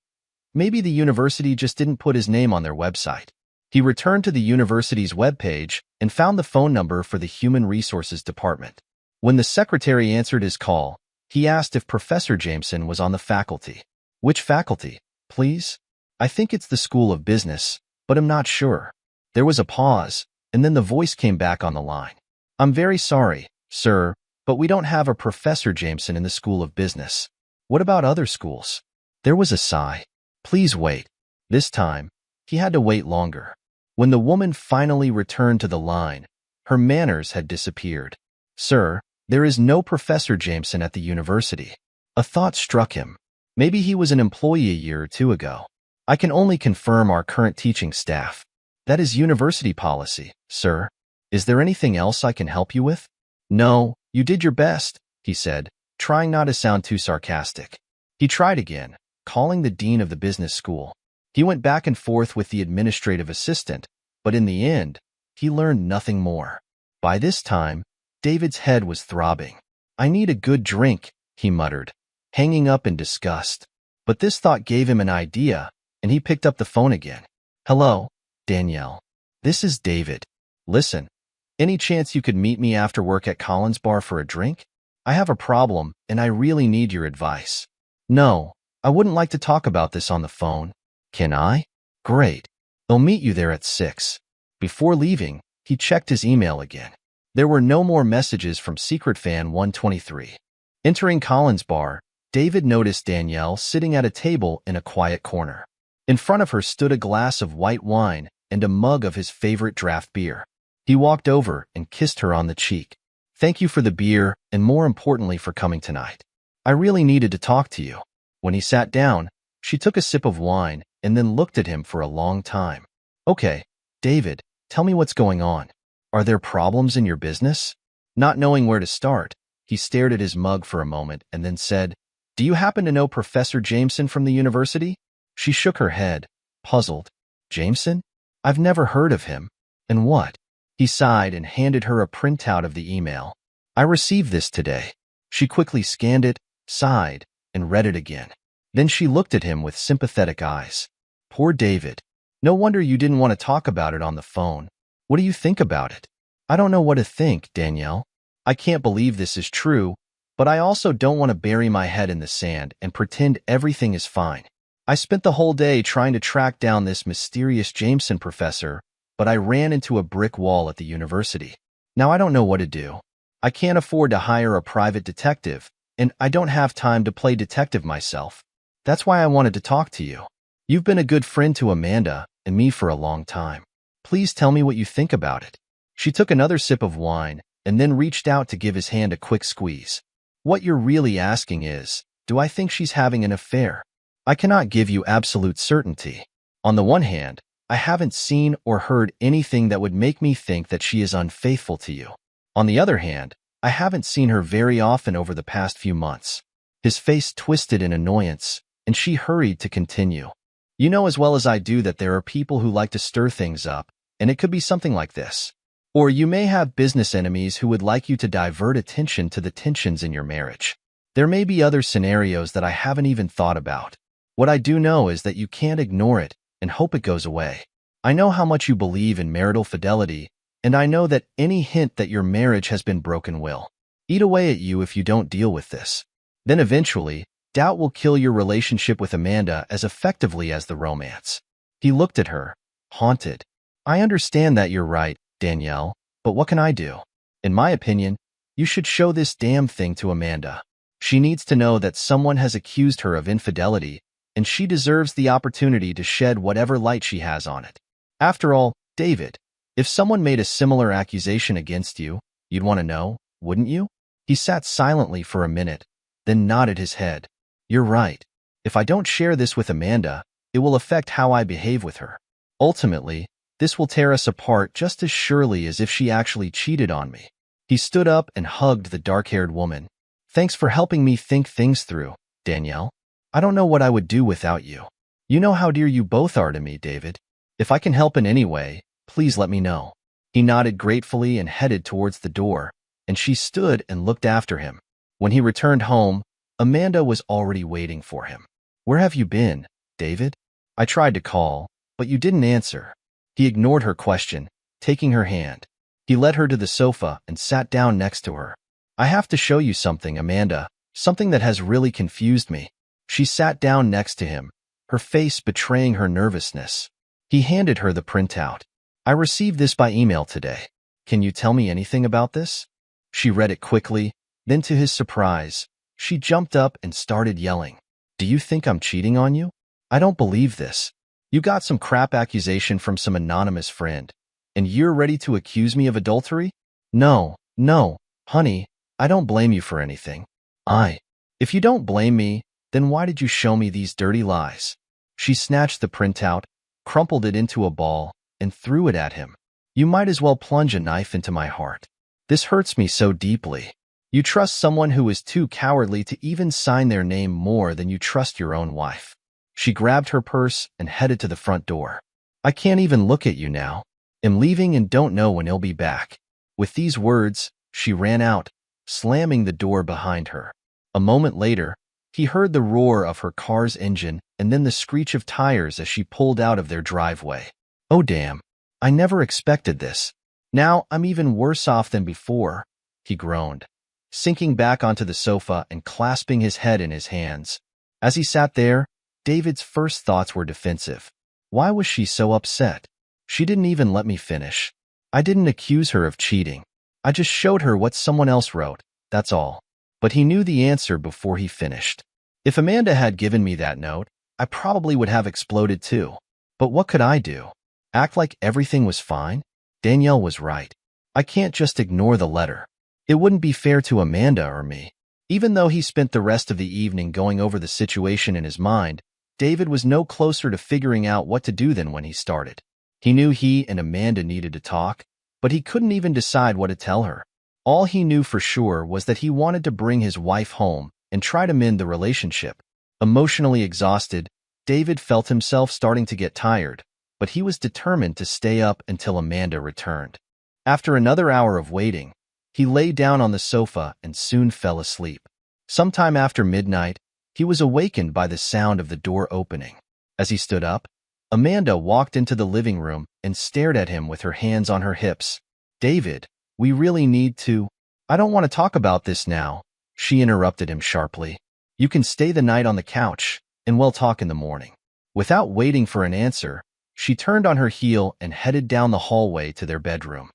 Maybe the university just didn't put his name on their website. He returned to the university's webpage and found the phone number for the Human Resources Department. When the secretary answered his call, he asked if Professor Jameson was on the faculty. Which faculty, please? I think it's the School of Business, but I'm not sure. There was a pause, and then the voice came back on the line. I'm very sorry, sir, but we don't have a Professor Jameson in the School of Business. What about other schools? There was a sigh. Please wait. This time, he had to wait longer. When the woman finally returned to the line, her manners had disappeared. Sir, there is no Professor Jameson at the university. A thought struck him. Maybe he was an employee a year or 2 ago. I can only confirm our current teaching staff. That is university policy, sir. Is there anything else I can help you with? No, you did your best, he said, trying not to sound too sarcastic. He tried again, calling the dean of the business school. He went back and forth with the administrative assistant, but in the end, he learned nothing more. By this time, David's head was throbbing. I need a good drink, he muttered, hanging up in disgust. But this thought gave him an idea, and he picked up the phone again. Hello, Danielle. This is David. Listen, any chance you could meet me after work at Collins Bar for a drink? I have a problem, and I really need your advice. No, I wouldn't like to talk about this on the phone. Can I? Great. I'll meet you there at 6. Before leaving, he checked his email again. There were no more messages from Secret Fan 123. Entering Collins Bar, David noticed Danielle sitting at a table in a quiet corner. In front of her stood a glass of white wine and a mug of his favorite draft beer. He walked over and kissed her on the cheek. Thank you for the beer, and more importantly for coming tonight. I really needed to talk to you. When he sat down, she took a sip of wine and then looked at him for a long time. Okay, David, tell me what's going on. Are there problems in your business? Not knowing where to start, he stared at his mug for a moment and then said, Do you happen to know Professor Jameson from the university? She shook her head, puzzled. Jameson? I've never heard of him. And what? He sighed and handed her a printout of the email. I received this today. She quickly scanned it, sighed, and read it again. Then she looked at him with sympathetic eyes. Poor David. No wonder you didn't want to talk about it on the phone. What do you think about it? I don't know what to think, Danielle. I can't believe this is true, but I also don't want to bury my head in the sand and pretend everything is fine. I spent the whole day trying to track down this mysterious Jameson professor, but I ran into a brick wall at the university. Now I don't know what to do. I can't afford to hire a private detective, and I don't have time to play detective myself. That's why I wanted to talk to you. You've been a good friend to Amanda and me for a long time. Please tell me what you think about it. She took another sip of wine and then reached out to give his hand a quick squeeze. What you're really asking is, do I think she's having an affair? I cannot give you absolute certainty. On the one hand, I haven't seen or heard anything that would make me think that she is unfaithful to you. On the other hand, I haven't seen her very often over the past few months. His face twisted in annoyance, and she hurried to continue. You know as well as I do that there are people who like to stir things up, and it could be something like this. Or you may have business enemies who would like you to divert attention to the tensions in your marriage. There may be other scenarios that I haven't even thought about. What I do know is that you can't ignore it and hope it goes away. I know how much you believe in marital fidelity, and I know that any hint that your marriage has been broken will eat away at you if you don't deal with this. Then eventually, doubt will kill your relationship with Amanda as effectively as the romance. He looked at her, haunted. I understand that you're right, Danielle, but what can I do? In my opinion, you should show this damn thing to Amanda. She needs to know that someone has accused her of infidelity, and she deserves the opportunity to shed whatever light she has on it. After all, David, if someone made a similar accusation against you, you'd want to know, wouldn't you? He sat silently for a minute, then nodded his head. You're right. If I don't share this with Amanda, it will affect how I behave with her. Ultimately, this will tear us apart just as surely as if she actually cheated on me. He stood up and hugged the dark-haired woman. Thanks for helping me think things through, Danielle. I don't know what I would do without you. You know how dear you both are to me, David. If I can help in any way, please let me know. He nodded gratefully and headed towards the door, and she stood and looked after him. When he returned home, Amanda was already waiting for him. Where have you been, David? I tried to call, but you didn't answer. He ignored her question, taking her hand. He led her to the sofa and sat down next to her. I have to show you something, Amanda, something that has really confused me. She sat down next to him, her face betraying her nervousness. He handed her the printout. I received this by email today. Can you tell me anything about this? She read it quickly, then to his surprise, she jumped up and started yelling. Do you think I'm cheating on you? I don't believe this. You got some crap accusation from some anonymous friend, and you're ready to accuse me of adultery? No, honey, I don't blame you for anything. If you don't blame me, then why did you show me these dirty lies? She snatched the printout, crumpled it into a ball, and threw it at him. You might as well plunge a knife into my heart. This hurts me so deeply. You trust someone who is too cowardly to even sign their name more than you trust your own wife. She grabbed her purse and headed to the front door. I can't even look at you now. I'm leaving and don't know when he'll be back. With these words, she ran out, slamming the door behind her. A moment later, he heard the roar of her car's engine and then the screech of tires as she pulled out of their driveway. Oh damn, I never expected this. Now I'm even worse off than before, he groaned, sinking back onto the sofa and clasping his head in his hands. As he sat there, David's first thoughts were defensive. Why was she so upset? She didn't even let me finish. I didn't accuse her of cheating. I just showed her what someone else wrote, that's all. But he knew the answer before he finished. If Amanda had given me that note, I probably would have exploded too. But what could I do? Act like everything was fine? Danielle was right. I can't just ignore the letter. It wouldn't be fair to Amanda or me. Even though he spent the rest of the evening going over the situation in his mind, David was no closer to figuring out what to do than when he started. He knew he and Amanda needed to talk, but he couldn't even decide what to tell her. All he knew for sure was that he wanted to bring his wife home and try to mend the relationship. Emotionally exhausted, David felt himself starting to get tired, but he was determined to stay up until Amanda returned. After another hour of waiting, He lay down on the sofa and soon fell asleep. Sometime after midnight, he was awakened by the sound of the door opening. As he stood up, Amanda walked into the living room and stared at him with her hands on her hips. "David, we really need to—" "I don't want to talk about this now," she interrupted him sharply. "You can stay the night on the couch, and we'll talk in the morning." Without waiting for an answer, she turned on her heel and headed down the hallway to their bedroom.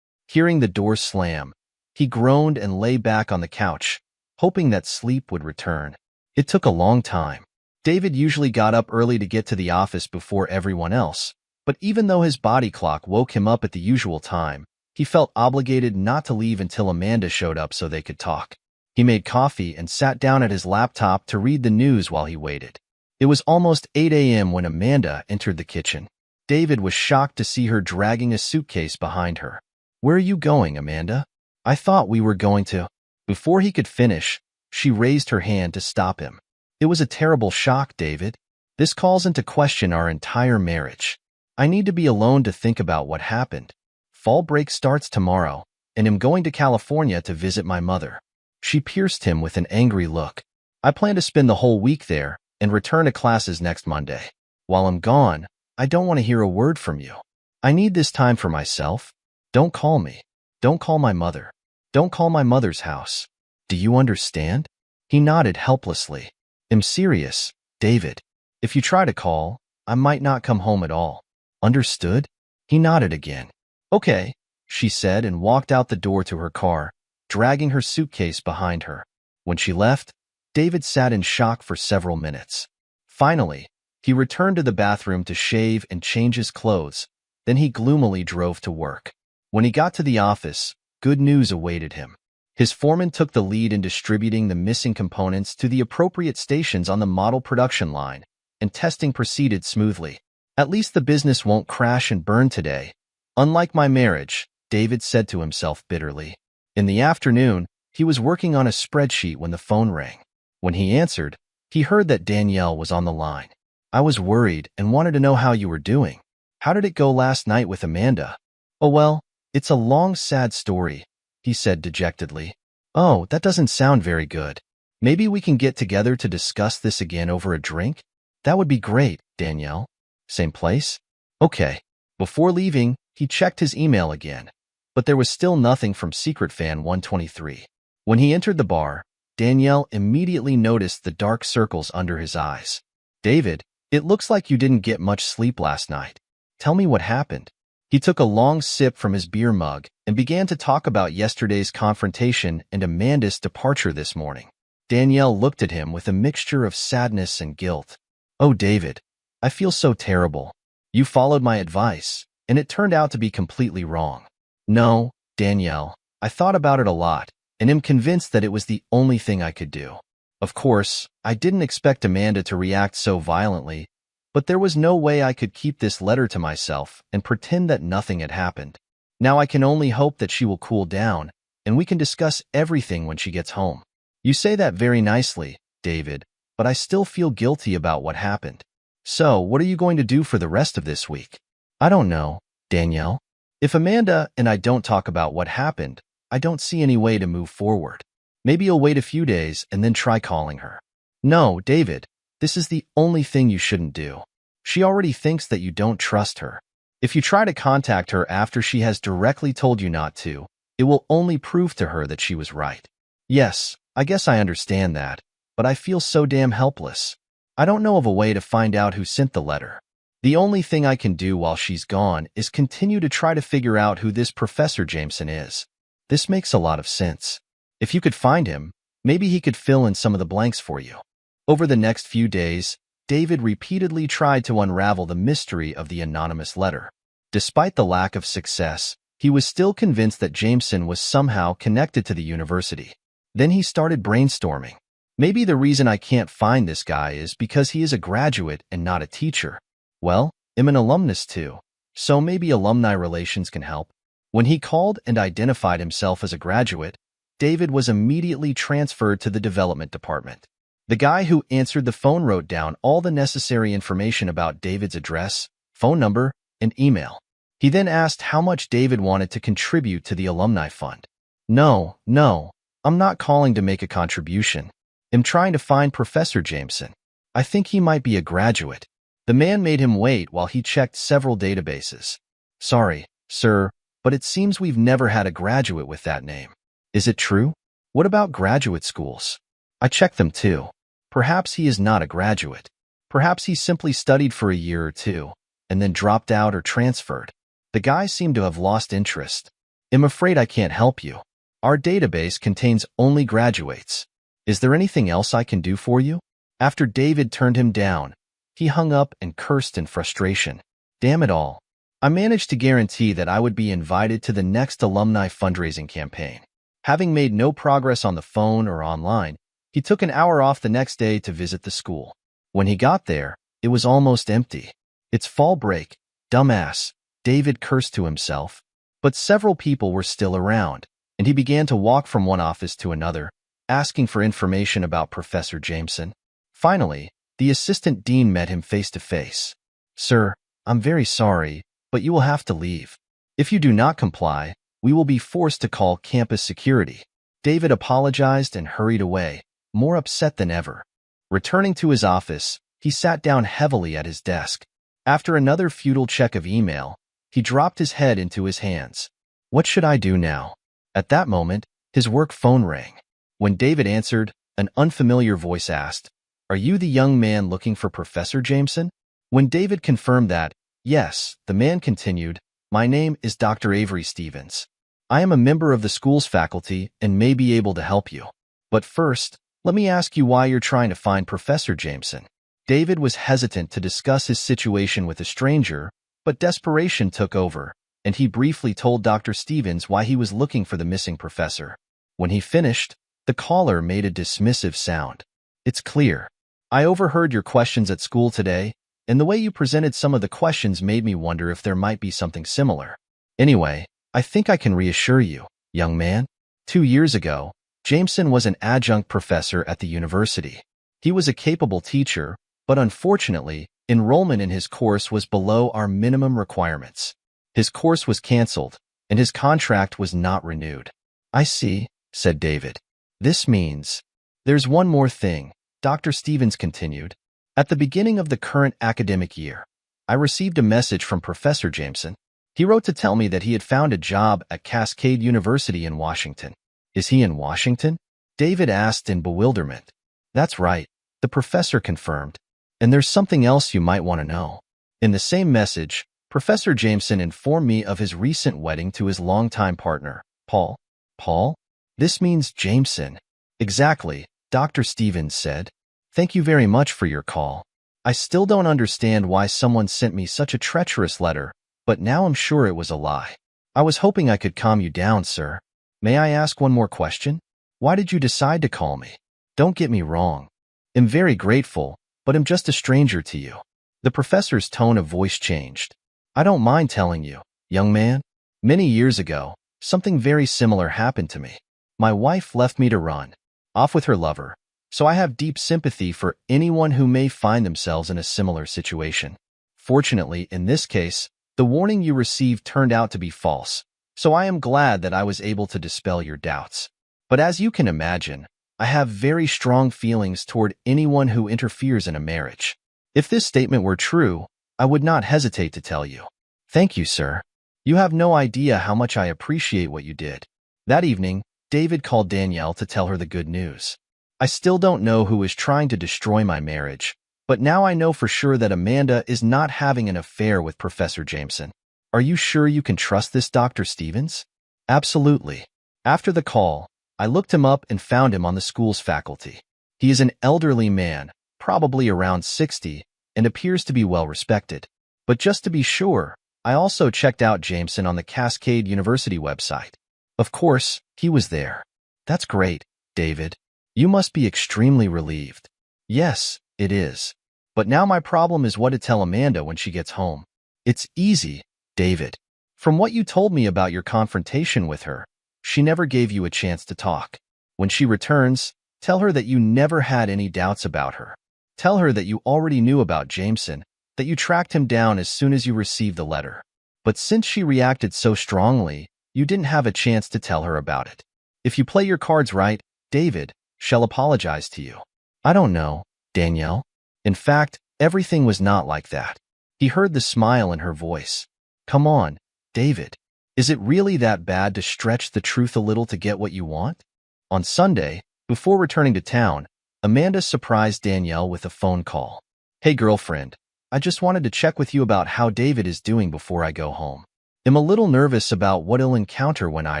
Hearing the door slam, he groaned and lay back on the couch, hoping that sleep would return. It took a long time. David usually got up early to get to the office before everyone else, but even though his body clock woke him up at the usual time, he felt obligated not to leave until Amanda showed up so they could talk. He made coffee and sat down at his laptop to read the news while he waited. It was almost 8 a.m. when Amanda entered the kitchen. David was shocked to see her dragging a suitcase behind her. "Where are you going, Amanda? I thought we were going to—" Before he could finish, she raised her hand to stop him. "It was a terrible shock, David. This calls into question our entire marriage. I need to be alone to think about what happened. Fall break starts tomorrow, and I'm going to California to visit my mother." She pierced him with an angry look. "I plan to spend the whole week there and return to classes next Monday. While I'm gone, I don't want to hear a word from you. I need this time for myself. Don't call me. Don't call my mother. Don't call my mother's house. Do you understand?" He nodded helplessly. "I'm serious, David. If you try to call, I might not come home at all. Understood?" He nodded again. "Okay," she said and walked out the door to her car, dragging her suitcase behind her. When she left, David sat in shock for several minutes. Finally, he returned to the bathroom to shave and change his clothes. Then he gloomily drove to work. When he got to the office, good news awaited him. His foreman took the lead in distributing the missing components to the appropriate stations on the model production line, and testing proceeded smoothly. "At least the business won't crash and burn today. Unlike my marriage," David said to himself bitterly. In the afternoon, he was working on a spreadsheet when the phone rang. When he answered, he heard that Danielle was on the line. "I was worried and wanted to know how you were doing. How did it go last night with Amanda?" "Oh well, it's a long, sad story," he said dejectedly. "Oh, that doesn't sound very good. Maybe we can get together to discuss this again over a drink? That would be great, Danielle. Same place?" "Okay." Before leaving, he checked his email again, but there was still nothing from Secret Fan 123. When he entered the bar, Danielle immediately noticed the dark circles under his eyes. "David, it looks like you didn't get much sleep last night. Tell me what happened." He took a long sip from his beer mug and began to talk about yesterday's confrontation and Amanda's departure this morning. Danielle looked at him with a mixture of sadness and guilt. "Oh, David, I feel so terrible. You followed my advice, and it turned out to be completely wrong." "No, Danielle, I thought about it a lot, and am convinced that it was the only thing I could do. Of course, I didn't expect Amanda to react so violently, but there was no way I could keep this letter to myself and pretend that nothing had happened. Now I can only hope that she will cool down, and we can discuss everything when she gets home." "You say that very nicely, David, but I still feel guilty about what happened. So, what are you going to do for the rest of this week?" "I don't know, Danielle. If Amanda and I don't talk about what happened, I don't see any way to move forward. Maybe you'll wait a few days and then try calling her." "No, David, this is the only thing you shouldn't do. She already thinks that you don't trust her. If you try to contact her after she has directly told you not to, it will only prove to her that she was right." "Yes, I guess I understand that, but I feel so damn helpless. I don't know of a way to find out who sent the letter. The only thing I can do while she's gone is continue to try to figure out who this Professor Jameson is. This makes a lot of sense. If you could find him, maybe he could fill in some of the blanks for you." Over the next few days, David repeatedly tried to unravel the mystery of the anonymous letter. Despite the lack of success, he was still convinced that Jameson was somehow connected to the university. Then he started brainstorming. Maybe the reason I can't find this guy is because he is a graduate and not a teacher. Well, I'm an alumnus too, so maybe alumni relations can help. When he called and identified himself as a graduate, David was immediately transferred to the development department. The guy who answered the phone wrote down all the necessary information about David's address, phone number, and email. He then asked how much David wanted to contribute to the alumni fund. No, no, I'm not calling to make a contribution. I'm trying to find Professor Jameson. I think he might be a graduate. The man made him wait while he checked several databases. Sorry, sir, but it seems we've never had a graduate with that name. Is it true? What about graduate schools? I checked them too. Perhaps he is not a graduate. Perhaps he simply studied for a year or two, and then dropped out or transferred. The guy seemed to have lost interest. I'm afraid I can't help you. Our database contains only graduates. Is there anything else I can do for you? After David turned him down, he hung up and cursed in frustration. Damn it all. I managed to guarantee that I would be invited to the next alumni fundraising campaign. Having made no progress on the phone or online, he took an hour off the next day to visit the school. When he got there, it was almost empty. It's fall break, dumbass, David cursed to himself. But several people were still around, and he began to walk from one office to another, asking for information about Professor Jameson. Finally, the assistant dean met him face to face. Sir, I'm very sorry, but you will have to leave. If you do not comply, we will be forced to call campus security. David apologized and hurried away, more upset than ever. Returning to his office, he sat down heavily at his desk. After another futile check of email, he dropped his head into his hands. What should I do now? At that moment, his work phone rang. When David answered, an unfamiliar voice asked, Are you the young man looking for Professor Jameson? When David confirmed that, yes, the man continued, My name is Dr. Avery Stevens. I am a member of the school's faculty and may be able to help you. But first, let me ask you why you're trying to find Professor Jameson. David was hesitant to discuss his situation with a stranger, but desperation took over, and he briefly told Dr. Stevens why he was looking for the missing professor. When he finished, the caller made a dismissive sound. It's clear. I overheard your questions at school today, and the way you presented some of the questions made me wonder if there might be something similar. Anyway, I think I can reassure you, young man. 2 years ago, Jameson was an adjunct professor at the university. He was a capable teacher, but unfortunately, enrollment in his course was below our minimum requirements. His course was canceled, and his contract was not renewed. I see, said David. This means... There's one more thing, Dr. Stevens continued. At the beginning of the current academic year, I received a message from Professor Jameson. He wrote to tell me that he had found a job at Cascade University in Washington. Is he in Washington? David asked in bewilderment. That's right, the professor confirmed. And there's something else you might want to know. In the same message, Professor Jameson informed me of his recent wedding to his longtime partner, Paul. Paul? This means Jameson. Exactly, Dr. Stevens said. Thank you very much for your call. I still don't understand why someone sent me such a treacherous letter, but now I'm sure it was a lie. I was hoping I could calm you down, sir. May I ask one more question? Why did you decide to call me? Don't get me wrong. I'm very grateful, but I'm just a stranger to you. The professor's tone of voice changed. I don't mind telling you, young man. Many years ago, something very similar happened to me. My wife left me to run off with her lover, so I have deep sympathy for anyone who may find themselves in a similar situation. Fortunately, in this case, the warning you received turned out to be false, so I am glad that I was able to dispel your doubts. But as you can imagine, I have very strong feelings toward anyone who interferes in a marriage. If this statement were true, I would not hesitate to tell you. Thank you, sir. You have no idea how much I appreciate what you did. That evening, David called Danielle to tell her the good news. I still don't know who is trying to destroy my marriage, but now I know for sure that Amanda is not having an affair with Professor Jameson. Are you sure you can trust this Dr. Stevens? Absolutely. After the call, I looked him up and found him on the school's faculty. He is an elderly man, probably around 60, and appears to be well respected. But just to be sure, I also checked out Jameson on the Cascade University website. Of course, he was there. That's great, David. You must be extremely relieved. Yes, it is. But now my problem is what to tell Amanda when she gets home. It's easy, David. From what you told me about your confrontation with her, she never gave you a chance to talk. When she returns, tell her that you never had any doubts about her. Tell her that you already knew about Jameson, that you tracked him down as soon as you received the letter. But since she reacted so strongly, you didn't have a chance to tell her about it. If you play your cards right, David shall apologize to you. I don't know, Danielle. In fact, everything was not like that. He heard the smile in her voice. Come on, David. Is it really that bad to stretch the truth a little to get what you want? On Sunday, before returning to town, Amanda surprised Danielle with a phone call. Hey girlfriend, I just wanted to check with you about how David is doing before I go home. I'm a little nervous about what he'll encounter when I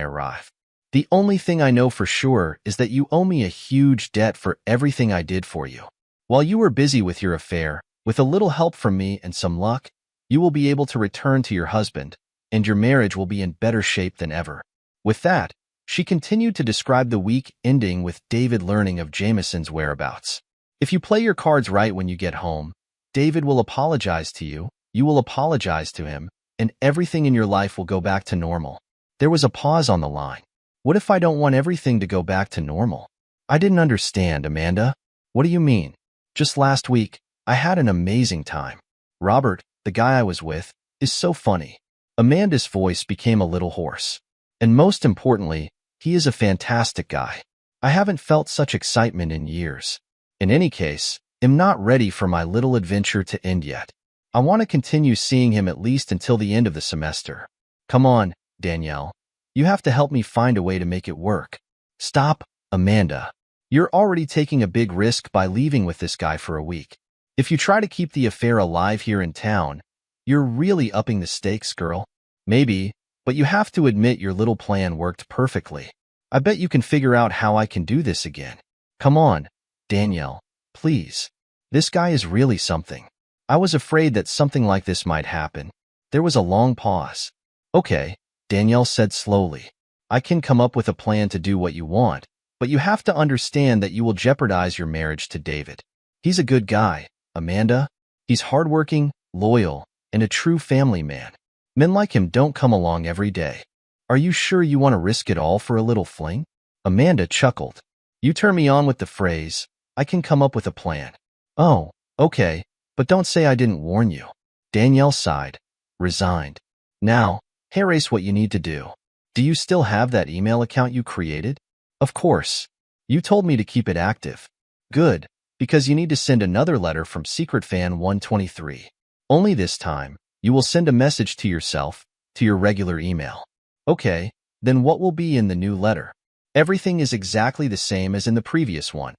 arrive. The only thing I know for sure is that you owe me a huge debt for everything I did for you. While you were busy with your affair, with a little help from me and some luck, you will be able to return to your husband, and your marriage will be in better shape than ever. With that, she continued to describe the week ending with David learning of Jameson's whereabouts. If you play your cards right when you get home, David will apologize to you, you will apologize to him, and everything in your life will go back to normal. There was a pause on the line. What if I don't want everything to go back to normal? I didn't understand, Amanda. What do you mean? Just last week, I had an amazing time. Robert, the guy I was with, is so funny. Amanda's voice became a little hoarse. And most importantly, he is a fantastic guy. I haven't felt such excitement in years. In any case, I'm not ready for my little adventure to end yet. I want to continue seeing him at least until the end of the semester. Come on, Danielle. You have to help me find a way to make it work. Stop, Amanda. You're already taking a big risk by leaving with this guy for a week. If you try to keep the affair alive here in town, you're really upping the stakes, girl. Maybe, but you have to admit your little plan worked perfectly. I bet you can figure out how I can do this again. Come on, Danielle, please. This guy is really something. I was afraid that something like this might happen. There was a long pause. Okay, Danielle said slowly. I can come up with a plan to do what you want, but you have to understand that you will jeopardize your marriage to David. He's a good guy, Amanda. He's hardworking, loyal, and a true family man. Men like him don't come along every day. Are you sure you want to risk it all for a little fling? Amanda chuckled. You turn me on with the phrase, I can come up with a plan. Oh, okay, but don't say I didn't warn you. Danielle sighed, resigned. Now, here's what you need to do. Do you still have that email account you created? Of course. You told me to keep it active. Good, because you need to send another letter from Secret Fan 123. Only this time, you will send a message to yourself, to your regular email. Okay, then what will be in the new letter? Everything is exactly the same as in the previous one.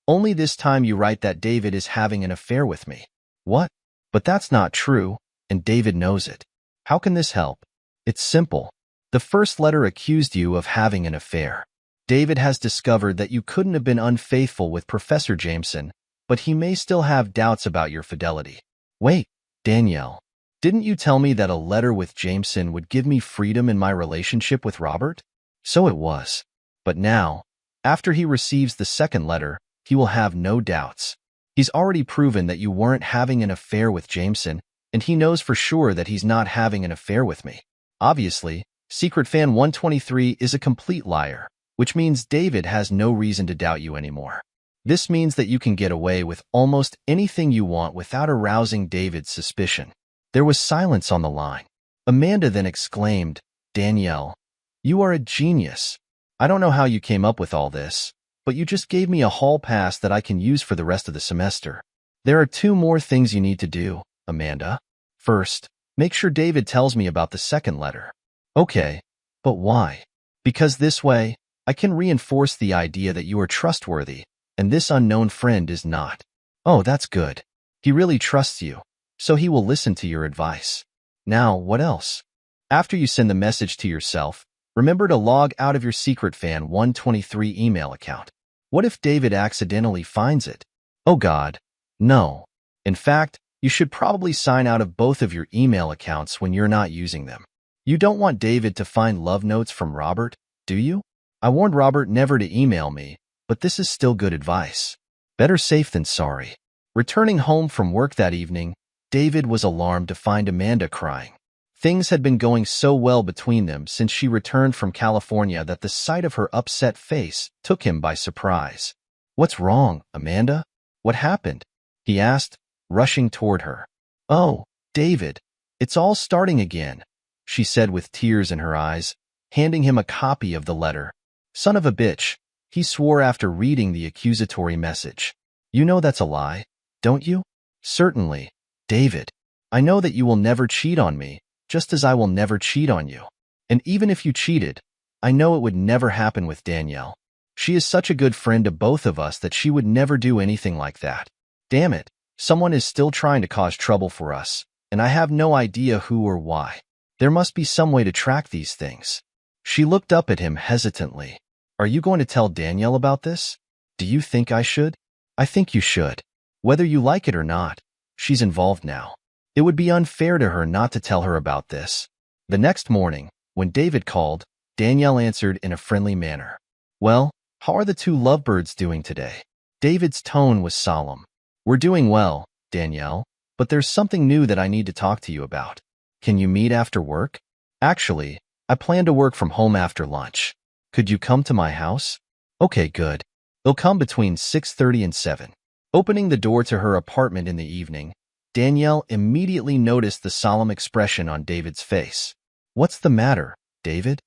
Only this time you write that David is having an affair with me. What? But that's not true, and David knows it. How can this help? It's simple. The first letter accused you of having an affair. David has discovered that you couldn't have been unfaithful with Professor Jameson, but he may still have doubts about your fidelity. Wait, Danielle. Didn't you tell me that a letter with Jameson would give me freedom in my relationship with Robert? So it was. But now, after he receives the second letter, he will have no doubts. He's already proven that you weren't having an affair with Jameson, and he knows for sure that he's not having an affair with me. Obviously, Secret Fan 123 is a complete liar, which means David has no reason to doubt you anymore. This means that you can get away with almost anything you want without arousing David's suspicion. There was silence on the line. Amanda then exclaimed, Danielle, you are a genius. I don't know how you came up with all this, but you just gave me a hall pass that I can use for the rest of the semester. There are 2 more things you need to do, Amanda. First, make sure David tells me about the second letter. Okay, but why? Because this way, I can reinforce the idea that you are trustworthy, and this unknown friend is not. Oh, that's good. He really trusts you, so he will listen to your advice. Now, what else? After you send the message to yourself, remember to log out of your Secret Fan 123 email account. What if David accidentally finds it? Oh God, no. In fact, you should probably sign out of both of your email accounts when you're not using them. You don't want David to find love notes from Robert, do you? I warned Robert never to email me, but this is still good advice. Better safe than sorry. Returning home from work that evening, David was alarmed to find Amanda crying. Things had been going so well between them since she returned from California that the sight of her upset face took him by surprise. What's wrong, Amanda? What happened? He asked, rushing toward her. Oh, David, it's all starting again, she said with tears in her eyes, handing him a copy of the letter. Son of a bitch, he swore after reading the accusatory message. You know that's a lie, don't you? Certainly, David. I know that you will never cheat on me, just as I will never cheat on you. And even if you cheated, I know it would never happen with Danielle. She is such a good friend to both of us that she would never do anything like that. Damn it, someone is still trying to cause trouble for us, and I have no idea who or why. There must be some way to track these things. She looked up at him hesitantly. Are you going to tell Danielle about this? Do you think I should? I think you should. Whether you like it or not, she's involved now. It would be unfair to her not to tell her about this. The next morning, when David called, Danielle answered in a friendly manner. Well, how are the two lovebirds doing today? David's tone was solemn. We're doing well, Danielle, but there's something new that I need to talk to you about. Can you meet after work? Actually, I plan to work from home after lunch. Could you come to my house? Okay, good. They'll come between 6:30 and 7. Opening the door to her apartment in the evening, Danielle immediately noticed the solemn expression on David's face. What's the matter, David?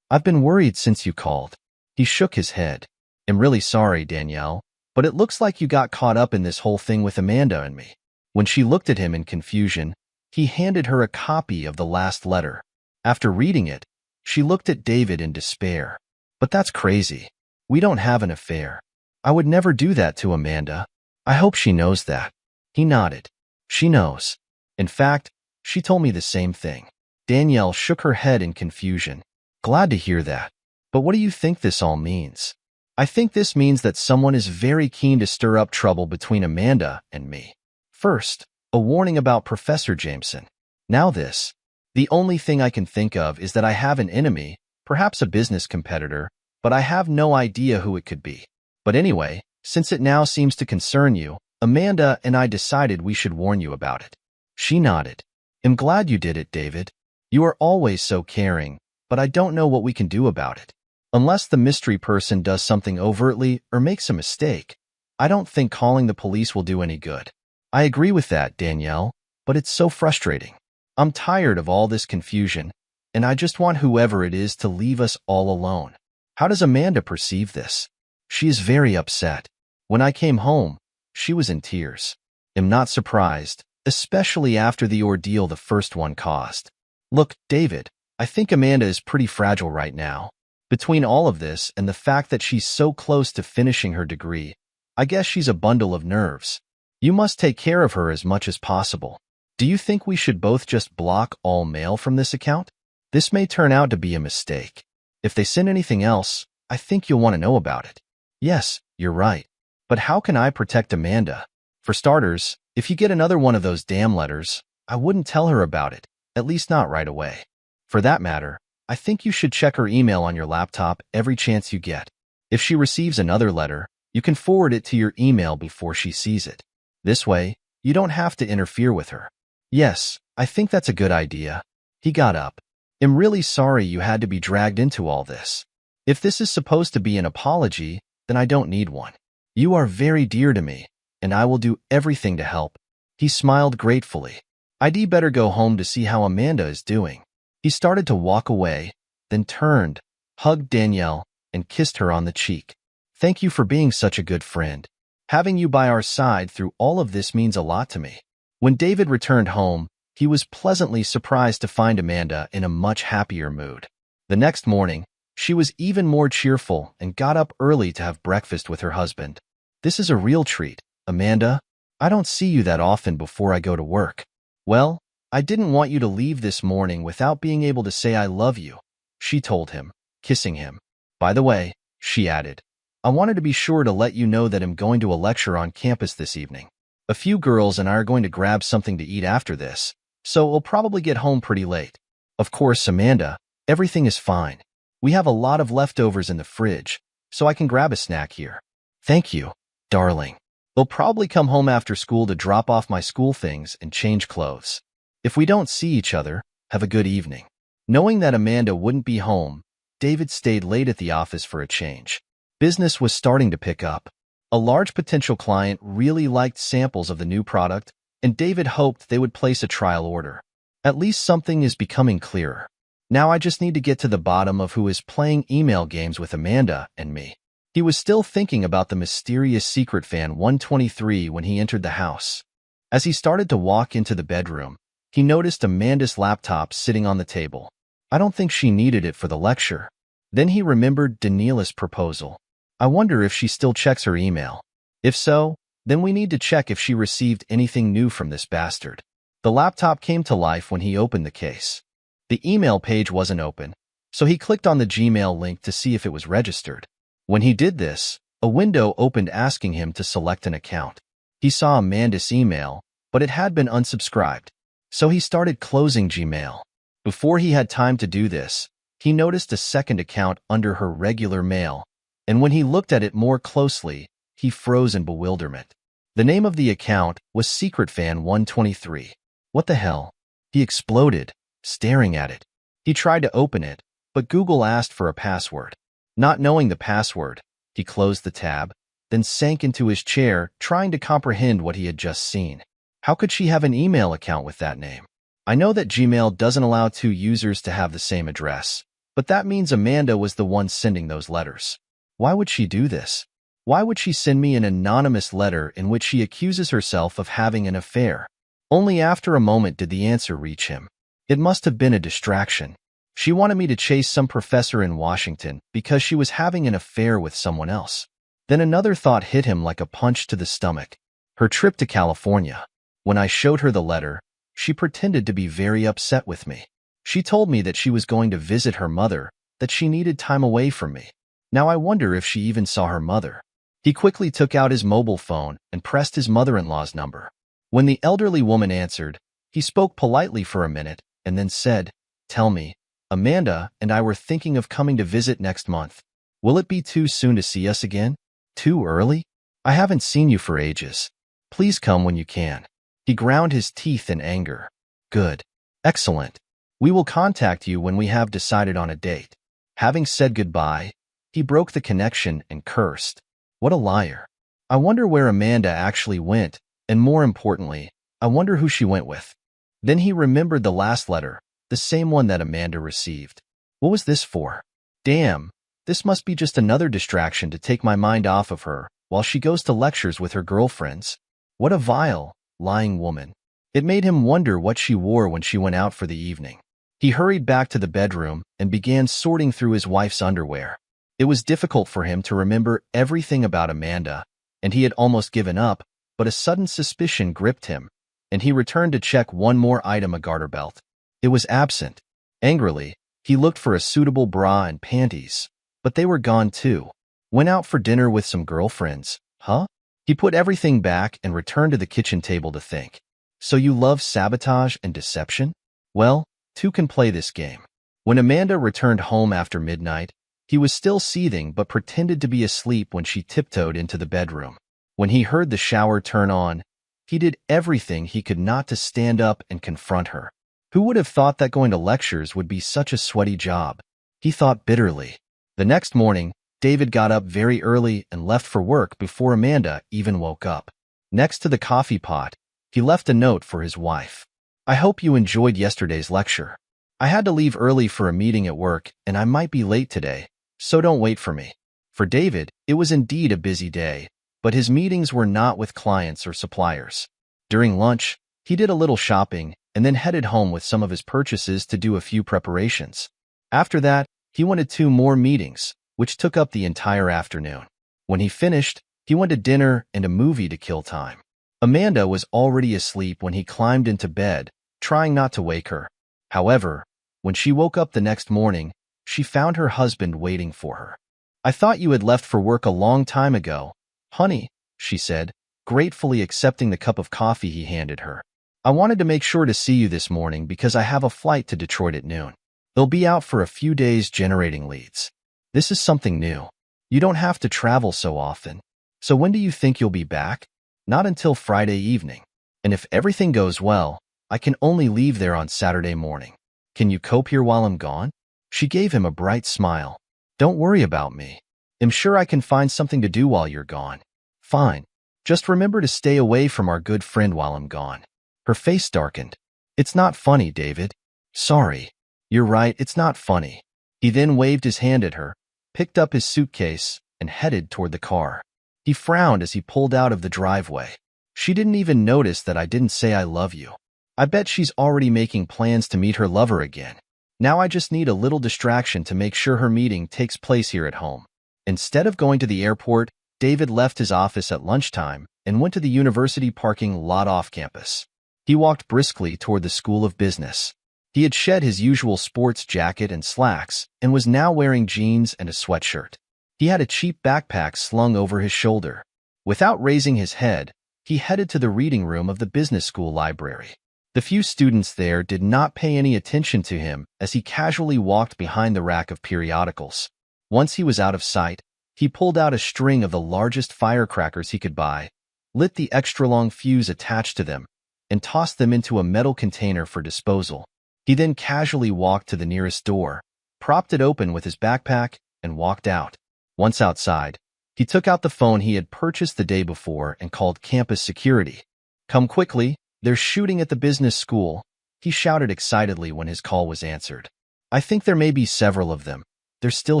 I've been worried since you called. He shook his head. I'm really sorry, Danielle, but it looks like you got caught up in this whole thing with Amanda and me. When she looked at him in confusion, he handed her a copy of the last letter. After reading it, she looked at David in despair. But that's crazy. We don't have an affair. I would never do that to Amanda. I hope she knows that. He nodded. She knows. In fact, she told me the same thing. Danielle shook her head in confusion. Glad to hear that. But what do you think this all means? I think this means that someone is very keen to stir up trouble between Amanda and me. First, a warning about Professor Jameson. Now this. The only thing I can think of is that I have an enemy, perhaps a business competitor, but I have no idea who it could be. But anyway, since it now seems to concern you, Amanda and I decided we should warn you about it. She nodded. I'm glad you did it, David. You are always so caring, but I don't know what we can do about it. Unless the mystery person does something overtly or makes a mistake, I don't think calling the police will do any good. I agree with that, Danielle, but it's so frustrating. I'm tired of all this confusion, and I just want whoever it is to leave us all alone. How does Amanda perceive this? She is very upset. When I came home, she was in tears. I'm not surprised, especially after the ordeal the first one caused. Look, David, I think Amanda is pretty fragile right now. Between all of this and the fact that she's so close to finishing her degree, I guess she's a bundle of nerves. You must take care of her as much as possible. Do you think we should both just block all mail from this account? This may turn out to be a mistake. If they send anything else, I think you'll want to know about it. Yes, you're right. But how can I protect Amanda? For starters, if you get another one of those damn letters, I wouldn't tell her about it, at least not right away. For that matter, I think you should check her email on your laptop every chance you get. If she receives another letter, you can forward it to your email before she sees it. This way, you don't have to interfere with her. Yes, I think that's a good idea. He got up. I'm really sorry you had to be dragged into all this. If this is supposed to be an apology, then I don't need one. You are very dear to me, and I will do everything to help. He smiled gratefully. I'd better go home to see how Amanda is doing. He started to walk away, then turned, hugged Danielle, and kissed her on the cheek. Thank you for being such a good friend. Having you by our side through all of this means a lot to me. When David returned home, he was pleasantly surprised to find Amanda in a much happier mood. The next morning, she was even more cheerful and got up early to have breakfast with her husband. This is a real treat, Amanda. I don't see you that often before I go to work. Well, I didn't want you to leave this morning without being able to say I love you, she told him, kissing him. By the way, she added, I wanted to be sure to let you know that I'm going to a lecture on campus this evening. A few girls and I are going to grab something to eat after this, so we'll probably get home pretty late. Of course, Amanda, everything is fine. We have a lot of leftovers in the fridge, so I can grab a snack here. Thank you, darling. They'll probably come home after school to drop off my school things and change clothes. If we don't see each other, have a good evening. Knowing that Amanda wouldn't be home, David stayed late at the office for a change. Business was starting to pick up. A large potential client really liked samples of the new product, and David hoped they would place a trial order. At least something is becoming clearer. Now I just need to get to the bottom of who is playing email games with Amanda and me. He was still thinking about the mysterious secret fan 123 when he entered the house. As he started to walk into the bedroom, he noticed Amanda's laptop sitting on the table. I don't think she needed it for the lecture. Then he remembered Daniela's proposal. I wonder if she still checks her email. If so, then we need to check if she received anything new from this bastard. The laptop came to life when he opened the case. The email page wasn't open, so he clicked on the Gmail link to see if it was registered. When he did this, a window opened asking him to select an account. He saw Amanda's email, but it had been unsubscribed, so he started closing Gmail. Before he had time to do this, he noticed a second account under her regular mail, and when he looked at it more closely, he froze in bewilderment. The name of the account was Secret Fan 123. What the hell? He exploded, staring at it. He tried to open it, but Google asked for a password. Not knowing the password, he closed the tab, then sank into his chair, trying to comprehend what he had just seen. How could she have an email account with that name? I know that Gmail doesn't allow two users to have the same address, but that means Amanda was the one sending those letters. Why would she do this? Why would she send me an anonymous letter in which she accuses herself of having an affair? Only after a moment did the answer reach him. It must have been a distraction. She wanted me to chase some professor in Washington because she was having an affair with someone else. Then another thought hit him like a punch to the stomach. Her trip to California. When I showed her the letter, she pretended to be very upset with me. She told me that she was going to visit her mother, that she needed time away from me. Now I wonder if she even saw her mother. He quickly took out his mobile phone and pressed his mother-in-law's number. When the elderly woman answered, he spoke politely for a minute and then said, "Tell me, Amanda and I were thinking of coming to visit next month. Will it be too soon to see us again? Too early? I haven't seen you for ages. Please come when you can." He ground his teeth in anger. "Good. Excellent. We will contact you when we have decided on a date." Having said goodbye, he broke the connection and cursed. What a liar. I wonder where Amanda actually went, and more importantly, I wonder who she went with. Then he remembered the last letter, the same one that Amanda received. What was this for? Damn, this must be just another distraction to take my mind off of her while she goes to lectures with her girlfriends. What a vile, lying woman. It made him wonder what she wore when she went out for the evening. He hurried back to the bedroom and began sorting through his wife's underwear. It was difficult for him to remember everything about Amanda, and he had almost given up, but a sudden suspicion gripped him, and he returned to check one more item, a garter belt. It was absent. Angrily, he looked for a suitable bra and panties, but they were gone too. Went out for dinner with some girlfriends, huh? He put everything back and returned to the kitchen table to think. So you love sabotage and deception? Well, two can play this game. When Amanda returned home after midnight, he was still seething but pretended to be asleep when she tiptoed into the bedroom. When he heard the shower turn on, he did everything he could not to stand up and confront her. Who would have thought that going to lectures would be such a sweaty job? He thought bitterly. The next morning, David got up very early and left for work before Amanda even woke up. Next to the coffee pot, he left a note for his wife. "I hope you enjoyed yesterday's lecture. I had to leave early for a meeting at work and I might be late today, so don't wait for me." For David, it was indeed a busy day, but his meetings were not with clients or suppliers. During lunch, he did a little shopping and then headed home with some of his purchases to do a few preparations. After that, he went to 2 more meetings, which took up the entire afternoon. When he finished, he went to dinner and a movie to kill time. Amanda was already asleep when he climbed into bed, trying not to wake her. However, when she woke up the next morning, she found her husband waiting for her. "I thought you had left for work a long time ago, honey," she said, gratefully accepting the cup of coffee he handed her. "I wanted to make sure to see you this morning because I have a flight to Detroit at noon. They'll be out for a few days generating leads. This is something new. You don't have to travel so often. So when do you think you'll be back?" "Not until Friday evening. And if everything goes well, I can only leave there on Saturday morning. Can you cope here while I'm gone?" She gave him a bright smile. "Don't worry about me. I'm sure I can find something to do while you're gone." "Fine. Just remember to stay away from our good friend while I'm gone." Her face darkened. "It's not funny, David. Sorry." You're right, it's not funny. He then waved his hand at her, picked up his suitcase, and headed toward the car. He frowned as he pulled out of the driveway. She didn't even notice that I didn't say I love you. I bet she's already making plans to meet her lover again. Now I just need a little distraction to make sure her meeting takes place here at home. Instead of going to the airport, David left his office at lunchtime and went to the university parking lot off campus. He walked briskly toward the School of Business. He had shed his usual sports jacket and slacks and was now wearing jeans and a sweatshirt. He had a cheap backpack slung over his shoulder. Without raising his head, he headed to the reading room of the business school library. The few students there did not pay any attention to him as he casually walked behind the rack of periodicals. Once he was out of sight, he pulled out a string of the largest firecrackers he could buy, lit the extra-long fuse attached to them, and tossed them into a metal container for disposal. He then casually walked to the nearest door, propped it open with his backpack, and walked out. Once outside, he took out the phone he had purchased the day before and called campus security. "Come quickly, they're shooting at the business school," he shouted excitedly when his call was answered. "I think there may be several of them. They're still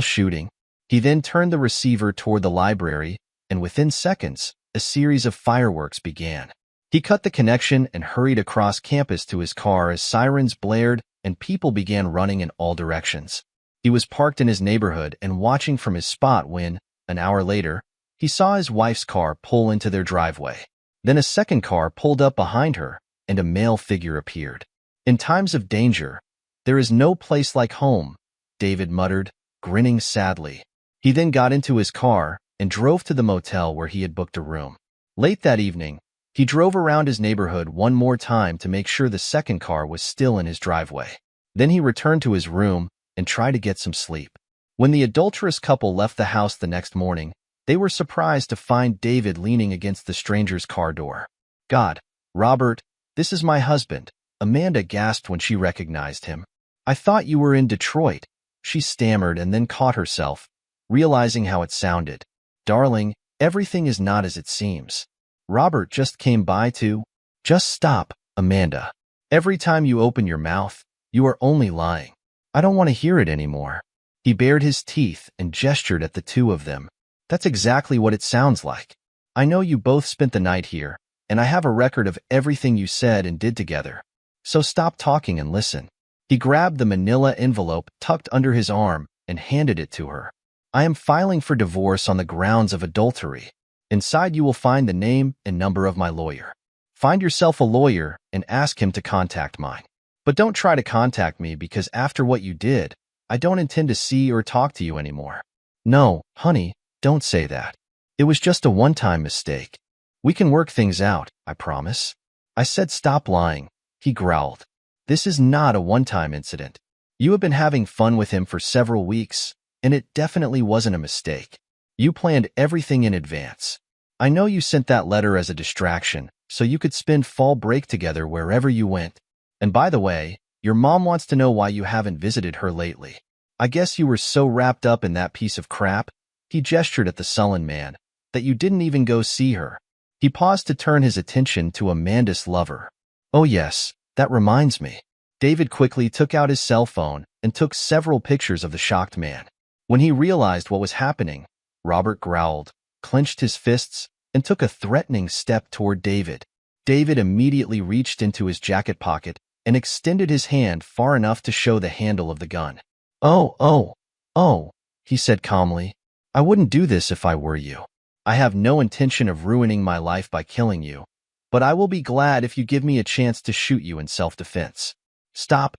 shooting." He then turned the receiver toward the library, and within seconds, a series of fireworks began. He cut the connection and hurried across campus to his car as sirens blared and people began running in all directions. He was parked in his neighborhood and watching from his spot when, an hour later, he saw his wife's car pull into their driveway. Then a second car pulled up behind her, and a male figure appeared. "In times of danger, there is no place like home," David muttered, grinning sadly. He then got into his car and drove to the motel where he had booked a room. Late that evening, he drove around his neighborhood one more time to make sure the second car was still in his driveway. Then he returned to his room and tried to get some sleep. When the adulterous couple left the house the next morning, they were surprised to find David leaning against the stranger's car door. "God, Robert, this is my husband," Amanda gasped when she recognized him. "I thought you were in Detroit," she stammered and then caught herself, realizing how it sounded. "Darling, everything is not as it seems. Robert just came by to—" "Just stop, Amanda. Every time you open your mouth, you are only lying. I don't want to hear it anymore." He bared his teeth and gestured at the two of them. "That's exactly what it sounds like. I know you both spent the night here, and I have a record of everything you said and did together. So stop talking and listen." He grabbed the manila envelope tucked under his arm and handed it to her. "I am filing for divorce on the grounds of adultery. Inside you will find the name and number of my lawyer. Find yourself a lawyer and ask him to contact mine. But don't try to contact me because after what you did, I don't intend to see or talk to you anymore." "No, honey, don't say that. It was just a one-time mistake. We can work things out, I promise." "I said stop lying," he growled. "This is not a one-time incident. You have been having fun with him for several weeks, and it definitely wasn't a mistake. You planned everything in advance. I know you sent that letter as a distraction, so you could spend fall break together wherever you went. And by the way, your mom wants to know why you haven't visited her lately. I guess you were so wrapped up in that piece of crap," he gestured at the sullen man, "that you didn't even go see her." He paused to turn his attention to Amanda's lover. "Oh yes, that reminds me." David quickly took out his cell phone and took several pictures of the shocked man. When he realized what was happening, Robert growled, clenched his fists, and took a threatening step toward David. David immediately reached into his jacket pocket and extended his hand far enough to show the handle of the gun. Oh, he said calmly. "I wouldn't do this if I were you. I have no intention of ruining my life by killing you, but I will be glad if you give me a chance to shoot you in self-defense." Stop.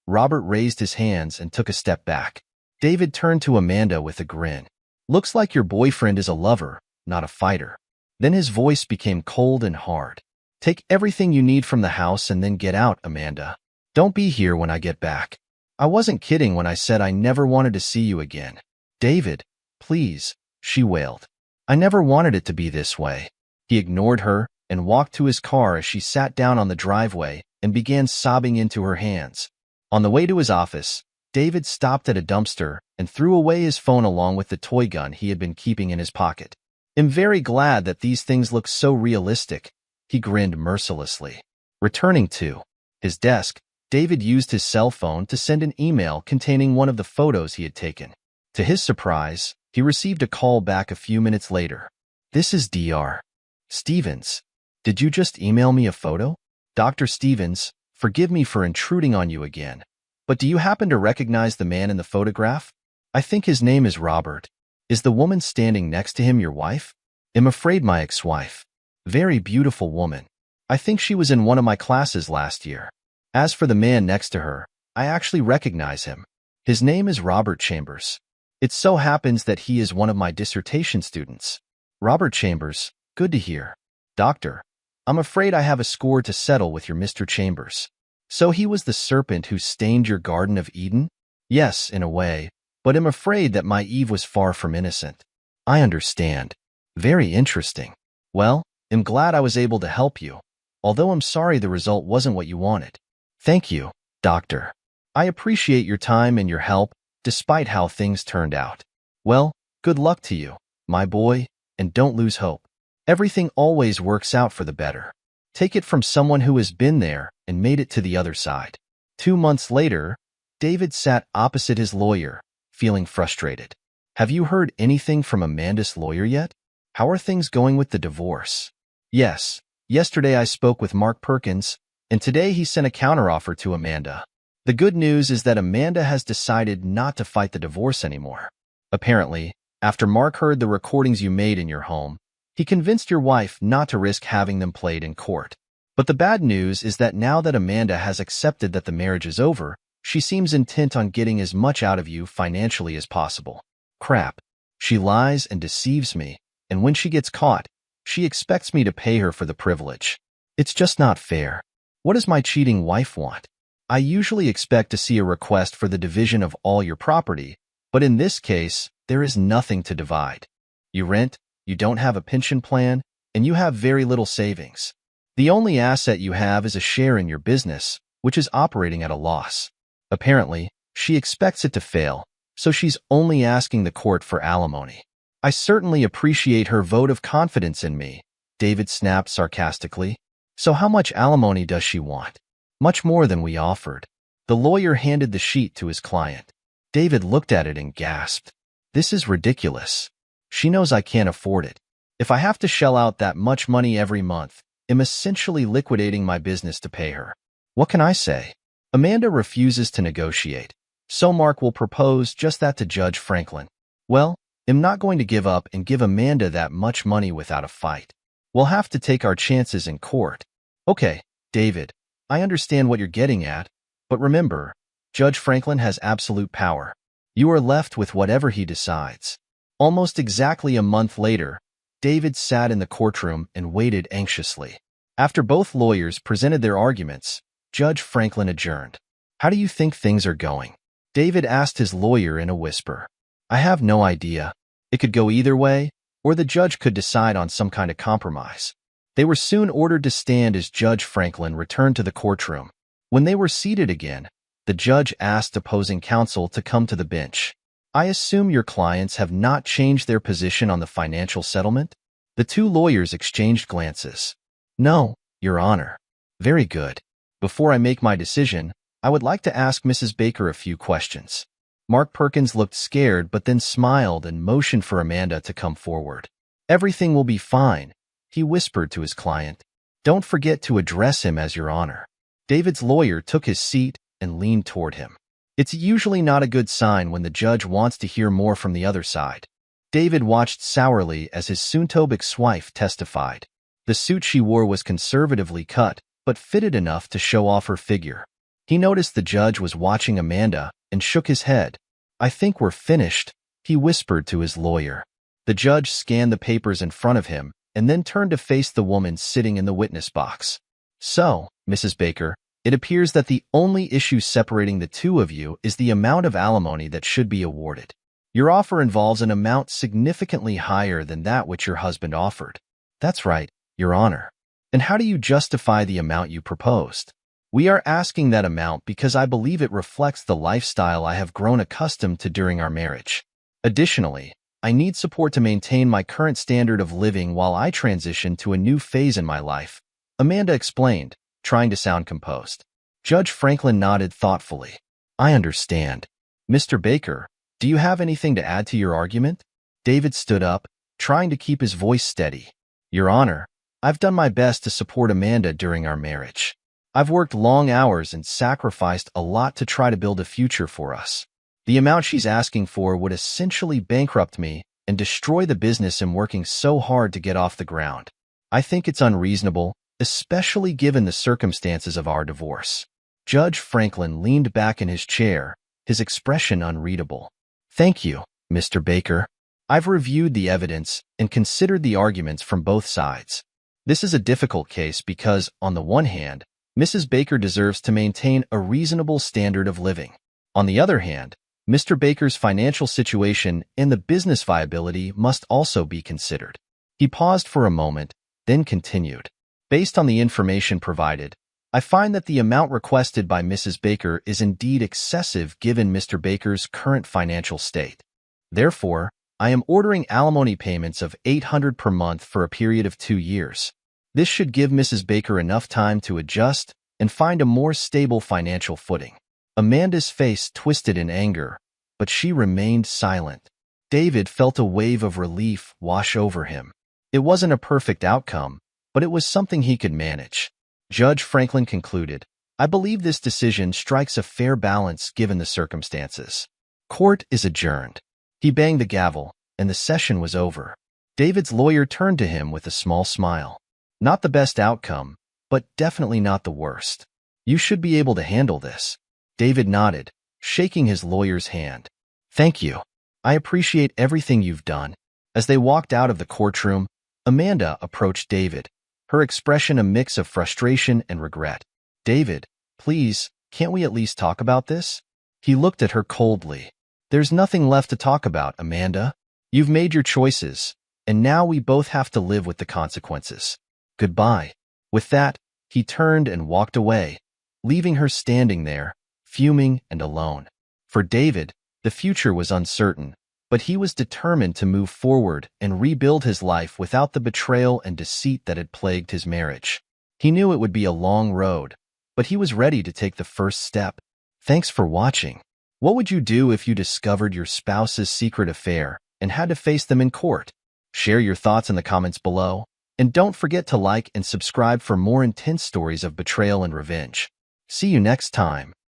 Robert raised his hands and took a step back. David turned to Amanda with a grin. "Looks like your boyfriend is a lover, not a fighter." Then his voice became cold and hard. "Take everything you need from the house and then get out, Amanda. Don't be here when I get back. I wasn't kidding when I said I never wanted to see you again." "David, please," she wailed. "I never wanted it to be this way." He ignored her and walked to his car as she sat down on the driveway and began sobbing into her hands. On the way to his office, David stopped at a dumpster and threw away his phone along with the toy gun he had been keeping in his pocket. "I'm very glad that these things look so realistic," he grinned mercilessly. Returning to his desk, David used his cell phone to send an email containing one of the photos he had taken. To his surprise, he received a call back a few minutes later. "This is Dr. Stevens. Did you just email me a photo?" "Dr. Stevens, forgive me for intruding on you again, but do you happen to recognize the man in the photograph? I think his name is Robert. Is the woman standing next to him your wife?" "I'm afraid my ex-wife. Very beautiful woman. I think she was in one of my classes last year." As for the man next to her, I actually recognize him. His name is Robert Chambers. It so happens that he is one of my dissertation students. "Robert Chambers, good to hear. Doctor, I'm afraid I have a score to settle with your Mr. Chambers. So he was the serpent who stained your Garden of Eden?" "Yes, in a way, but I'm afraid that my Eve was far from innocent." "I understand. Very interesting. Well, I'm glad I was able to help you, although I'm sorry the result wasn't what you wanted." "Thank you, Doctor. I appreciate your time and your help, despite how things turned out." "Well, good luck to you, my boy, and don't lose hope. Everything always works out for the better. Take it from someone who has been there and made it to the other side." 2 months later, David sat opposite his lawyer, feeling frustrated. "Have you heard anything from Amanda's lawyer yet? How are things going with the divorce?" "Yes, yesterday I spoke with Mark Perkins, and today he sent a counteroffer to Amanda. The good news is that Amanda has decided not to fight the divorce anymore. Apparently, after Mark heard the recordings you made in your home, he convinced your wife not to risk having them played in court. But the bad news is that now that Amanda has accepted that the marriage is over, she seems intent on getting as much out of you financially as possible." "Crap. She lies and deceives me, and when she gets caught, she expects me to pay her for the privilege. It's just not fair. What does my cheating wife want? I usually expect to see a request for the division of all your property, but in this case, there is nothing to divide. You rent, you don't have a pension plan, and you have very little savings. The only asset you have is a share in your business, which is operating at a loss. Apparently, she expects it to fail, so she's only asking the court for alimony." "I certainly appreciate her vote of confidence in me," David snapped sarcastically. "So how much alimony does she want?" "Much more than we offered." The lawyer handed the sheet to his client. David looked at it and gasped. "This is ridiculous. She knows I can't afford it. If I have to shell out that much money every month, I'm essentially liquidating my business to pay her. What can I say?" Amanda refuses to negotiate, so Mark will propose just that to Judge Franklin. "Well, I'm not going to give up and give Amanda that much money without a fight. We'll have to take our chances in court." "Okay, David, I understand what you're getting at, but remember, Judge Franklin has absolute power. You are left with whatever he decides." Almost exactly a month later, David sat in the courtroom and waited anxiously. After both lawyers presented their arguments, Judge Franklin adjourned. "How do you think things are going?" David asked his lawyer in a whisper. "I have no idea. It could go either way, or the judge could decide on some kind of compromise." They were soon ordered to stand as Judge Franklin returned to the courtroom. When they were seated again, the judge asked opposing counsel to come to the bench. "I assume your clients have not changed their position on the financial settlement?" The two lawyers exchanged glances. "No, Your Honor." "Very good. Before I make my decision, I would like to ask Mrs. Baker a few questions." Mark Perkins looked scared but then smiled and motioned for Amanda to come forward. "Everything will be fine," he whispered to his client. "Don't forget to address him as Your Honor." David's lawyer took his seat and leaned toward him. It's usually not a good sign when the judge wants to hear more from the other side. David watched sourly as his soon-to-be ex-wife testified. The suit she wore was conservatively cut, but fitted enough to show off her figure. He noticed the judge was watching Amanda and shook his head. "I think we're finished," he whispered to his lawyer. The judge scanned the papers in front of him and then turned to face the woman sitting in the witness box. "So, Mrs. Baker, it appears that the only issue separating the two of you is the amount of alimony that should be awarded. Your offer involves an amount significantly higher than that which your husband offered." "That's right, Your Honor." "And how do you justify the amount you proposed?" "We are asking that amount because I believe it reflects the lifestyle I have grown accustomed to during our marriage. Additionally, I need support to maintain my current standard of living while I transition to a new phase in my life," Amanda explained, trying to sound composed. Judge Franklin nodded thoughtfully. I understand. Mr. Baker, do you have anything to add to your argument? David stood up, trying to keep his voice steady. Your Honor, I've done my best to support Amanda during our marriage. I've worked long hours and sacrificed a lot to try to build a future for us. The amount she's asking for would essentially bankrupt me and destroy the business I'm working so hard to get off the ground. I think it's unreasonable, especially given the circumstances of our divorce. Judge Franklin leaned back in his chair, his expression unreadable. Thank you, Mr. Baker. I've reviewed the evidence and considered the arguments from both sides. This is a difficult case because, on the one hand, Mrs. Baker deserves to maintain a reasonable standard of living. On the other hand, Mr. Baker's financial situation and the business viability must also be considered. He paused for a moment, then continued. Based on the information provided, I find that the amount requested by Mrs. Baker is indeed excessive given Mr. Baker's current financial state. Therefore, I am ordering alimony payments of $800 per month for a period of 2 years. This should give Mrs. Baker enough time to adjust and find a more stable financial footing. Amanda's face twisted in anger, but she remained silent. David felt a wave of relief wash over him. It wasn't a perfect outcome, but it was something he could manage. Judge Franklin concluded, I believe this decision strikes a fair balance given the circumstances. Court is adjourned. He banged the gavel, and the session was over. David's lawyer turned to him with a small smile. Not the best outcome, but definitely not the worst. You should be able to handle this. David nodded, shaking his lawyer's hand. Thank you. I appreciate everything you've done. As they walked out of the courtroom, Amanda approached David, her expression a mix of frustration and regret. David, please, can't we at least talk about this? He looked at her coldly. There's nothing left to talk about, Amanda. You've made your choices, and now we both have to live with the consequences. Goodbye. With that, he turned and walked away, leaving her standing there, fuming and alone. For David, the future was uncertain, but he was determined to move forward and rebuild his life without the betrayal and deceit that had plagued his marriage. He knew it would be a long road, but he was ready to take the first step. Thanks for watching. What would you do if you discovered your spouse's secret affair and had to face them in court? Share your thoughts in the comments below, and don't forget to like and subscribe for more intense stories of betrayal and revenge. See you next time.